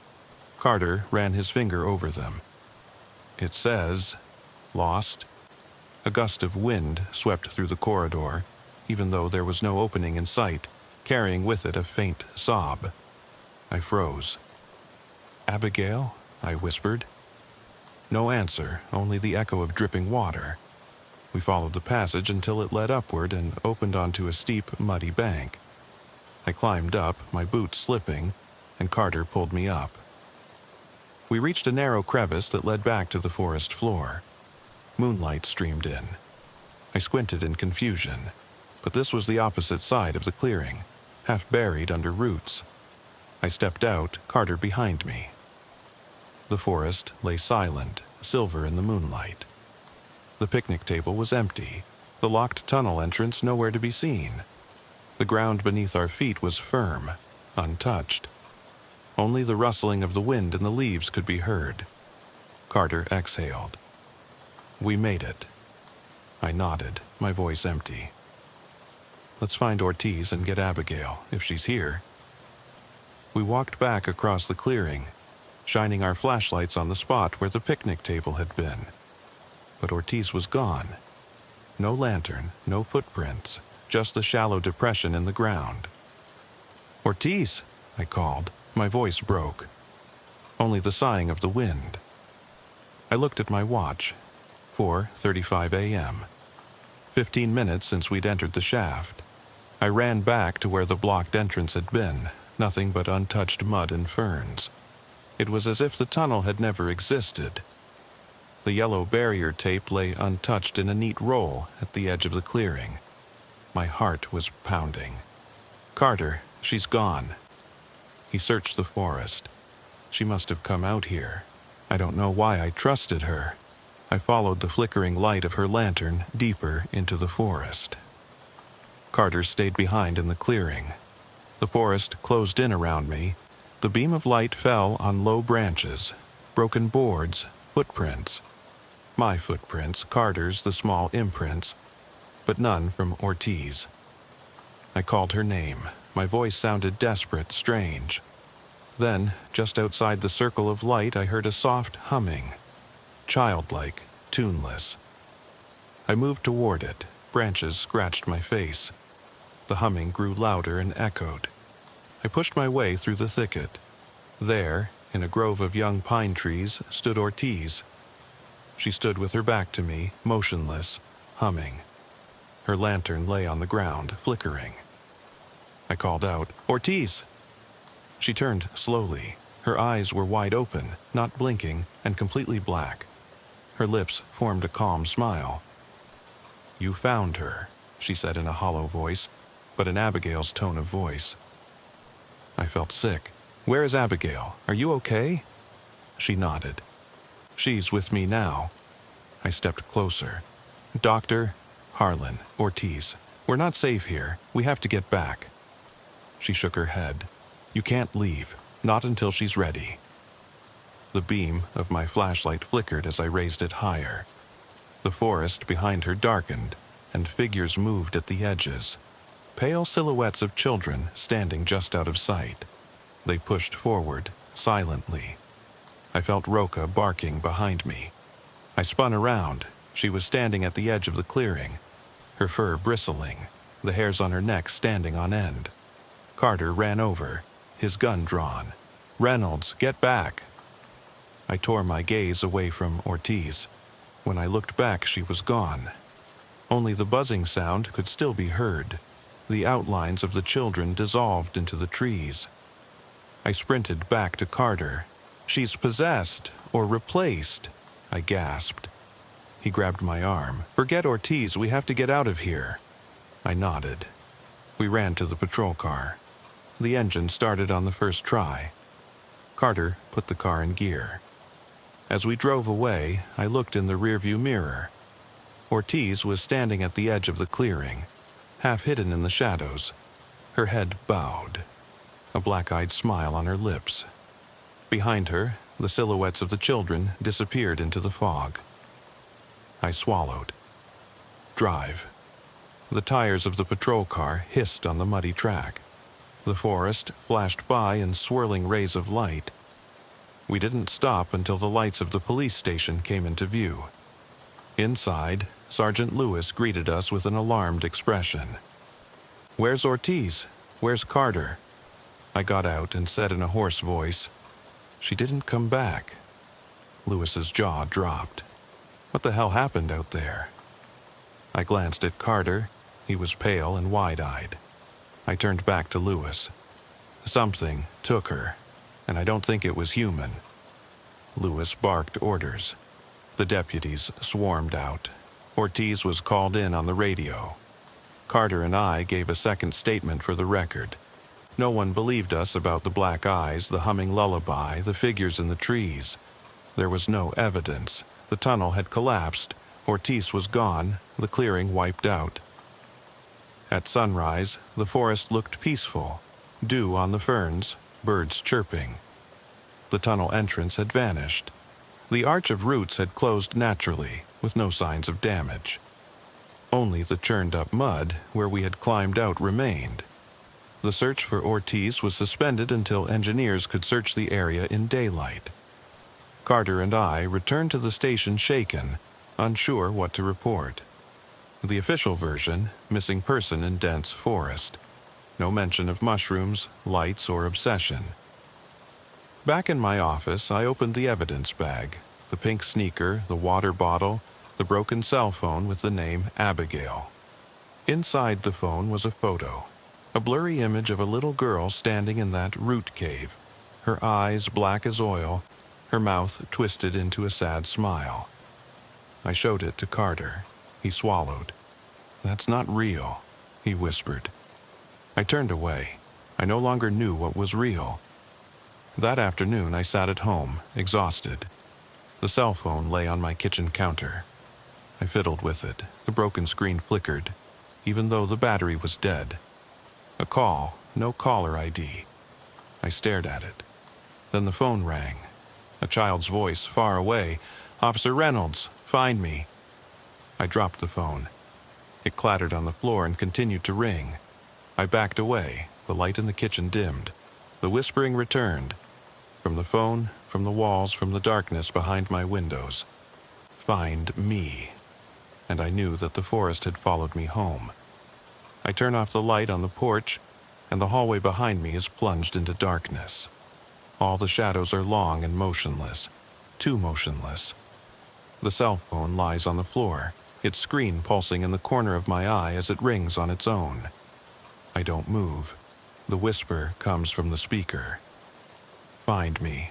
Carter ran his finger over them. "It says, 'Lost.'" A gust of wind swept through the corridor, even though there was no opening in sight, carrying with it a faint sob. I froze. "Abigail?" I whispered. No answer, only the echo of dripping water. We followed the passage until it led upward and opened onto a steep, muddy bank. I climbed up, my boots slipping, and Carter pulled me up. We reached a narrow crevice that led back to the forest floor. Moonlight streamed in. I squinted in confusion, but this was the opposite side of the clearing, half buried under roots. I stepped out, Carter behind me. The forest lay silent, silver in the moonlight. The picnic table was empty, the locked tunnel entrance nowhere to be seen. The ground beneath our feet was firm, untouched. Only the rustling of the wind in the leaves could be heard. Carter exhaled. "We made it." I nodded, my voice empty. "Let's find Ortiz and get Abigail, if she's here." We walked back across the clearing, shining our flashlights on the spot where the picnic table had been. But Ortiz was gone. No lantern, no footprints, just a shallow depression in the ground. "Ortiz," I called. My voice broke. Only the sighing of the wind. I looked at my watch. 4:35 a.m. 15 minutes since we'd entered the shaft. I ran back to where the blocked entrance had been, nothing but untouched mud and ferns. It was as if the tunnel had never existed. The yellow barrier tape lay untouched in a neat roll at the edge of the clearing. My heart was pounding. "Carter, she's gone." He searched the forest. She must have come out here. I don't know why I trusted her. I followed the flickering light of her lantern deeper into the forest. Carter stayed behind in the clearing. The forest closed in around me. The beam of light fell on low branches, broken boards, footprints. My footprints, Carter's, the small imprints, but none from Ortiz. I called her name. My voice sounded desperate, strange. Then, just outside the circle of light, I heard a soft humming. Childlike, tuneless. I moved toward it. Branches scratched my face. The humming grew louder and echoed. I pushed my way through the thicket. There, in a grove of young pine trees, stood Ortiz. She stood with her back to me, motionless, humming. Her lantern lay on the ground, flickering. I called out, "Ortiz!" She turned slowly. Her eyes were wide open, not blinking, and completely black. Her lips formed a calm smile. "You found her," she said in a hollow voice, but in Abigail's tone of voice. I felt sick. "Where is Abigail? Are you okay?" She nodded. "She's with me now." I stepped closer. "Doctor, Harlan, Ortiz, we're not safe here. We have to get back." She shook her head. "You can't leave, not until she's ready." The beam of my flashlight flickered as I raised it higher. The forest behind her darkened, and figures moved at the edges. Pale silhouettes of children standing just out of sight. They pushed forward, silently. I felt Roca barking behind me. I spun around. She was standing at the edge of the clearing, her fur bristling, the hairs on her neck standing on end. Carter ran over, his gun drawn. "Reynolds, get back!" I tore my gaze away from Ortiz. When I looked back, she was gone. Only the buzzing sound could still be heard. The outlines of the children dissolved into the trees. I sprinted back to Carter. "She's possessed, or replaced," I gasped. He grabbed my arm. "Forget Ortiz, we have to get out of here." I nodded. We ran to the patrol car. The engine started on the first try. Carter put the car in gear. As we drove away, I looked in the rearview mirror. Ortiz was standing at the edge of the clearing, half hidden in the shadows, her head bowed, a black-eyed smile on her lips. Behind her, the silhouettes of the children disappeared into the fog. I swallowed. Drive. The tires of the patrol car hissed on the muddy track. The forest flashed by in swirling rays of light. We didn't stop until the lights of the police station came into view. Inside, Sergeant Lewis greeted us with an alarmed expression. "Where's Ortiz? Where's Carter?" I got out and said in a hoarse voice, "She didn't come back." Lewis's jaw dropped. What the hell happened out there? I glanced at Carter. He was pale and wide-eyed. I turned back to Lewis. Something took her, and I don't think it was human. Lewis barked orders. The deputies swarmed out. Ortiz was called in on the radio. Carter and I gave a second statement for the record. No one believed us about the black eyes, the humming lullaby, the figures in the trees. There was no evidence. The tunnel had collapsed. Ortiz was gone, the clearing wiped out. At sunrise, the forest looked peaceful. Dew on the ferns, birds chirping. The tunnel entrance had vanished. The arch of roots had closed naturally, with no signs of damage. Only the churned-up mud where we had climbed out remained. The search for Ortiz was suspended until engineers could search the area in daylight. Carter and I returned to the station shaken, unsure what to report. The official version, missing person in dense forest. No mention of mushrooms, lights, or obsession. Back in my office, I opened the evidence bag, the pink sneaker, the water bottle, the broken cell phone with the name Abigail. Inside the phone was a photo, a blurry image of a little girl standing in that root cave, her eyes black as oil, her mouth twisted into a sad smile. I showed it to Carter. He swallowed. "That's not real," he whispered. I turned away. I no longer knew what was real. That afternoon I sat at home, exhausted. The cell phone lay on my kitchen counter. I fiddled with it. The broken screen flickered, even though the battery was dead. A call, no caller ID. I stared at it. Then the phone rang. A child's voice, far away. "Officer Reynolds, find me." I dropped the phone. It clattered on the floor and continued to ring. I backed away. The light in the kitchen dimmed. The whispering returned. From the phone, from the walls, from the darkness behind my windows. Find me. And I knew that the forest had followed me home. I turn off the light on the porch, and the hallway behind me is plunged into darkness. All the shadows are long and motionless. Too motionless. The cell phone lies on the floor, its screen pulsing in the corner of my eye as it rings on its own. I don't move. The whisper comes from the speaker. Find me.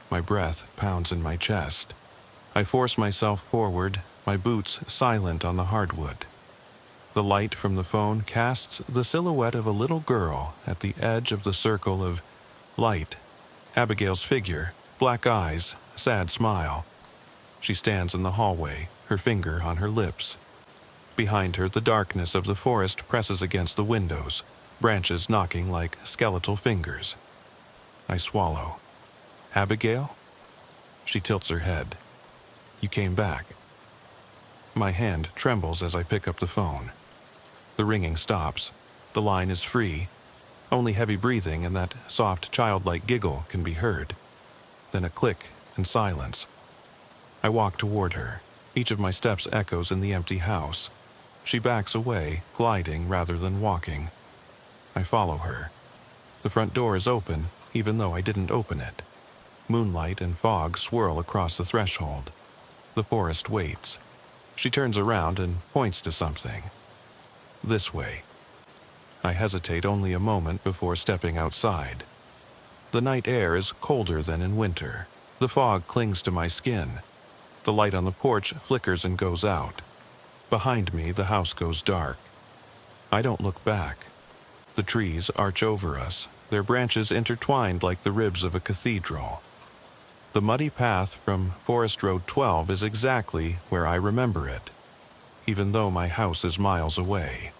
My breath pounds in my chest. I force myself forward, my boots silent on the hardwood. The light from the phone casts the silhouette of a little girl at the edge of the circle of light. Abigail's figure, black eyes, sad smile. She stands in the hallway, her finger on her lips. Behind her, the darkness of the forest presses against the windows, branches knocking like skeletal fingers. I swallow. "Abigail?" She tilts her head. "You came back." My hand trembles as I pick up the phone. The ringing stops. The line is free. Only heavy breathing and that soft, childlike giggle can be heard. Then a click and silence. I walk toward her. Each of my steps echoes in the empty house. She backs away, gliding rather than walking. I follow her. The front door is open, even though I didn't open it. Moonlight and fog swirl across the threshold. The forest waits. She turns around and points to something. This way. I hesitate only a moment before stepping outside. The night air is colder than in winter. The fog clings to my skin. The light on the porch flickers and goes out. Behind me, the house goes dark. I don't look back. The trees arch over us, their branches intertwined like the ribs of a cathedral. The muddy path from Forest Road 12 is exactly where I remember it, even though my house is miles away.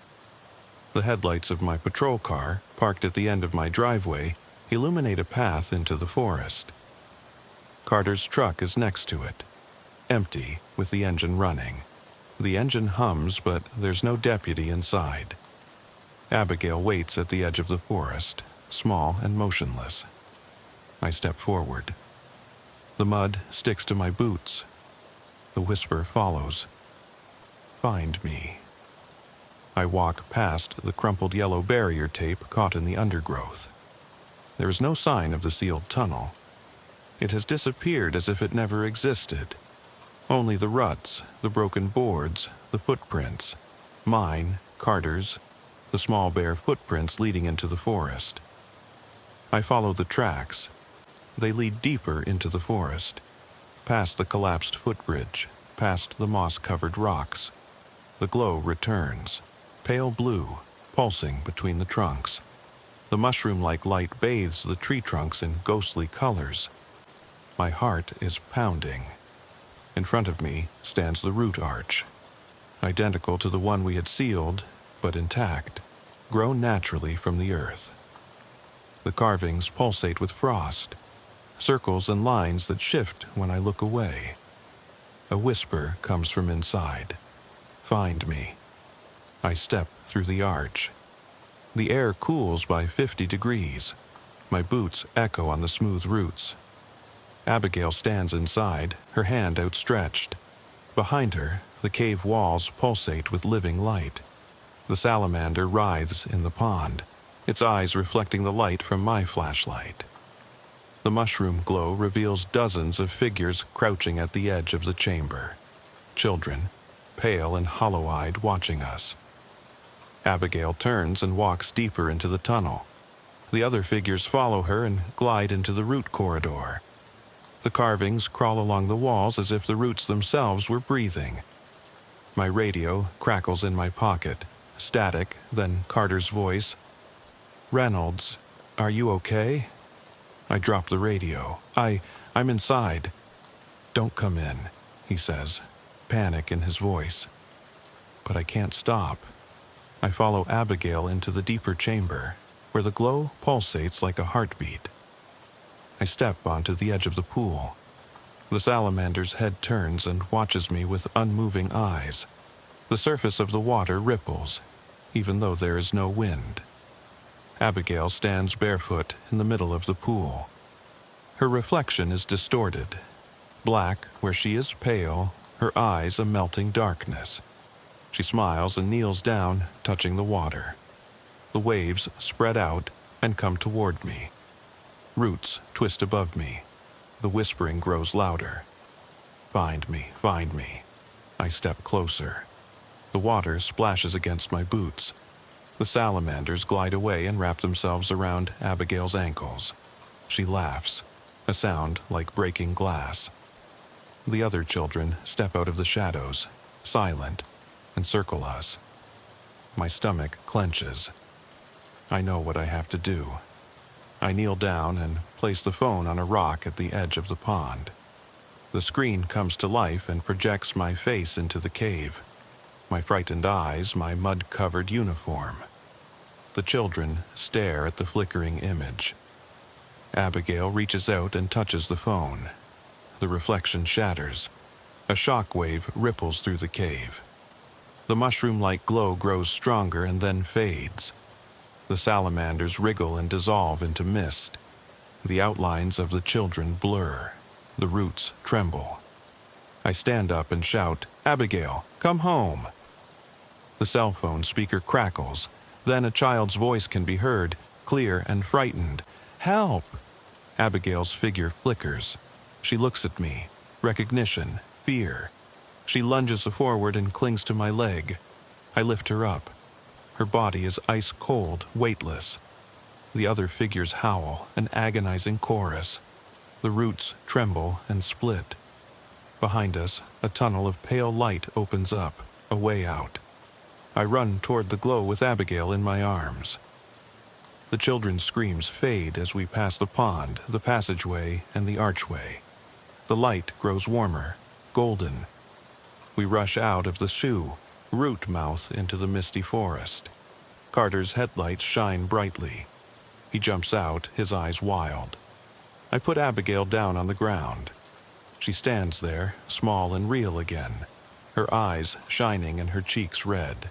The headlights of my patrol car, parked at the end of my driveway, illuminate a path into the forest. Carter's truck is next to it, empty with the engine running. The engine hums, but there's no deputy inside. Abigail waits at the edge of the forest, small and motionless. I step forward. The mud sticks to my boots. The whisper follows. Find me. I walk past the crumpled yellow barrier tape caught in the undergrowth. There is no sign of the sealed tunnel. It has disappeared as if it never existed. Only the ruts, the broken boards, the footprints. Mine, Carter's, the small bare footprints leading into the forest. I follow the tracks. They lead deeper into the forest, past the collapsed footbridge, past the moss-covered rocks. The glow returns, pale blue, pulsing between the trunks. The mushroom-like light bathes the tree trunks in ghostly colors. My heart is pounding. In front of me stands the root arch, identical to the one we had sealed, but intact, grown naturally from the earth. The carvings pulsate with frost, circles and lines that shift when I look away. A whisper comes from inside. Find me. I step through the arch. The air cools by 50 degrees. My boots echo on the smooth roots. Abigail stands inside, her hand outstretched. Behind her, the cave walls pulsate with living light. The salamander writhes in the pond, its eyes reflecting the light from my flashlight. The mushroom glow reveals dozens of figures crouching at the edge of the chamber. Children, pale and hollow-eyed, watching us. Abigail turns and walks deeper into the tunnel. The other figures follow her and glide into the root corridor. The carvings crawl along the walls as if the roots themselves were breathing. My radio crackles in my pocket. Static, then Carter's voice. "Reynolds, are you okay?" I drop the radio. I'm inside. "Don't come in," he says, panic in his voice. But I can't stop. I follow Abigail into the deeper chamber, where the glow pulsates like a heartbeat. I step onto the edge of the pool. The salamander's head turns and watches me with unmoving eyes. The surface of the water ripples, even though there is no wind. Abigail stands barefoot in the middle of the pool. Her reflection is distorted. Black where she is pale, her eyes a melting darkness. She smiles and kneels down, touching the water. The waves spread out and come toward me. Roots twist above me. The whispering grows louder. Find me, find me. I step closer. The water splashes against my boots. The salamanders glide away and wrap themselves around Abigail's ankles. She laughs, a sound like breaking glass. The other children step out of the shadows, silent, and circle us. My stomach clenches. I know what I have to do. I kneel down and place the phone on a rock at the edge of the pond. The screen comes to life and projects my face into the cave. My frightened eyes, my mud-covered uniform. The children stare at the flickering image. Abigail reaches out and touches the phone. The reflection shatters. A shock wave ripples through the cave. The mushroom-like glow grows stronger and then fades. The salamanders wriggle and dissolve into mist. The outlines of the children blur. The roots tremble. I stand up and shout, "Abigail, come home!" The cell phone speaker crackles. Then a child's voice can be heard, clear and frightened. "Help!" Abigail's figure flickers. She looks at me. Recognition, fear. She lunges forward and clings to my leg. I lift her up. Her body is ice cold, weightless. The other figures howl, an agonizing chorus. The roots tremble and split. Behind us, a tunnel of pale light opens up, a way out. I run toward the glow with Abigail in my arms. The children's screams fade as we pass the pond, the passageway, and the archway. The light grows warmer, golden. We rush out of the shoe, root mouth into the misty forest. Carter's headlights shine brightly. He jumps out, his eyes wild. I put Abigail down on the ground. She stands there, small and real again, her eyes shining and her cheeks red.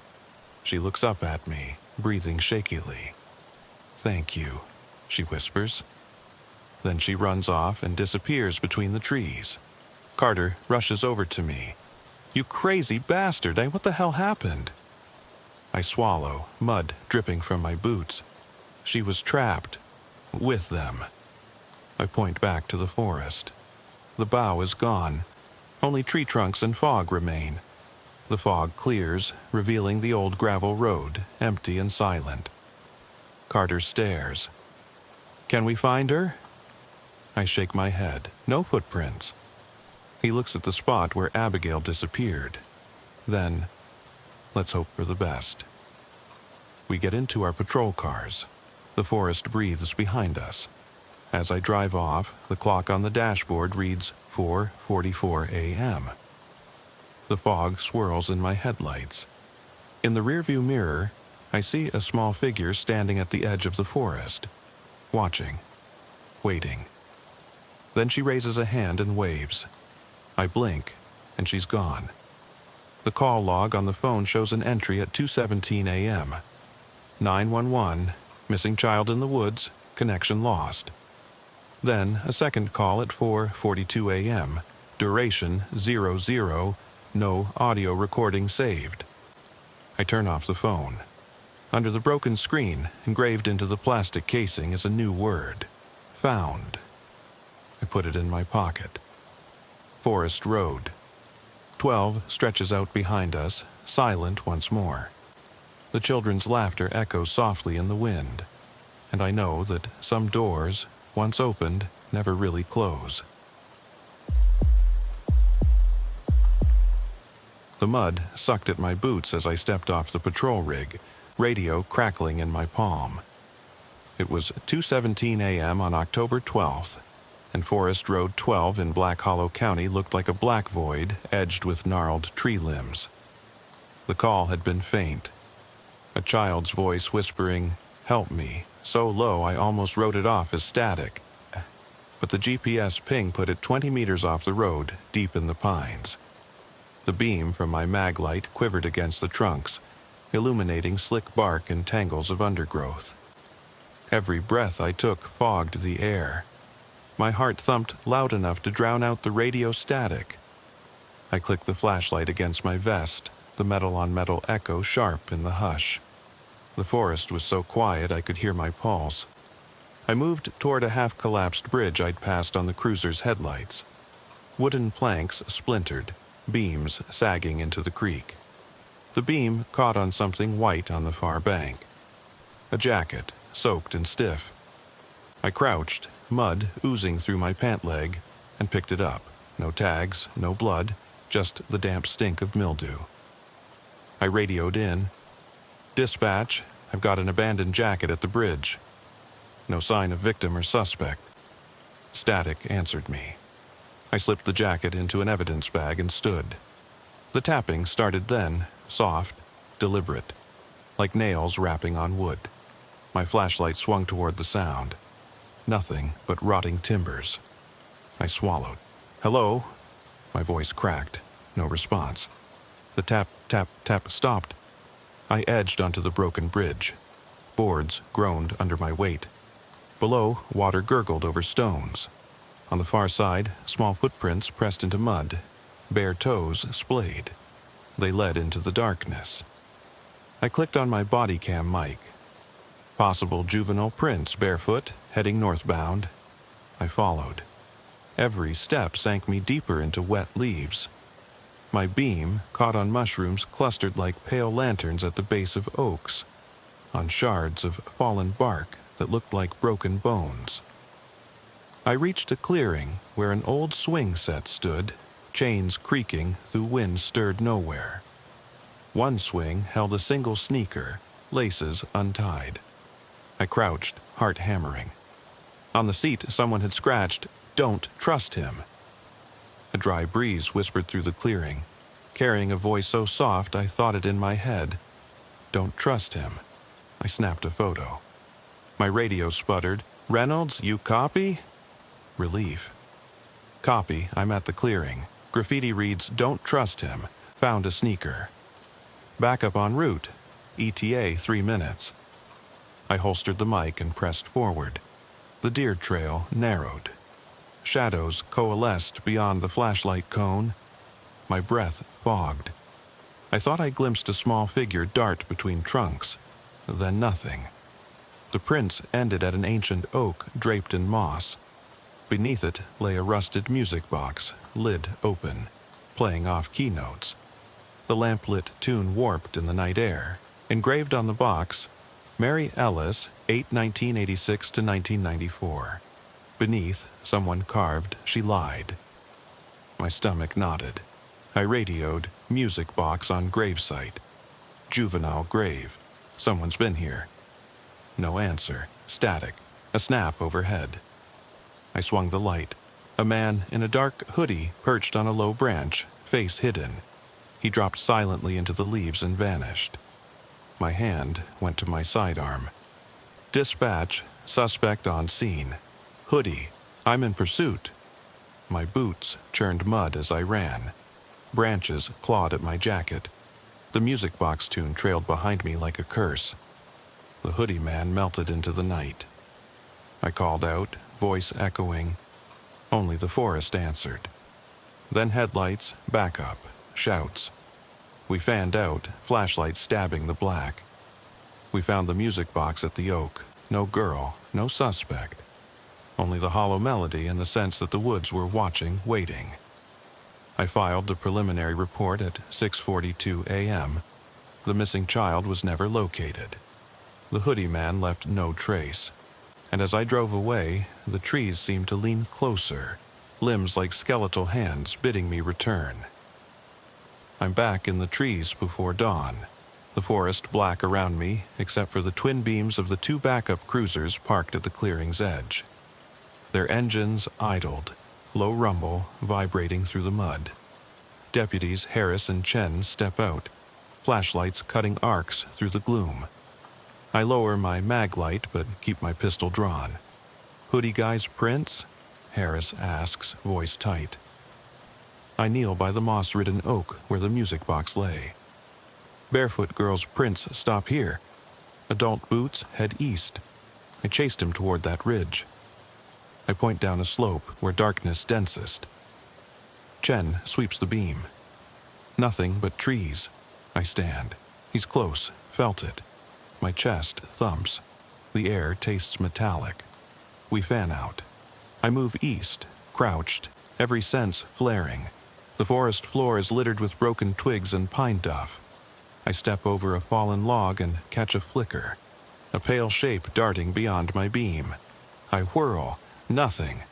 She looks up at me, breathing shakily. "Thank you," she whispers. Then she runs off and disappears between the trees. Carter rushes over to me. "You crazy bastard, what the hell happened?" I swallow, mud dripping from my boots. She was trapped. With them. I point back to the forest. The bough is gone. Only tree trunks and fog remain. The fog clears, revealing the old gravel road, empty and silent. Carter stares. "Can we find her?" I shake my head. No footprints. He looks at the spot where Abigail disappeared. Then, let's hope for the best. We get into our patrol cars. The forest breathes behind us. As I drive off, the clock on the dashboard reads 4:44 a.m. The fog swirls in my headlights. In the rearview mirror, I see a small figure standing at the edge of the forest, watching, waiting. Then she raises a hand and waves. I blink, and she's gone. The call log on the phone shows an entry at 2:17 a.m. 911, missing child in the woods, connection lost. Then a second call at 4:42 a.m., duration 00, no audio recording saved. I turn off the phone. Under the broken screen, engraved into the plastic casing, is a new word: found. I put it in my pocket. Forest Road. 12 stretches out behind us, silent once more. The children's laughter echoes softly in the wind, and I know that some doors, once opened, never really close. The mud sucked at my boots as I stepped off the patrol rig, radio crackling in my palm. It was 2:17 a.m. on October 12th, and Forest Road 12 in Black Hollow County looked like a black void edged with gnarled tree limbs. The call had been faint. A child's voice whispering, "Help me," so low I almost wrote it off as static. But the GPS ping put it 20 meters off the road, deep in the pines. The beam from my mag light quivered against the trunks, illuminating slick bark and tangles of undergrowth. Every breath I took fogged the air. My heart thumped loud enough to drown out the radio static. I clicked the flashlight against my vest, the metal-on-metal echo sharp in the hush. The forest was so quiet I could hear my pulse. I moved toward a half-collapsed bridge I'd passed on the cruiser's headlights. Wooden planks splintered, beams sagging into the creek. The beam caught on something white on the far bank. A jacket, soaked and stiff. I crouched, mud oozing through my pant leg, and picked it up. No tags, no blood, just the damp stink of mildew. I radioed in. "Dispatch, I've got an abandoned jacket at the bridge." No sign of victim or suspect. Static answered me. I slipped the jacket into an evidence bag and stood. The tapping started then, soft, deliberate, like nails rapping on wood. My flashlight swung toward the sound. Nothing but rotting timbers. I swallowed. "Hello?" My voice cracked. No response. The tap, tap, tap stopped. I edged onto the broken bridge. Boards groaned under my weight. Below, water gurgled over stones. On the far side, small footprints pressed into mud. Bare toes splayed. They led into the darkness. I clicked on my body cam mic. Possible juvenile prints barefoot, heading northbound. I followed. Every step sank me deeper into wet leaves. My beam caught on mushrooms clustered like pale lanterns at the base of oaks, on shards of fallen bark that looked like broken bones. I reached a clearing where an old swing set stood, chains creaking through wind stirred nowhere. One swing held a single sneaker, laces untied. I crouched, heart hammering. On the seat, someone had scratched, "Don't trust him." A dry breeze whispered through the clearing, carrying a voice so soft I thought it in my head. Don't trust him. I snapped a photo. My radio sputtered. Reynolds, you copy? Relief. Copy, I'm at the clearing. Graffiti reads, don't trust him. Found a sneaker. Backup en route. ETA 3 minutes. I holstered the mic and pressed forward. The deer trail narrowed. Shadows coalesced beyond the flashlight cone. My breath fogged. I thought I glimpsed a small figure dart between trunks. Then nothing. The prints ended at an ancient oak draped in moss. Beneath it lay a rusted music box, lid open, playing off keynotes. The lamplit tune warped in the night air. Engraved on the box, Mary Ellis, 1986 to 1994. Beneath, someone carved, she lied. My stomach knotted. I radioed, music box on gravesite. Juvenile grave. Someone's been here. No answer. Static. A snap overhead. I swung the light. A man in a dark hoodie perched on a low branch, face hidden. He dropped silently into the leaves and vanished. My hand went to my sidearm. Dispatch, suspect on scene. Hoodie, I'm in pursuit. My boots churned mud as I ran. Branches clawed at my jacket. The music box tune trailed behind me like a curse. The hoodie man melted into the night. I called out, voice echoing. Only the forest answered. Then headlights, backup, shouts. We fanned out, flashlights stabbing the black. We found the music box at the oak. No girl, no suspect. Only the hollow melody and the sense that the woods were watching, waiting. I filed the preliminary report at 6:42 a.m. The missing child was never located. The hoodie man left no trace. And as I drove away, the trees seemed to lean closer, limbs like skeletal hands bidding me return. I'm back in the trees before dawn, the forest black around me except for the twin beams of the 2 backup cruisers parked at the clearing's edge. Their engines idled, low rumble vibrating through the mud. Deputies Harris and Chen step out, flashlights cutting arcs through the gloom. I lower my mag light but keep my pistol drawn. Hoodie guy's prints? Harris asks, voice tight. I kneel by the moss-ridden oak where the music box lay. Barefoot girl's prints stop here. Adult boots head east. I chased him toward that ridge. I point down a slope where darkness densest. Chen sweeps the beam. Nothing but trees. I stand. He's close, felt it. My chest thumps. The air tastes metallic. We fan out. I move east, crouched, every sense flaring. The forest floor is littered with broken twigs and pine duff. I step over a fallen log and catch a flicker. A pale shape darting beyond my beam. I whirl. Nothing.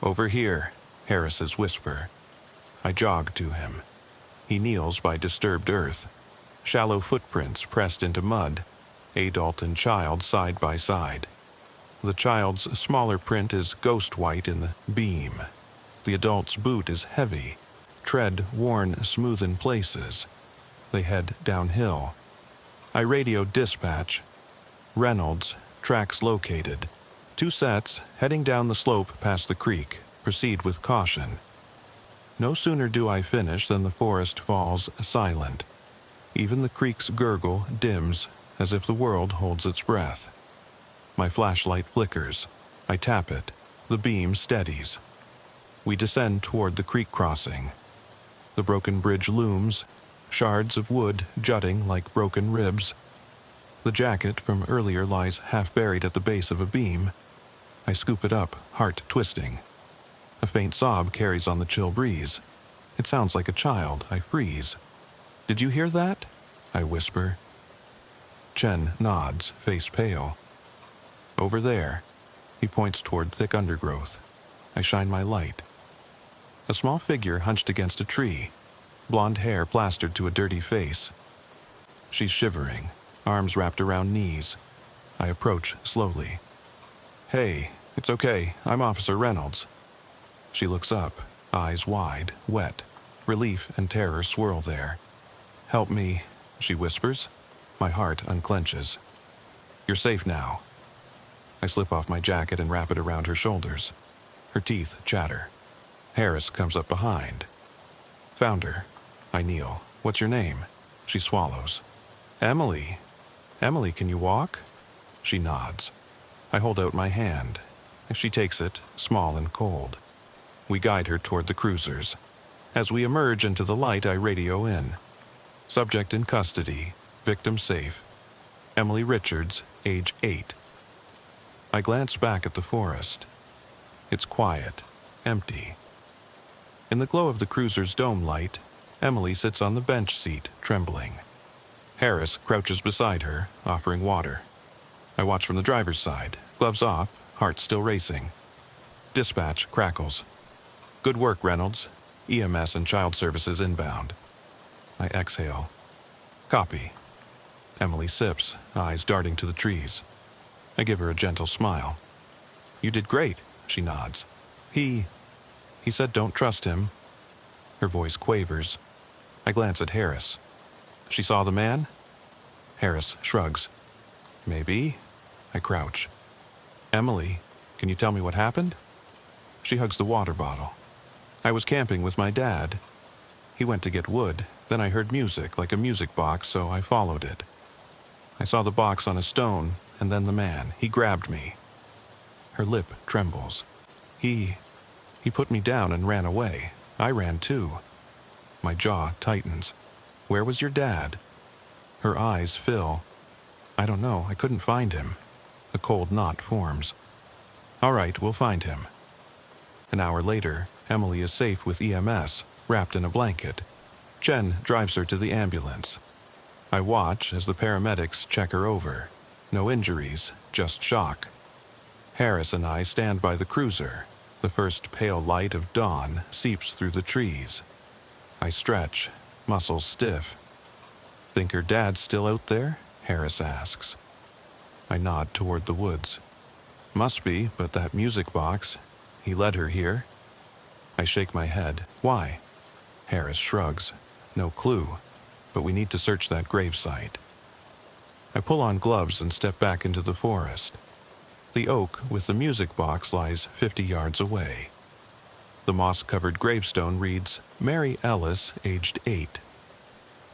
Over here, Harris's whisper. I jog to him. He kneels by disturbed earth. Shallow footprints pressed into mud. Adult and child side by side. The child's smaller print is ghost white in the beam. The adult's boot is heavy, tread worn smooth in places. They head downhill. I radio dispatch. Reynolds, tracks located. 2 sets, heading down the slope past the creek. Proceed with caution. No sooner do I finish than the forest falls silent. Even the creek's gurgle dims, as if the world holds its breath. My flashlight flickers. I tap it. The beam steadies. We descend toward the creek crossing. The broken bridge looms, shards of wood jutting like broken ribs. The jacket from earlier lies half buried at the base of a beam. I scoop it up, heart twisting. A faint sob carries on the chill breeze. It sounds like a child. I freeze. Did you hear that? I whisper. Chen nods, face pale. Over there. He points toward thick undergrowth. I shine my light. A small figure hunched against a tree, blonde hair plastered to a dirty face. She's shivering, arms wrapped around knees. I approach slowly. Hey, it's okay. I'm Officer Reynolds. She looks up, eyes wide, wet. Relief and terror swirl there. "Help me," she whispers. My heart unclenches. "You're safe now." I slip off my jacket and wrap it around her shoulders. Her teeth chatter. Harris comes up behind. "Found her." I kneel. "What's your name?" She swallows. "Emily." "Emily, can you walk?" She nods. I hold out my hand. She takes it, small and cold. We guide her toward the cruisers. As we emerge into the light, I radio in. "Subject in custody. Victim safe. Emily Richards, age 8. I glance back at the forest. It's quiet, empty. In the glow of the cruiser's dome light, Emily sits on the bench seat, trembling. Harris crouches beside her, offering water. I watch from the driver's side, gloves off, heart still racing. Dispatch crackles. "Good work, Reynolds. EMS and child services inbound." I exhale. "Copy." Emily sips, eyes darting to the trees. I give her a gentle smile. "You did great," she nods. He said don't trust him." Her voice quavers. I glance at Harris. "She saw the man?" Harris shrugs. "Maybe." I crouch. "Emily, can you tell me what happened?" She hugs the water bottle. "I was camping with my dad. He went to get wood. Then I heard music, like a music box, so I followed it. I saw the box on a stone, and then the man. He grabbed me." Her lip trembles. He put me down and ran away. I ran too." My jaw tightens. "Where was your dad?" Her eyes fill. "I don't know. I couldn't find him." A cold knot forms. "All right, we'll find him." An hour later, Emily is safe with EMS, wrapped in a blanket. Jen drives her to the ambulance. I watch as the paramedics check her over. No injuries, just shock. Harris and I stand by the cruiser. The first pale light of dawn seeps through the trees. I stretch, muscles stiff. "Think her dad's still out there?" Harris asks. I nod toward the woods. "Must be, but that music box, he led her here." I shake my head. "Why?" Harris shrugs. "No clue, but we need to search that gravesite." I pull on gloves and step back into the forest. The oak with the music box lies 50 yards away. The moss-covered gravestone reads, "Mary Ellis, aged 8.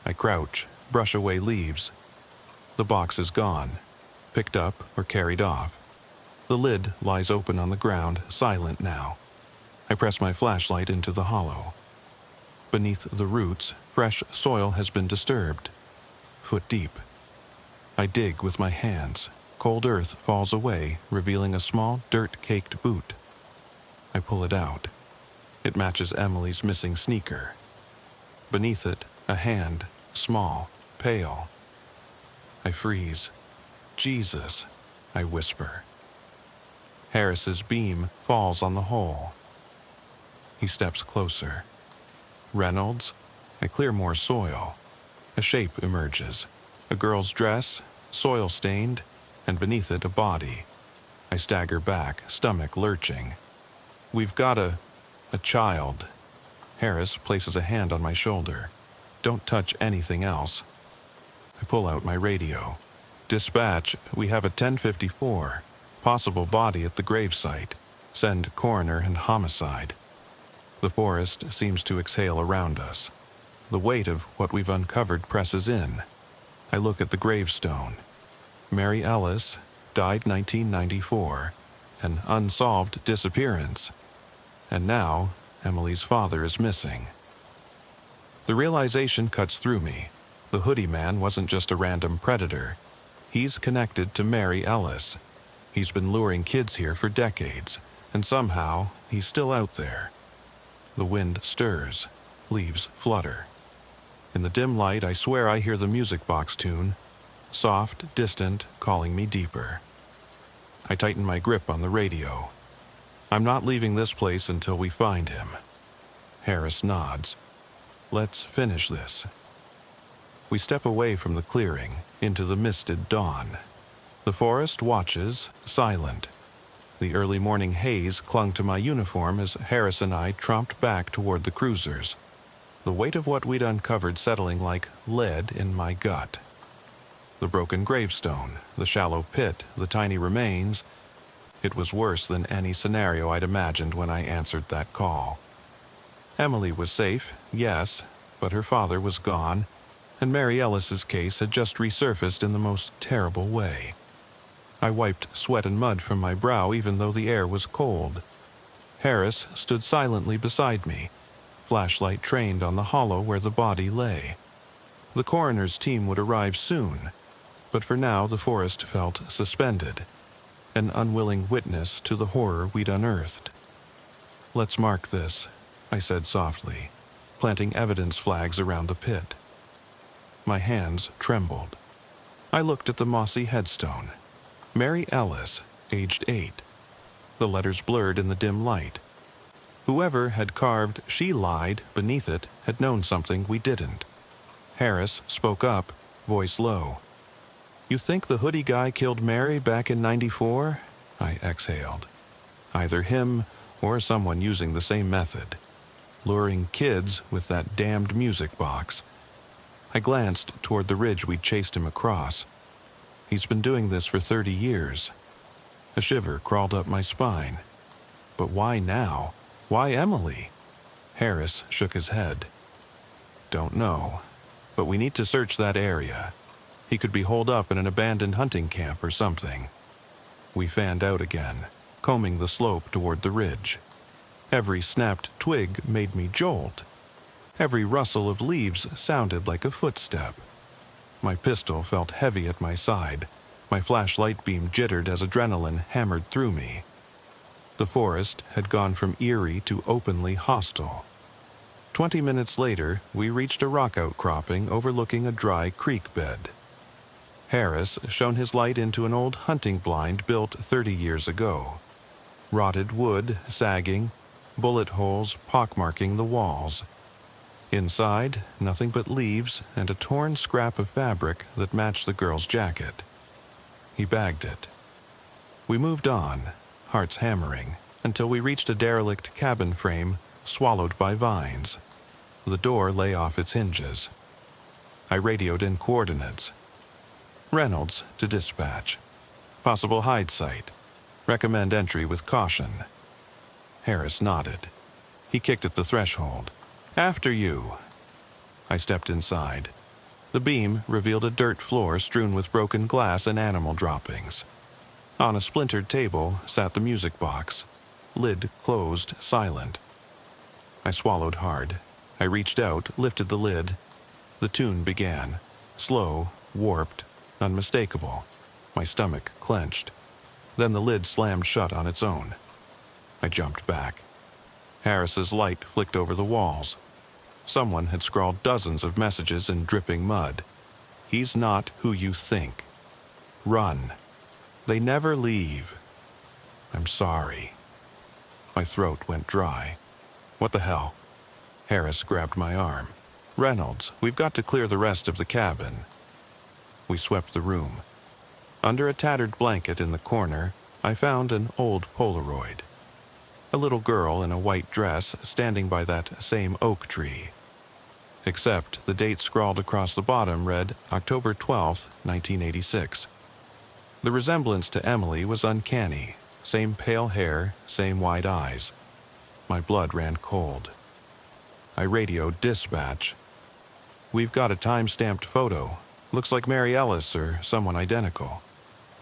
I crouch, brush away leaves. The box is gone, picked up or carried off. The lid lies open on the ground, silent now. I press my flashlight into the hollow. Beneath the roots, fresh soil has been disturbed. Foot deep. I dig with my hands. Cold earth falls away, revealing a small, dirt-caked boot. I pull it out. It matches Emily's missing sneaker. Beneath it, a hand, small, pale. I freeze. "Jesus," I whisper. Harris's beam falls on the hole. He steps closer. "Reynolds?" I clear more soil. A shape emerges. A girl's dress, soil-stained, and beneath it a body. I stagger back, stomach lurching. "We've got a child." Harris places a hand on my shoulder. "Don't touch anything else." I pull out my radio. "Dispatch, we have a 1054. Possible body at the gravesite. Send coroner and homicide." The forest seems to exhale around us. The weight of what we've uncovered presses in. I look at the gravestone. Mary Ellis, died 1994. An unsolved disappearance. And now, Emily's father is missing. The realization cuts through me. The hoodie man wasn't just a random predator. He's connected to Mary Ellis. He's been luring kids here for decades, and somehow he's still out there. The wind stirs. Leaves flutter. In the dim light, I swear I hear the music box tune. Soft, distant, calling me deeper. I tighten my grip on the radio. I'm not leaving this place until we find him. Harris nods. Let's finish this. We step away from the clearing, into the misted dawn. The forest watches, silent. The early morning haze clung to my uniform as Harris and I tromped back toward the cruisers, the weight of what we'd uncovered settling like lead in my gut. The broken gravestone, the shallow pit, the tiny remains. It was worse than any scenario I'd imagined when I answered that call. Emily was safe, yes, but her father was gone, and Mary Ellis's case had just resurfaced in the most terrible way. I wiped sweat and mud from my brow even though the air was cold. Harris stood silently beside me, flashlight trained on the hollow where the body lay. The coroner's team would arrive soon, but for now the forest felt suspended, an unwilling witness to the horror we'd unearthed. "Let's mark this," I said softly, planting evidence flags around the pit. My hands trembled. I looked at the mossy headstone. Mary Ellis, aged 8. The letters blurred in the dim light. Whoever had carved "She Lied" beneath it had known something we didn't. Harris spoke up, voice low. "You think the hoodie guy killed Mary back in '94? I exhaled. Either him or someone using the same method. Luring kids with that damned music box. I glanced toward the ridge we'd chased him across. He's been doing this for 30 years. A shiver crawled up my spine. But why now? Why Emily? Harris shook his head. Don't know, but we need to search that area. He could be holed up in an abandoned hunting camp or something. We fanned out again, combing the slope toward the ridge. Every snapped twig made me jolt. Every rustle of leaves sounded like a footstep. My pistol felt heavy at my side. My flashlight beam jittered as adrenaline hammered through me. The forest had gone from eerie to openly hostile. 20 minutes later, we reached a rock outcropping overlooking a dry creek bed. Harris shone his light into an old hunting blind built 30 years ago. Rotted wood sagging, bullet holes pockmarking the walls. Inside, nothing but leaves and a torn scrap of fabric that matched the girl's jacket. He bagged it. We moved on, hearts hammering, until we reached a derelict cabin frame swallowed by vines. The door lay off its hinges. I radioed in coordinates. Reynolds to dispatch. Possible hide site. Recommend entry with caution. Harris nodded. He kicked at the threshold. After you. I stepped inside. The beam revealed a dirt floor strewn with broken glass and animal droppings. On a splintered table sat the music box, lid closed, silent. I swallowed hard. I reached out, lifted the lid. The tune began, slow, warped, unmistakable. My stomach clenched. Then the lid slammed shut on its own. I jumped back. Harris's light flicked over the walls. Someone had scrawled dozens of messages in dripping mud. He's not who you think. Run. They never leave. I'm sorry. My throat went dry. What the hell? Harris grabbed my arm. Reynolds, we've got to clear the rest of the cabin. We swept the room. Under a tattered blanket in the corner, I found an old Polaroid. A little girl in a white dress standing by that same oak tree. Except the date scrawled across the bottom read October 12th, 1986. The resemblance to Emily was uncanny. Same pale hair, same wide eyes. My blood ran cold. I radioed dispatch. We've got a time-stamped photo. Looks like Mary Ellis or someone identical.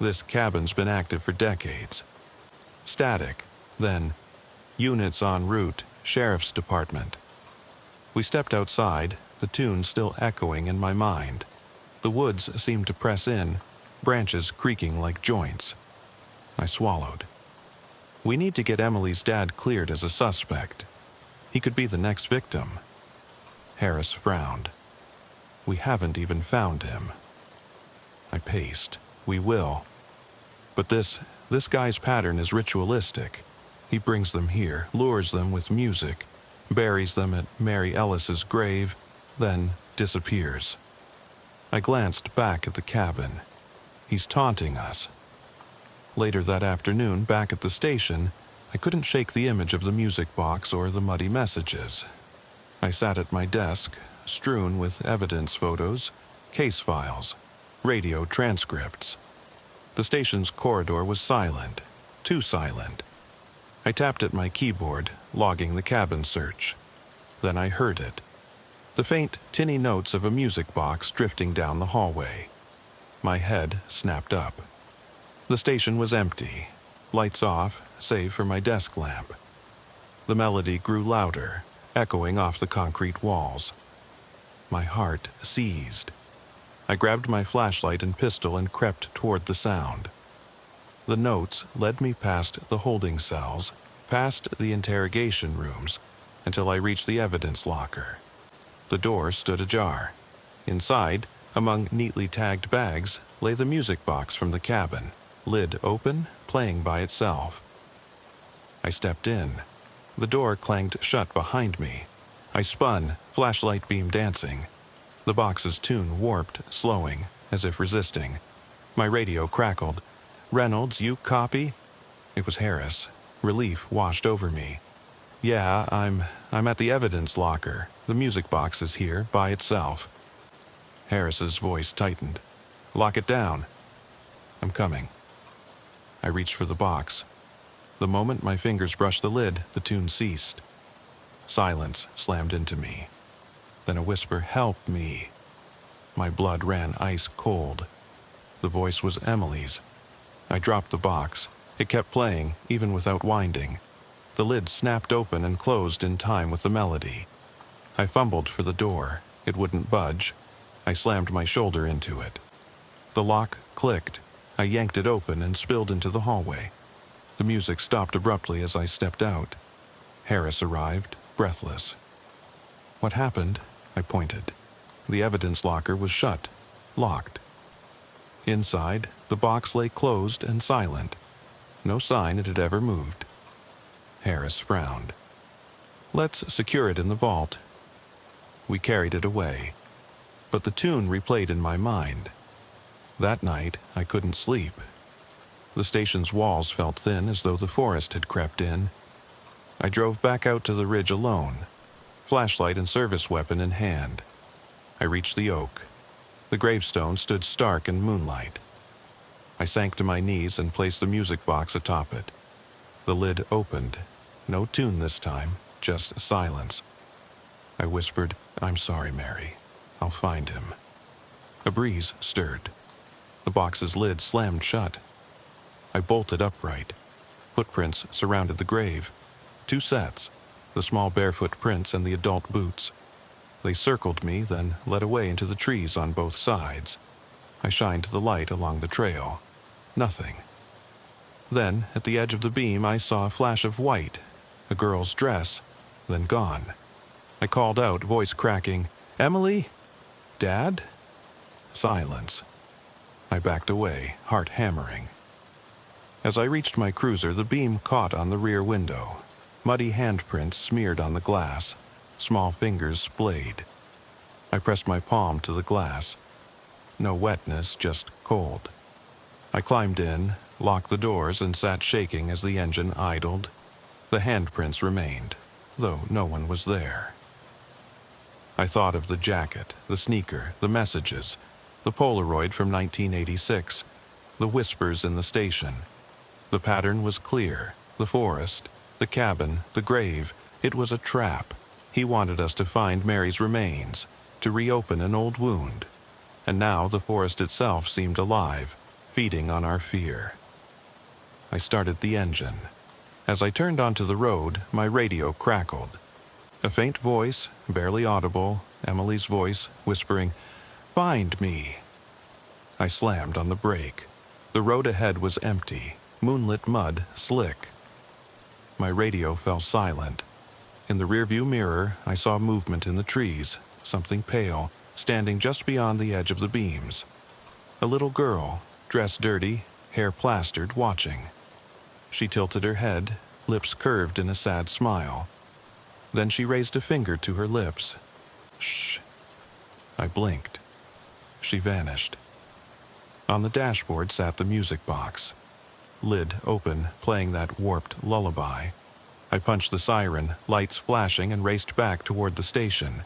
This cabin's been active for decades. Static. Then, units en route, sheriff's department. We stepped outside, the tune still echoing in my mind. The woods seemed to press in, branches creaking like joints. I swallowed. We need to get Emily's dad cleared as a suspect. He could be the next victim. Harris frowned. We haven't even found him. I paced. We will. But this guy's pattern is ritualistic. He brings them here, lures them with music, buries them at Mary Ellis's grave, then disappears. I glanced back at the cabin. He's taunting us. Later that afternoon, back at the station, I couldn't shake the image of the music box or the muddy messages. I sat at my desk, strewn with evidence photos, case files, radio transcripts. The station's corridor was silent, too silent. I tapped at my keyboard, logging the cabin search. Then I heard it. The faint, tinny notes of a music box drifting down the hallway. My head snapped up. The station was empty, lights off, save for my desk lamp. The melody grew louder, echoing off the concrete walls. My heart seized. I grabbed my flashlight and pistol and crept toward the sound. The notes led me past the holding cells, past the interrogation rooms, until I reached the evidence locker. The door stood ajar. Inside, among neatly tagged bags, lay the music box from the cabin, lid open, playing by itself. I stepped in. The door clanged shut behind me. I spun, flashlight beam dancing. The box's tune warped, slowing, as if resisting. My radio crackled. "Reynolds, you copy?" It was Harris. Relief washed over me. "Yeah, I'm at the evidence locker. The music box is here, by itself." Harris's voice tightened. "Lock it down." "I'm coming." I reached for the box. The moment my fingers brushed the lid, the tune ceased. Silence slammed into me. Then a whisper, "Help me." My blood ran ice cold. The voice was Emily's. I dropped the box. It kept playing, even without winding. The lid snapped open and closed in time with the melody. I fumbled for the door. It wouldn't budge. I slammed my shoulder into it. The lock clicked. I yanked it open and spilled into the hallway. The music stopped abruptly as I stepped out. Harris arrived, breathless. "What happened?" I pointed. The evidence locker was shut, locked. Inside, the box lay closed and silent. No sign it had ever moved. Harris frowned. "Let's secure it in the vault." We carried it away. But the tune replayed in my mind. That night, I couldn't sleep. The station's walls felt thin, as though the forest had crept in. I drove back out to the ridge alone, flashlight and service weapon in hand. I reached the oak. The gravestone stood stark in moonlight. I sank to my knees and placed the music box atop it. The lid opened. No tune this time, just silence. I whispered, "I'm sorry, Mary. I'll find him." A breeze stirred. The box's lid slammed shut. I bolted upright. Footprints surrounded the grave. 2 sets, the small barefoot prints and the adult boots. They circled me, then led away into the trees on both sides. I shined the light along the trail. Nothing. Then, at the edge of the beam, I saw a flash of white, a girl's dress, then gone. I called out, voice cracking, "Emily? Dad?" Silence. I backed away, heart hammering. As I reached my cruiser, the beam caught on the rear window. Muddy handprints smeared on the glass. Small fingers splayed. I pressed my palm to the glass. No wetness, just cold. I climbed in, locked the doors, and sat shaking as the engine idled. The handprints remained, though no one was there. I thought of the jacket, the sneaker, the messages, the Polaroid from 1986, the whispers in the station. The pattern was clear. The forest, the cabin, the grave. It was a trap. He wanted us to find Mary's remains, to reopen an old wound. And now the forest itself seemed alive, feeding on our fear. I started the engine. As I turned onto the road, my radio crackled. A faint voice, barely audible, Emily's voice, whispering, "Find me." I slammed on the brake. The road ahead was empty, moonlit mud, slick. My radio fell silent. In the rearview mirror, I saw movement in the trees, something pale, standing just beyond the edge of the beams. A little girl, dressed dirty, hair plastered, watching. She tilted her head, lips curved in a sad smile. Then she raised a finger to her lips. "Shh." I blinked. She vanished. On the dashboard sat the music box. lid open, playing that warped lullaby. I punched the siren, lights flashing, and raced back toward the station.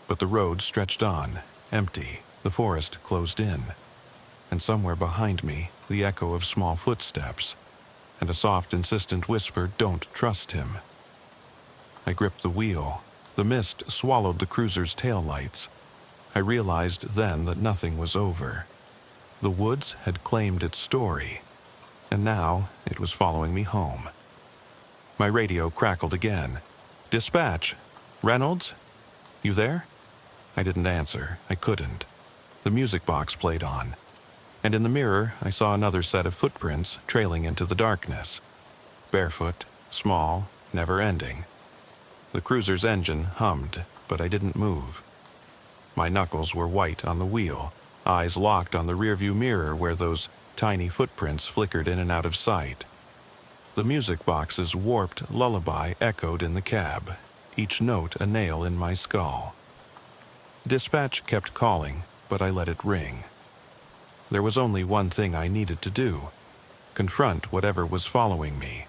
But the road stretched on, empty, the forest closed in. And somewhere behind me, the echo of small footsteps, and a soft, insistent whisper, "Don't trust him." I gripped the wheel. The mist swallowed the cruiser's taillights. I realized then that nothing was over. The woods had claimed its story, and now it was following me home. My radio crackled again. "Dispatch. Reynolds? You there?" I didn't answer. I couldn't. The music box played on, and in the mirror I saw another set of footprints trailing into the darkness. Barefoot, small, never-ending. The cruiser's engine hummed, but I didn't move. My knuckles were white on the wheel, eyes locked on the rearview mirror where those tiny footprints flickered in and out of sight. The music box's warped lullaby echoed in the cab, each note a nail in my skull. Dispatch kept calling, but I let it ring. There was only one thing I needed to do: confront whatever was following me.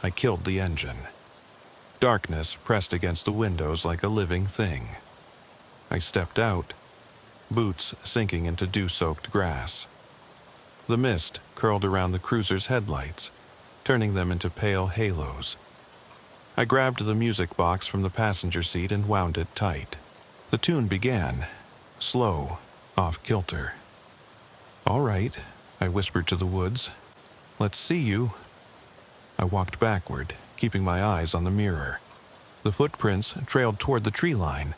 I killed the engine. Darkness pressed against the windows like a living thing. I stepped out, boots sinking into dew-soaked grass. The mist curled around the cruiser's headlights, turning them into pale halos. I grabbed the music box from the passenger seat and wound it tight. The tune began, slow, off-kilter. "All right," I whispered to the woods. "Let's see you." I walked backward, keeping my eyes on the mirror. The footprints trailed toward the tree line,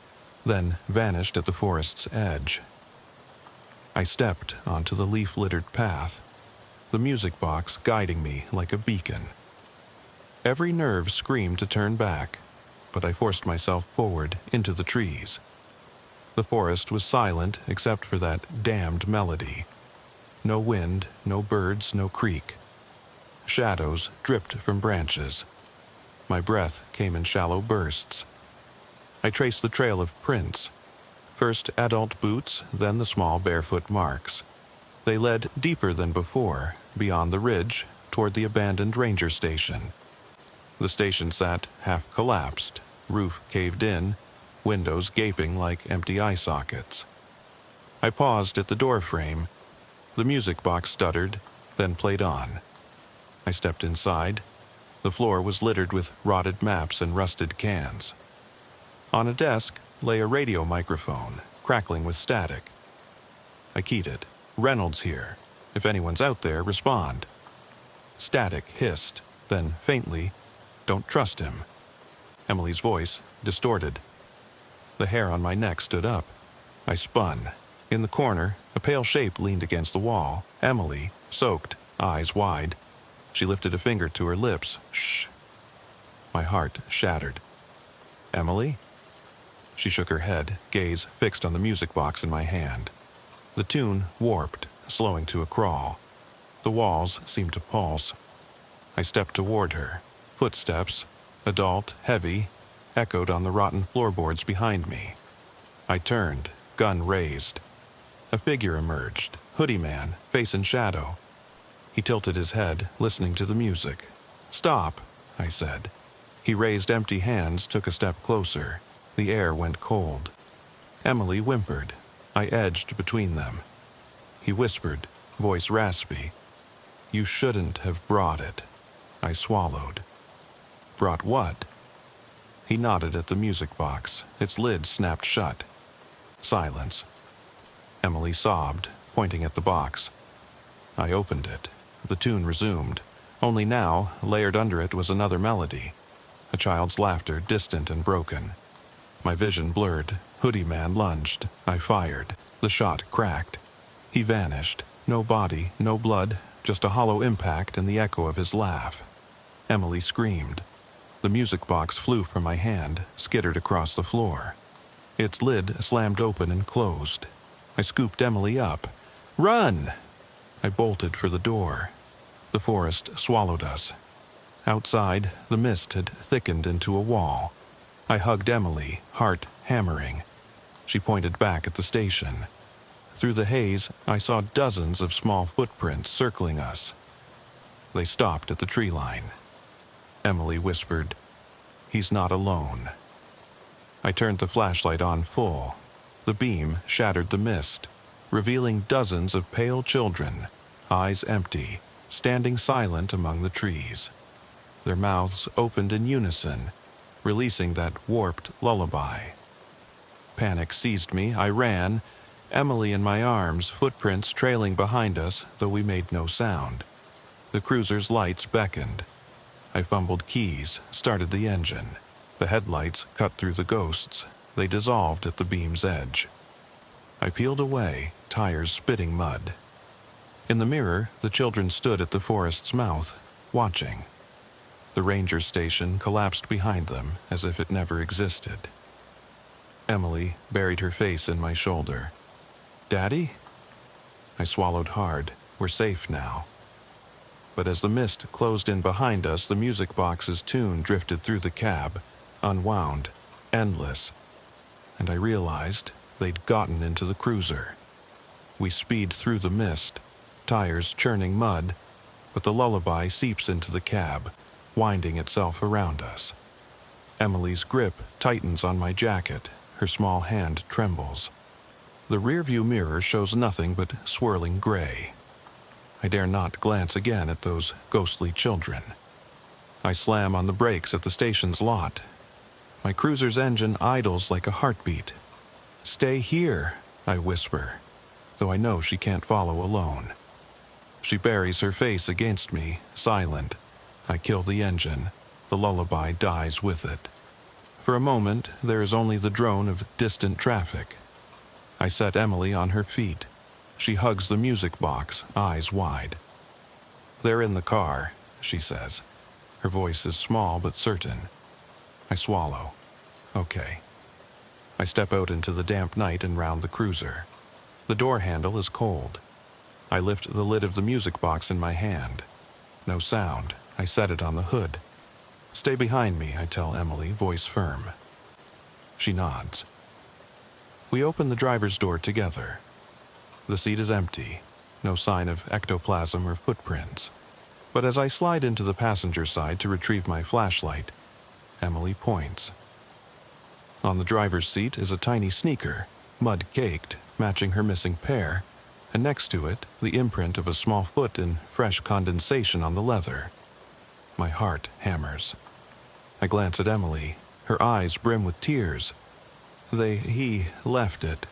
then vanished at the forest's edge. I stepped onto the leaf-littered path, the music box guiding me like a beacon. Every nerve screamed to turn back, but I forced myself forward into the trees. The forest was silent except for that damned melody. No wind, no birds, no creek. Shadows dripped from branches. My breath came in shallow bursts. I traced the trail of prints. First adult boots, then the small barefoot marks. They led deeper than before, beyond the ridge, toward the abandoned ranger station. The station sat half-collapsed, roof caved in, windows gaping like empty eye sockets. I paused at the doorframe. The music box stuttered, then played on. I stepped inside. The floor was littered with rotted maps and rusted cans. On a desk lay a radio microphone, crackling with static. I keyed it. "Reynolds here. If anyone's out there, respond." Static hissed, then faintly, "Don't trust him." Emily's voice distorted. The hair on my neck stood up. I spun. In the corner, a pale shape leaned against the wall. Emily, soaked, eyes wide. She lifted a finger to her lips. "Shh." My heart shattered. "Emily?" She shook her head, gaze fixed on the music box in my hand. The tune warped, slowing to a crawl. The walls seemed to pulse. I stepped toward her. Footsteps, adult, heavy, echoed on the rotten floorboards behind me. I turned, gun raised. A figure emerged, hoodie man, face in shadow. He tilted his head, listening to the music. "Stop," I said. He raised empty hands, took a step closer. The air went cold. Emily whimpered. I edged between them. He whispered, voice raspy, "You shouldn't have brought it." I swallowed. "Brought what?" He nodded at the music box. Its lid snapped shut. Silence. Emily sobbed, pointing at the box. I opened it. The tune resumed. Only now, layered under it, was another melody. A child's laughter, distant and broken. My vision blurred. Hoodie man lunged. I fired. The shot cracked. He vanished. No body, no blood, just a hollow impact and the echo of his laugh. Emily screamed. The music box flew from my hand, skittered across the floor. Its lid slammed open and closed. I scooped Emily up. "Run!" I bolted for the door. The forest swallowed us. Outside, the mist had thickened into a wall. I hugged Emily, heart hammering. She pointed back at the station. Through the haze, I saw dozens of small footprints circling us. They stopped at the tree line. Emily whispered, "He's not alone." I turned the flashlight on full. The beam shattered the mist, revealing dozens of pale children, eyes empty, standing silent among the trees. Their mouths opened in unison, releasing that warped lullaby. Panic seized me. I ran, Emily in my arms, footprints trailing behind us, though we made no sound. The cruiser's lights beckoned. I fumbled keys, started the engine. The headlights cut through the ghosts. They dissolved at the beam's edge. I peeled away, tires spitting mud. In the mirror, the children stood at the forest's mouth, watching. The ranger station collapsed behind them as if it never existed. Emily buried her face in my shoulder. "Daddy?" I swallowed hard. We're safe now. But as the mist closed in behind us, the music box's tune drifted through the cab, unwound, endless, and I realized they'd gotten into the cruiser. We speed through the mist, tires churning mud, but the lullaby seeps into the cab, winding itself around us. Emily's grip tightens on my jacket, her small hand trembles. The rearview mirror shows nothing but swirling gray. I dare not glance again at those ghostly children. I slam on the brakes at the station's lot. My cruiser's engine idles like a heartbeat. "Stay here," I whisper, though I know she can't follow alone. She buries her face against me, silent. I kill the engine. The lullaby dies with it. For a moment, there is only the drone of distant traffic. I set Emily on her feet. She hugs the music box, eyes wide. "They're in the car," she says. Her voice is small but certain. I swallow. Okay. I step out into the damp night and round the cruiser. The door handle is cold. I lift the lid of the music box in my hand. No sound. I set it on the hood. "Stay behind me," I tell Emily, voice firm. She nods. We open the driver's door together. The seat is empty, no sign of ectoplasm or footprints. But as I slide into the passenger side to retrieve my flashlight, Emily points. On the driver's seat is a tiny sneaker, mud-caked, matching her missing pair, and next to it, the imprint of a small foot in fresh condensation on the leather. My heart hammers. I glance at Emily. Her eyes brim with tears. He left it.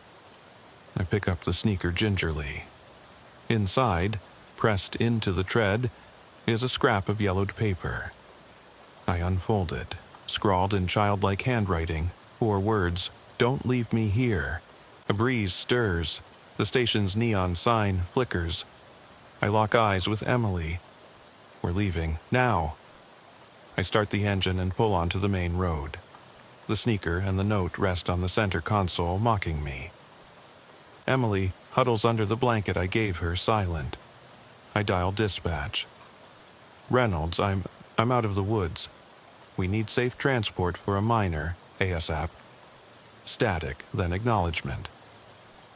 I pick up the sneaker gingerly. Inside, pressed into the tread, is a scrap of yellowed paper. I unfold it, scrawled in childlike handwriting, 4 words, "Don't leave me here." A breeze stirs. The station's neon sign flickers. I lock eyes with Emily. We're leaving, now. I start the engine and pull onto the main road. The sneaker and the note rest on the center console, mocking me. Emily huddles under the blanket I gave her, silent. I dial dispatch. "Reynolds, I'm out of the woods. We need safe transport for a minor, ASAP." Static, then acknowledgement.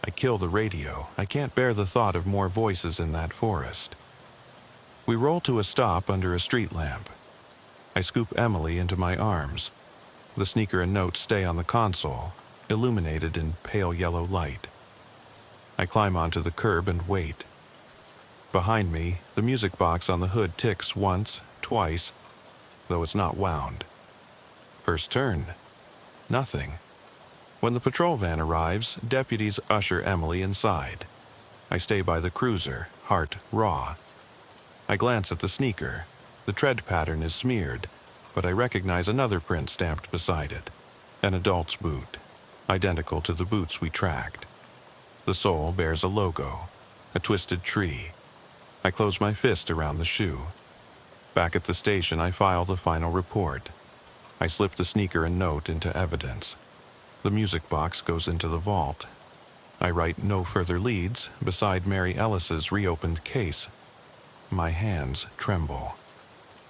I kill the radio. I can't bear the thought of more voices in that forest. We roll to a stop under a street lamp. I scoop Emily into my arms. The sneaker and note stay on the console, illuminated in pale yellow light. I climb onto the curb and wait. Behind me, the music box on the hood ticks once, twice, though it's not wound. First turn. Nothing. When the patrol van arrives, deputies usher Emily inside. I stay by the cruiser, heart raw. I glance at the sneaker. The tread pattern is smeared, but I recognize another print stamped beside it. An adult's boot, identical to the boots we tracked. The sole bears a logo, a twisted tree. I close my fist around the shoe. Back at the station, I file the final report. I slip the sneaker and note into evidence. The music box goes into the vault. I write no further leads beside Mary Ellis's reopened case. My hands tremble.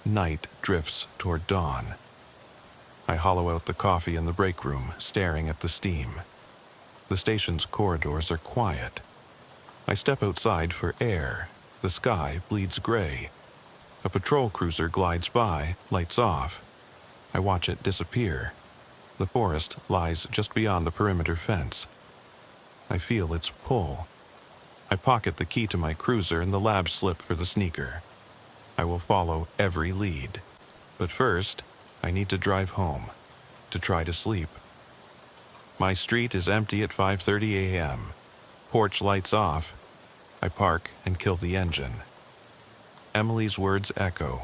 Night drifts toward dawn. I hollow out the coffee in the break room, staring at the steam. The station's corridors are quiet. I step outside for air. The sky bleeds gray. A patrol cruiser glides by, lights off. I watch it disappear. The forest lies just beyond the perimeter fence. I feel its pull. I pocket the key to my cruiser and the lab slip for the sneaker. I will follow every lead. But first, I need to drive home, to try to sleep. My street is empty at 5:30 a.m. Porch lights off. I park and kill the engine. Emily's words echo.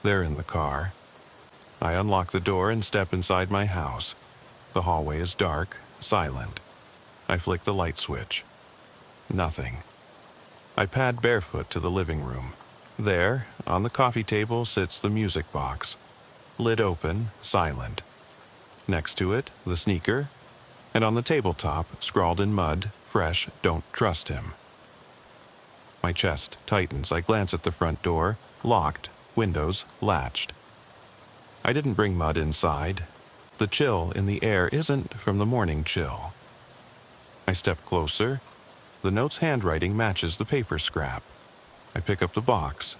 They're in the car. I unlock the door and step inside my house. The hallway is dark, silent. I flick the light switch. Nothing. I pad barefoot to the living room. There, on the coffee table, sits the music box. Lid open, silent. Next to it, the sneaker. And on the tabletop, scrawled in mud, fresh, "Don't trust him." My chest tightens. I glance at the front door, locked, windows latched. I didn't bring mud inside. The chill in the air isn't from the morning chill. I step closer. The note's handwriting matches the paper scrap. I pick up the box.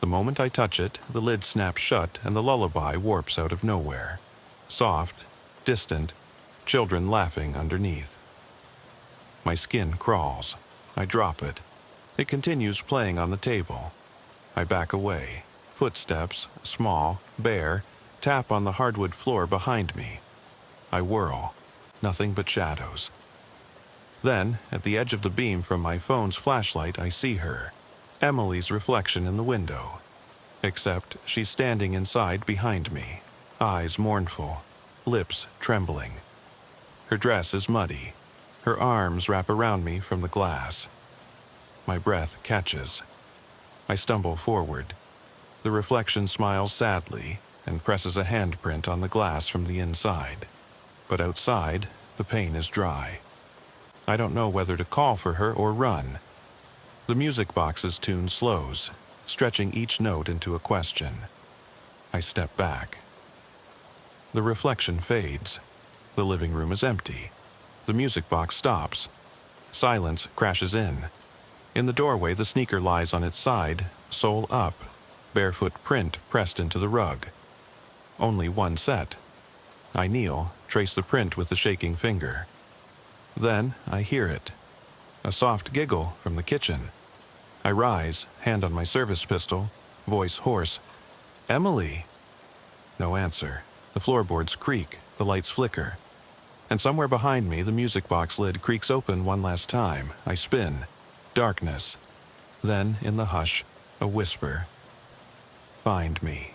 The moment I touch it, the lid snaps shut and the lullaby warps out of nowhere. Soft, distant, children laughing underneath. My skin crawls. I drop it. It continues playing on the table. I back away. Footsteps, small, bare, tap on the hardwood floor behind me. I whirl. Nothing but shadows. Then, at the edge of the beam from my phone's flashlight, I see her. Emily's reflection in the window. Except she's standing inside behind me. Eyes mournful. Lips trembling. Her dress is muddy. Her arms wrap around me from the glass. My breath catches. I stumble forward. The reflection smiles sadly and presses a handprint on the glass from the inside. But outside, the pain is dry. I don't know whether to call for her or run. The music box's tune slows, stretching each note into a question. I step back. The reflection fades. The living room is empty. The music box stops. Silence crashes in. In the doorway, the sneaker lies on its side, sole up, barefoot print pressed into the rug. Only one set. I kneel, trace the print with the shaking finger. Then I hear it. A soft giggle from the kitchen. I rise, hand on my service pistol, voice hoarse. "Emily!" No answer. The floorboards creak, the lights flicker. And somewhere behind me, the music box lid creaks open one last time. I spin. Darkness. Then, in the hush, a whisper. "Find me."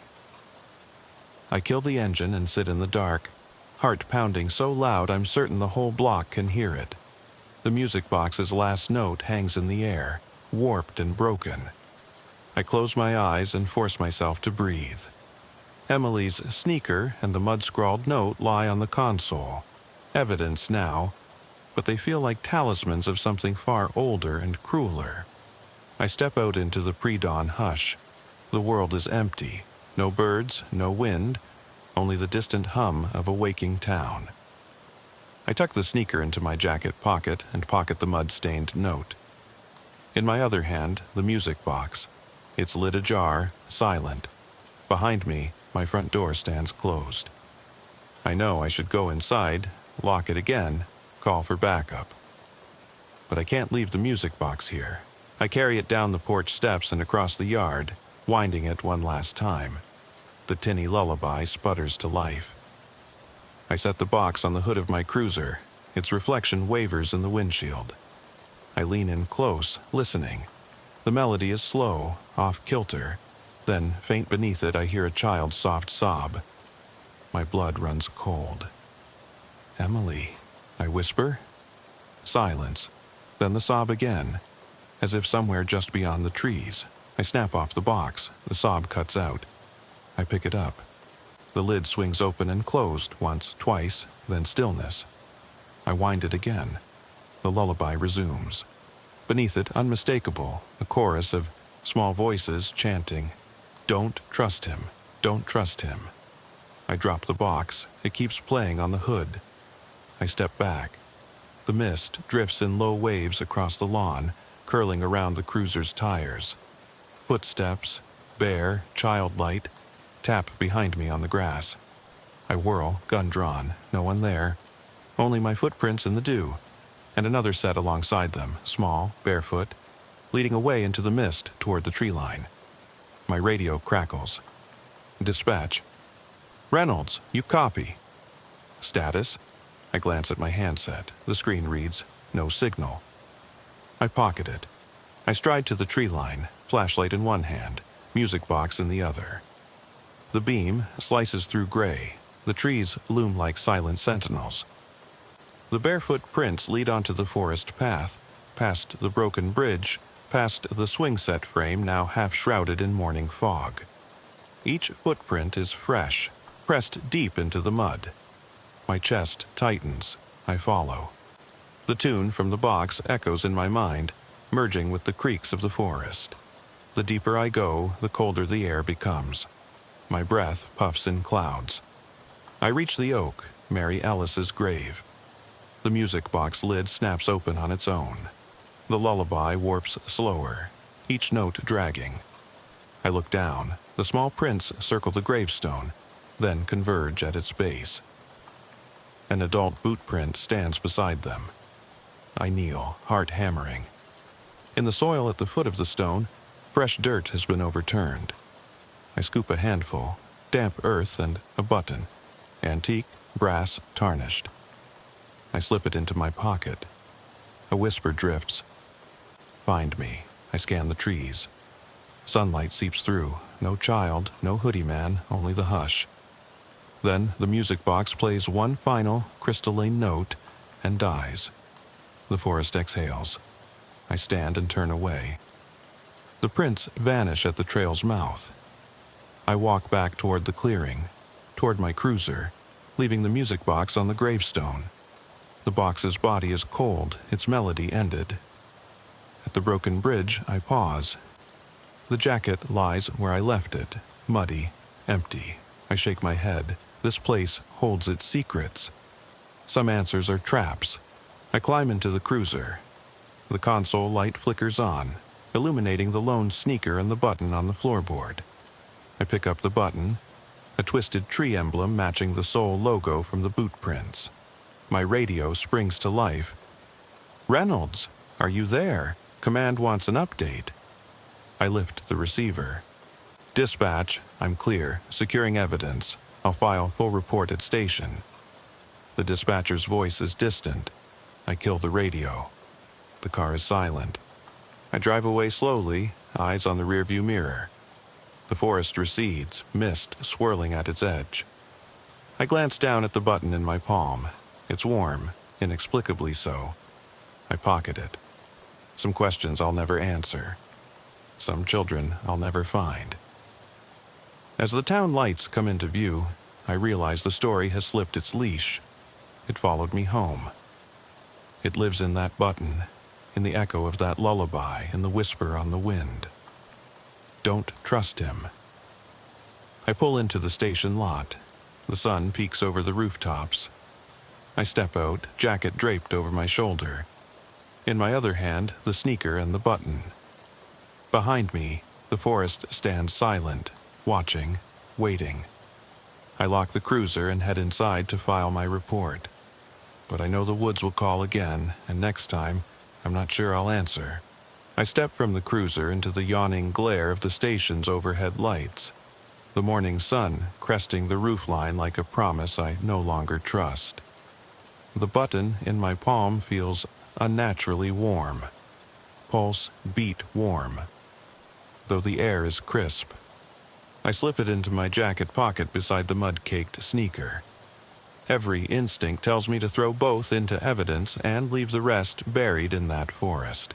I kill the engine and sit in the dark, heart pounding so loud I'm certain the whole block can hear it. The music box's last note hangs in the air, warped and broken. I close my eyes and force myself to breathe. Emily's sneaker and the mud-scrawled note lie on the console. Evidence now, but they feel like talismans of something far older and crueler. I step out into the pre-dawn hush. The world is empty. No birds, no wind, only the distant hum of a waking town. I tuck the sneaker into my jacket pocket and pocket the mud-stained note. In my other hand, the music box. Its lid ajar, silent. Behind me, my front door stands closed. I know I should go inside, lock it again, call for backup. But I can't leave the music box here. I carry it down the porch steps and across the yard, winding it one last time. The tinny lullaby sputters to life. I set the box on the hood of my cruiser. Its reflection wavers in the windshield. I lean in close, listening. The melody is slow, off-kilter. Then, faint beneath it, I hear a child's soft sob. My blood runs cold. "Emily," I whisper. Silence. Then the sob again, as if somewhere just beyond the trees. I snap off the box. The sob cuts out. I pick it up. The lid swings open and closed once, twice, then stillness. I wind it again. The lullaby resumes. Beneath it, unmistakable, a chorus of small voices chanting, "Don't trust him, don't trust him." I drop the box. It keeps playing on the hood. I step back. The mist drifts in low waves across the lawn, curling around the cruiser's tires. Footsteps, Bare, child light, tap behind me on the grass. I whirl, gun drawn, no one there. Only my footprints in the dew, and another set alongside them, small, barefoot, leading away into the mist toward the tree line. My radio crackles. Dispatch. Reynolds, you copy. Status. I glance at my handset. The screen reads, no signal. I pocket it. I stride to the tree line, flashlight in one hand, music box in the other. The beam slices through gray. The trees loom like silent sentinels. The barefoot prints lead onto the forest path, past the broken bridge, past the swing set frame now half shrouded in morning fog. Each footprint is fresh, pressed deep into the mud. My chest tightens. I follow. The tune from the box echoes in my mind, merging with the creaks of the forest. The deeper I go, the colder the air becomes. My breath puffs in clouds. I reach the oak, Mary Alice's grave. The music box lid snaps open on its own. The lullaby warps slower, each note dragging. I look down. The small prints circle the gravestone, then converge at its base. An adult boot print stands beside them. I kneel, heart hammering. In the soil at the foot of the stone, fresh dirt has been overturned. I scoop a handful, damp earth and a button, antique, brass, tarnished. I slip it into my pocket. A whisper drifts. Find me. I scan the trees. Sunlight seeps through. No child, no hoodie man, only the hush. Then the music box plays one final, crystalline note and dies. The forest exhales. I stand and turn away. The prints vanish at the trail's mouth. I walk back toward the clearing, toward my cruiser, leaving the music box on the gravestone. The box's body is cold, its melody ended. At the broken bridge, I pause. The jacket lies where I left it, muddy, empty. I shake my head. This place holds its secrets. Some answers are traps. I climb into the cruiser. The console light flickers on, illuminating the lone sneaker and the button on the floorboard. I pick up the button, a twisted tree emblem matching the Soul logo from the boot prints. My radio springs to life. Reynolds, are you there? Command wants an update. I lift the receiver. Dispatch, I'm clear, securing evidence. I'll file full report at station. The dispatcher's voice is distant. I kill the radio. The car is silent. I drive away slowly, eyes on the rearview mirror. The forest recedes, mist swirling at its edge. I glance down at the button in my palm. It's warm, inexplicably so. I pocket it. Some questions I'll never answer. Some children I'll never find. As the town lights come into view, I realize the story has slipped its leash. It followed me home. It lives in that button, in the echo of that lullaby, in the whisper on the wind. Don't trust him. I pull into the station lot. The sun peeks over the rooftops. I step out, jacket draped over my shoulder. In my other hand, the sneaker and the button. Behind me, the forest stands silent, watching, waiting. I lock the cruiser and head inside to file my report. But I know the woods will call again, and next time, I'm not sure I'll answer. I step from the cruiser into the yawning glare of the station's overhead lights. The morning sun cresting the roofline like a promise I no longer trust. The button in my palm feels unnaturally warm. Pulse beat warm, though the air is crisp. I slip it into my jacket pocket beside the mud-caked sneaker. Every instinct tells me to throw both into evidence and leave the rest buried in that forest.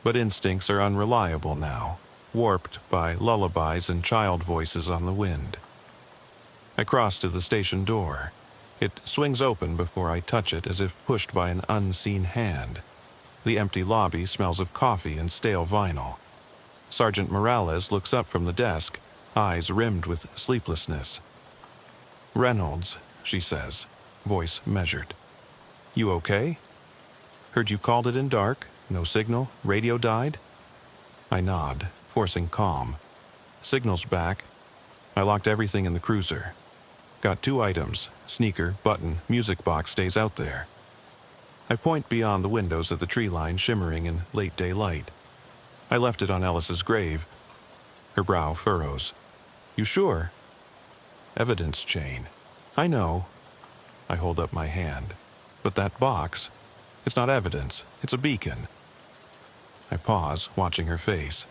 But instincts are unreliable now, warped by lullabies and child voices on the wind. I cross to the station door. It swings open before I touch it as if pushed by an unseen hand. The empty lobby smells of coffee and stale vinyl. Sergeant Morales looks up from the desk, eyes rimmed with sleeplessness. Reynolds, she says, voice measured. You okay? Heard you called it in dark. No signal. Radio died. I nod, forcing calm. Signal's back. I locked everything in the cruiser. Got 2 items, sneaker, button, music box stays out there. I point beyond the windows at the tree line shimmering in late daylight. I left it on Ellis's grave. Her brow furrows. You sure? Evidence chain. I know. I hold up my hand. But that box, it's not evidence, it's a beacon. I pause, watching her face.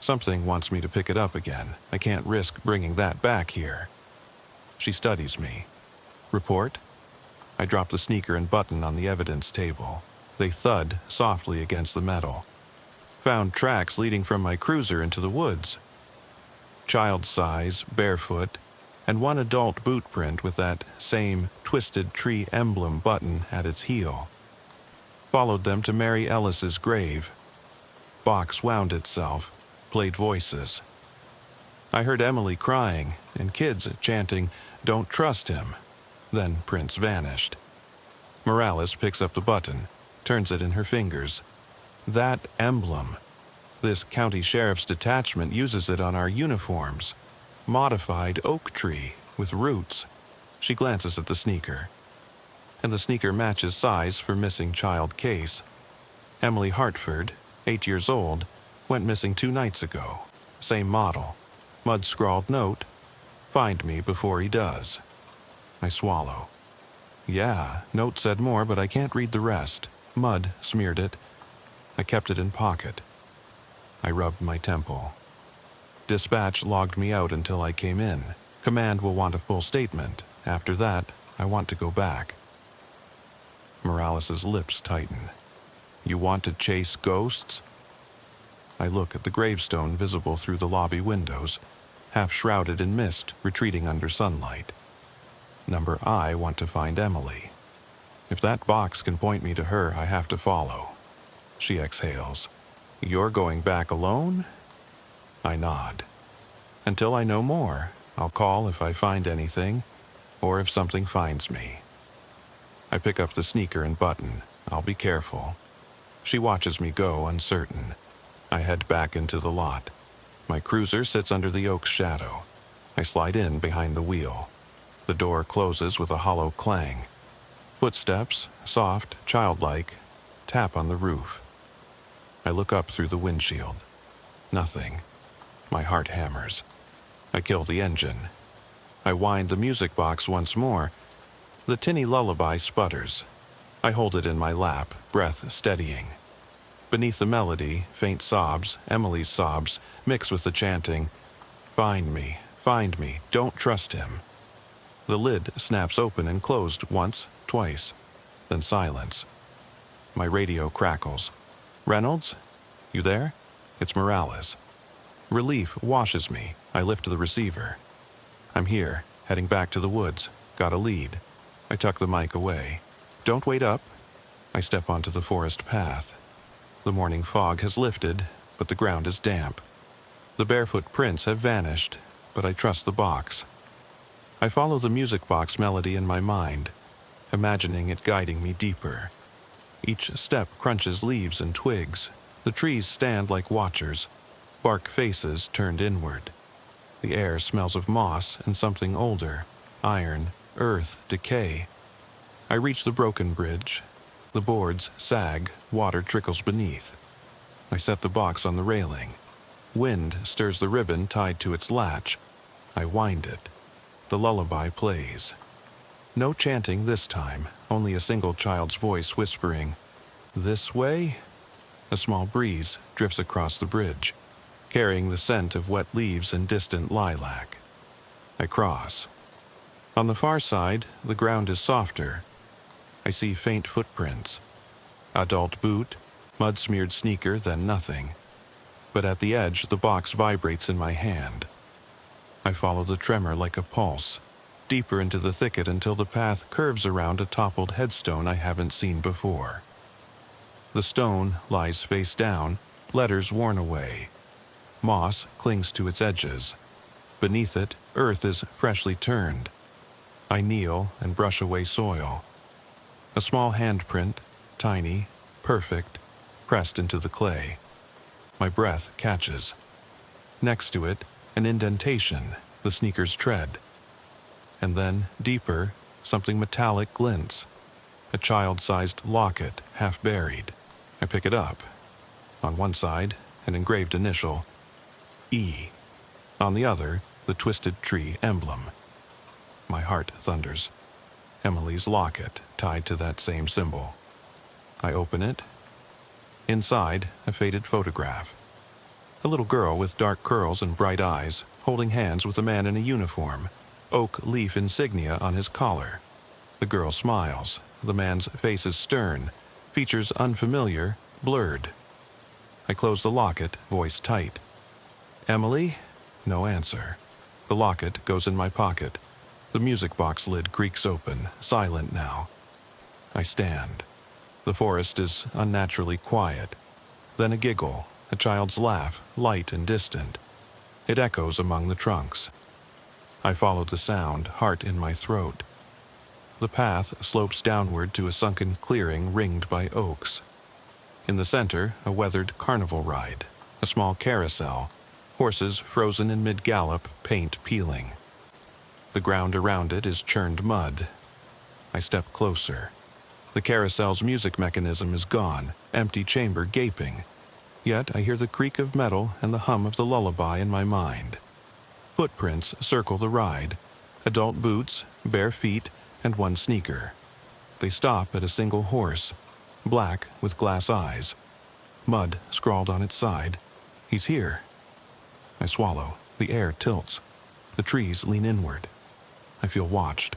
Something wants me to pick it up again. I can't risk bringing that back here. She studies me. Report? I drop the sneaker and button on the evidence table. They thud softly against the metal. Found tracks leading from my cruiser into the woods. Child size, barefoot, and 1 adult boot print with that same twisted tree emblem button at its heel. Followed them to Mary Ellis's grave. Box wound itself, played voices. I heard Emily crying and kids chanting, "Don't trust him." Then prints vanished. Morales picks up the button, turns it in her fingers. That emblem. This county sheriff's detachment uses it on our uniforms. Modified oak tree with roots. She glances at the sneaker. And the sneaker matches size for missing child case. Emily Hartford, 8 years old, went missing 2 nights ago. Same model. Mud-scrawled note, "Find me before he does." I swallow. Yeah, note said more, but I can't read the rest. Mud smeared it. I kept it in pocket. I rubbed my temple. Dispatch logged me out until I came in. Command will want a full statement. After that, I want to go back. Morales's lips tighten. You want to chase ghosts? I look at the gravestone visible through the lobby windows, half shrouded in mist, retreating under sunlight. Number I want to find Emily. If that box can point me to her, I have to follow. She exhales. You're going back alone? I nod. Until I know more, I'll call if I find anything, or if something finds me. I pick up the sneaker and button. I'll be careful. She watches me go, uncertain. I head back into the lot. My cruiser sits under the oak's shadow. I slide in behind the wheel. The door closes with a hollow clang. Footsteps, soft, childlike, tap on the roof. I look up through the windshield. Nothing. My heart hammers. I kill the engine. I wind the music box once more. The tinny lullaby sputters. I hold it in my lap, breath steadying. Beneath the melody, faint sobs, Emily's sobs, mix with the chanting, find me, don't trust him." The lid snaps open and closed once, twice, then silence. My radio crackles. "Reynolds? You there? It's Morales." Relief washes me. I lift the receiver. "I'm here, heading back to the woods. Got a lead." I tuck the mic away. "Don't wait up." I step onto the forest path. The morning fog has lifted, but the ground is damp. The barefoot prints have vanished, but I trust the box. I follow the music box melody in my mind, imagining it guiding me deeper. Each step crunches leaves and twigs. The trees stand like watchers, bark faces turned inward. The air smells of moss and something older, iron, earth, decay. I reach the broken bridge. The boards sag, water trickles beneath. I set the box on the railing. Wind stirs the ribbon tied to its latch. I wind it. The lullaby plays. No chanting this time, only a single child's voice whispering, "This way?" A small breeze drifts across the bridge, carrying the scent of wet leaves and distant lilac. I cross. On the far side, the ground is softer. I see faint footprints. Adult boot, mud-smeared sneaker, then nothing. But at the edge, the box vibrates in my hand. I follow the tremor like a pulse, deeper into the thicket until the path curves around a toppled headstone I haven't seen before. The stone lies face down, letters worn away. Moss clings to its edges. Beneath it, earth is freshly turned. I kneel and brush away soil. A small handprint, tiny, perfect, pressed into the clay. My breath catches. Next to it, An indentation, the sneaker's tread. And then, deeper, something metallic glints. A child-sized locket, half buried. I pick it up. On one side, an engraved initial, E. On the other, the twisted tree emblem. My heart thunders. Emily's locket, tied to that same symbol. I open it. Inside, a faded photograph. A little girl with dark curls and bright eyes, holding hands with a man in a uniform, oak leaf insignia on his collar. The girl smiles. The man's face is stern, features unfamiliar, blurred. I close the locket, voice tight. Emily? No answer. The locket goes in my pocket. The music box lid creaks open, silent now. I stand. The forest is unnaturally quiet. Then a giggle, a child's laugh, light and distant. It echoes among the trunks. I follow the sound, heart in my throat. The path slopes downward to a sunken clearing ringed by oaks. In the center, a weathered carnival ride, a small carousel, horses frozen in mid-gallop, paint peeling. The ground around it is churned mud. I step closer. The carousel's music mechanism is gone, empty chamber gaping. Yet I hear the creak of metal and the hum of the lullaby in my mind. Footprints circle the ride, adult boots, bare feet, and one sneaker. They stop at a single horse, black with glass eyes. Mud scrawled on its side. He's here. I swallow. The air tilts. The trees lean inward. I feel watched.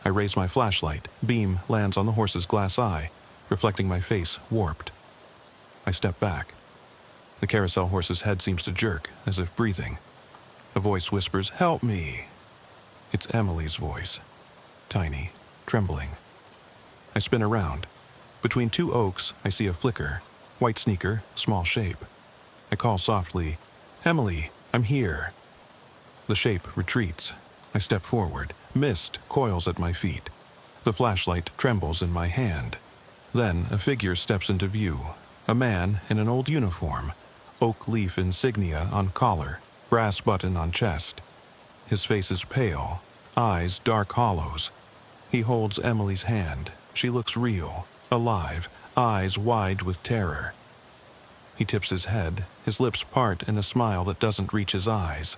I raise my flashlight. Beam lands on the horse's glass eye, reflecting my face warped. I step back. The carousel horse's head seems to jerk, as if breathing. A voice whispers, "Help me!" It's Emily's voice. Tiny, trembling. I spin around. Between two oaks, I see a flicker. White sneaker, small shape. I call softly, "Emily, I'm here." The shape retreats. I step forward. Mist coils at my feet. The flashlight trembles in my hand. Then a figure steps into view. A man in an old uniform. Oak leaf insignia on collar. Brass button on chest. His face is pale. Eyes dark hollows. He holds Emily's hand. She looks real, alive, eyes wide with terror. He tips his head. His lips part in a smile that doesn't reach his eyes.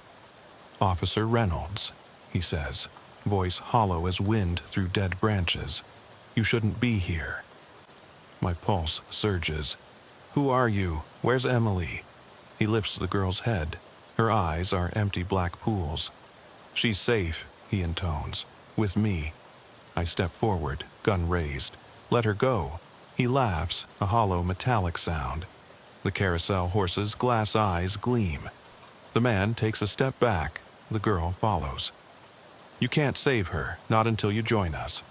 "Officer Reynolds," he says, voice hollow as wind through dead branches. "You shouldn't be here." My pulse surges. "Who are you? Where's Emily?" He lifts the girl's head. Her eyes are empty black pools. "She's safe," he intones. "With me." I step forward, gun raised. "Let her go." He laughs, a hollow metallic sound. The carousel horse's glass eyes gleam. The man takes a step back. The girl follows. "You can't save her, not until you join us."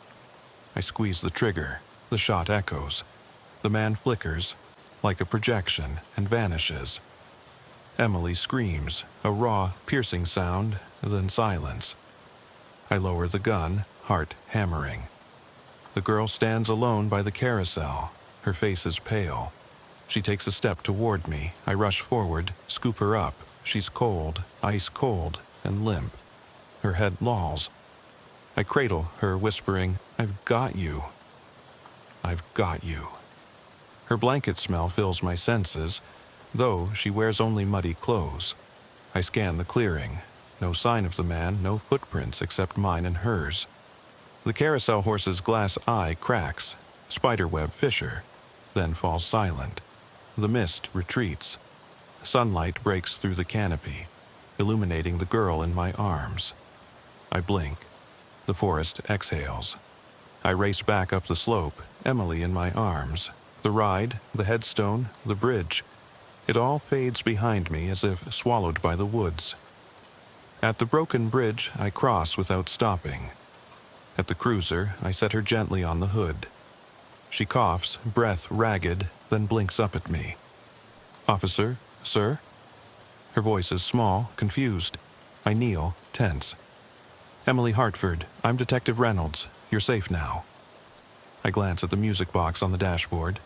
I squeeze the trigger. The shot echoes. The man flickers, like a projection, and vanishes. Emily screams, a raw, piercing sound, then silence. I lower the gun, heart hammering. The girl stands alone by the carousel. Her face is pale. She takes a step toward me. I rush forward, scoop her up. She's cold, ice cold, and limp. Her head lolls. I cradle her, whispering, "I've got you. I've got you." Her blanket smell fills my senses, though she wears only muddy clothes. I scan the clearing. No sign of the man, no footprints except mine and hers. The carousel horse's glass eye cracks, spiderweb fissure, then falls silent. The mist retreats. Sunlight breaks through the canopy, illuminating the girl in my arms. I blink. The forest exhales. I race back up the slope, Emily in my arms. The ride, the headstone, the bridge. It all fades behind me as if swallowed by the woods. At the broken bridge, I cross without stopping. At the cruiser, I set her gently on the hood. She coughs, breath ragged, then blinks up at me. "Officer, sir?" Her voice is small, confused. I kneel, tense. "Emily Hartford, I'm Detective Reynolds. You're safe now." I glance at the music box on the dashboard.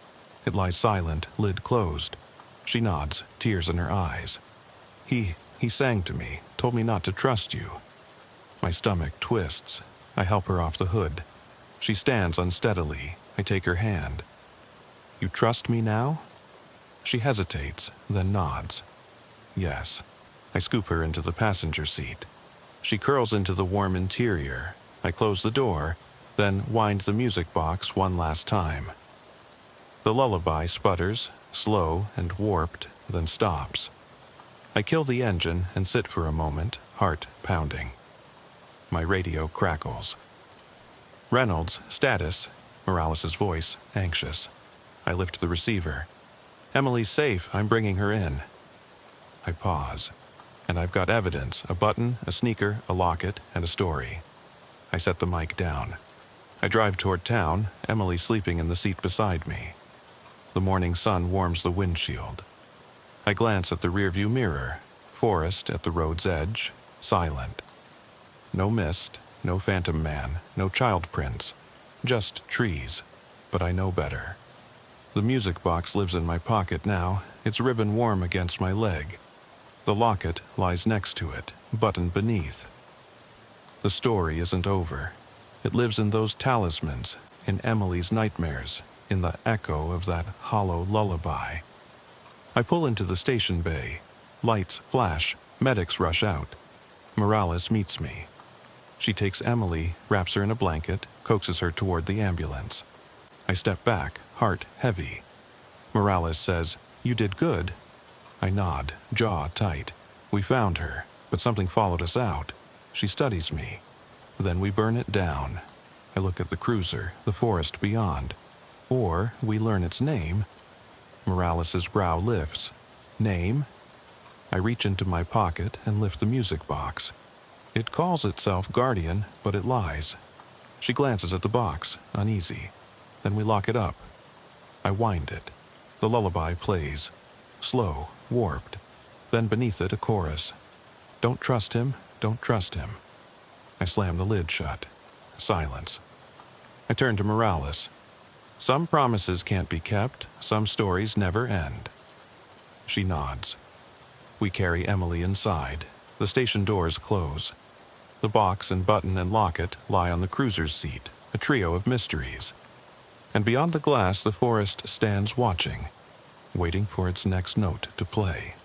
It lies silent, lid closed. She nods, tears in her eyes. He sang to me, told me not to trust you. My stomach twists. I help her off the hood. She stands unsteadily. I take her hand. You trust me now? She hesitates, then nods. Yes. I scoop her into the passenger seat. She curls into the warm interior. I close the door, then wind the music box one last time. The lullaby sputters, slow and warped, then stops. I kill the engine and sit for a moment, heart pounding. My radio crackles. Reynolds, status. Morales' voice, anxious. I lift the receiver. Emily's safe, I'm bringing her in. I pause. And I've got evidence, a button, a sneaker, a locket, and a story. I set the mic down. I drive toward town, Emily sleeping in the seat beside me. The morning sun warms the windshield. I glance at the rearview mirror. Forest at the road's edge, silent. No mist, no phantom man, no child prints, just trees, but I know better. The music box lives in my pocket now, its ribbon warm against my leg. The locket lies next to it, buttoned beneath. The story isn't over. It lives in those talismans, in Emily's nightmares, in the echo of that hollow lullaby. I pull into the station bay. Lights flash, medics rush out. Morales meets me. She takes Emily, wraps her in a blanket, coaxes her toward the ambulance. I step back, heart heavy. Morales says, "You did good." I nod, jaw tight. We found her, but something followed us out. She studies me. Then we burn it down. I look at the cruiser, the forest beyond. Or we learn its name. Morales' brow lifts. Name? I reach into my pocket and lift the music box. It calls itself Guardian, but it lies. She glances at the box, uneasy. Then we lock it up. I wind it. The lullaby plays. Slow, warped. Then beneath it a chorus. Don't trust him, don't trust him. I slam the lid shut. Silence. I turn to Morales. Some promises can't be kept, some stories never end. She nods. We carry Emily inside. The station doors close. The box and button and locket lie on the cruiser's seat, a trio of mysteries. And beyond the glass the forest stands watching, waiting for its next note to play.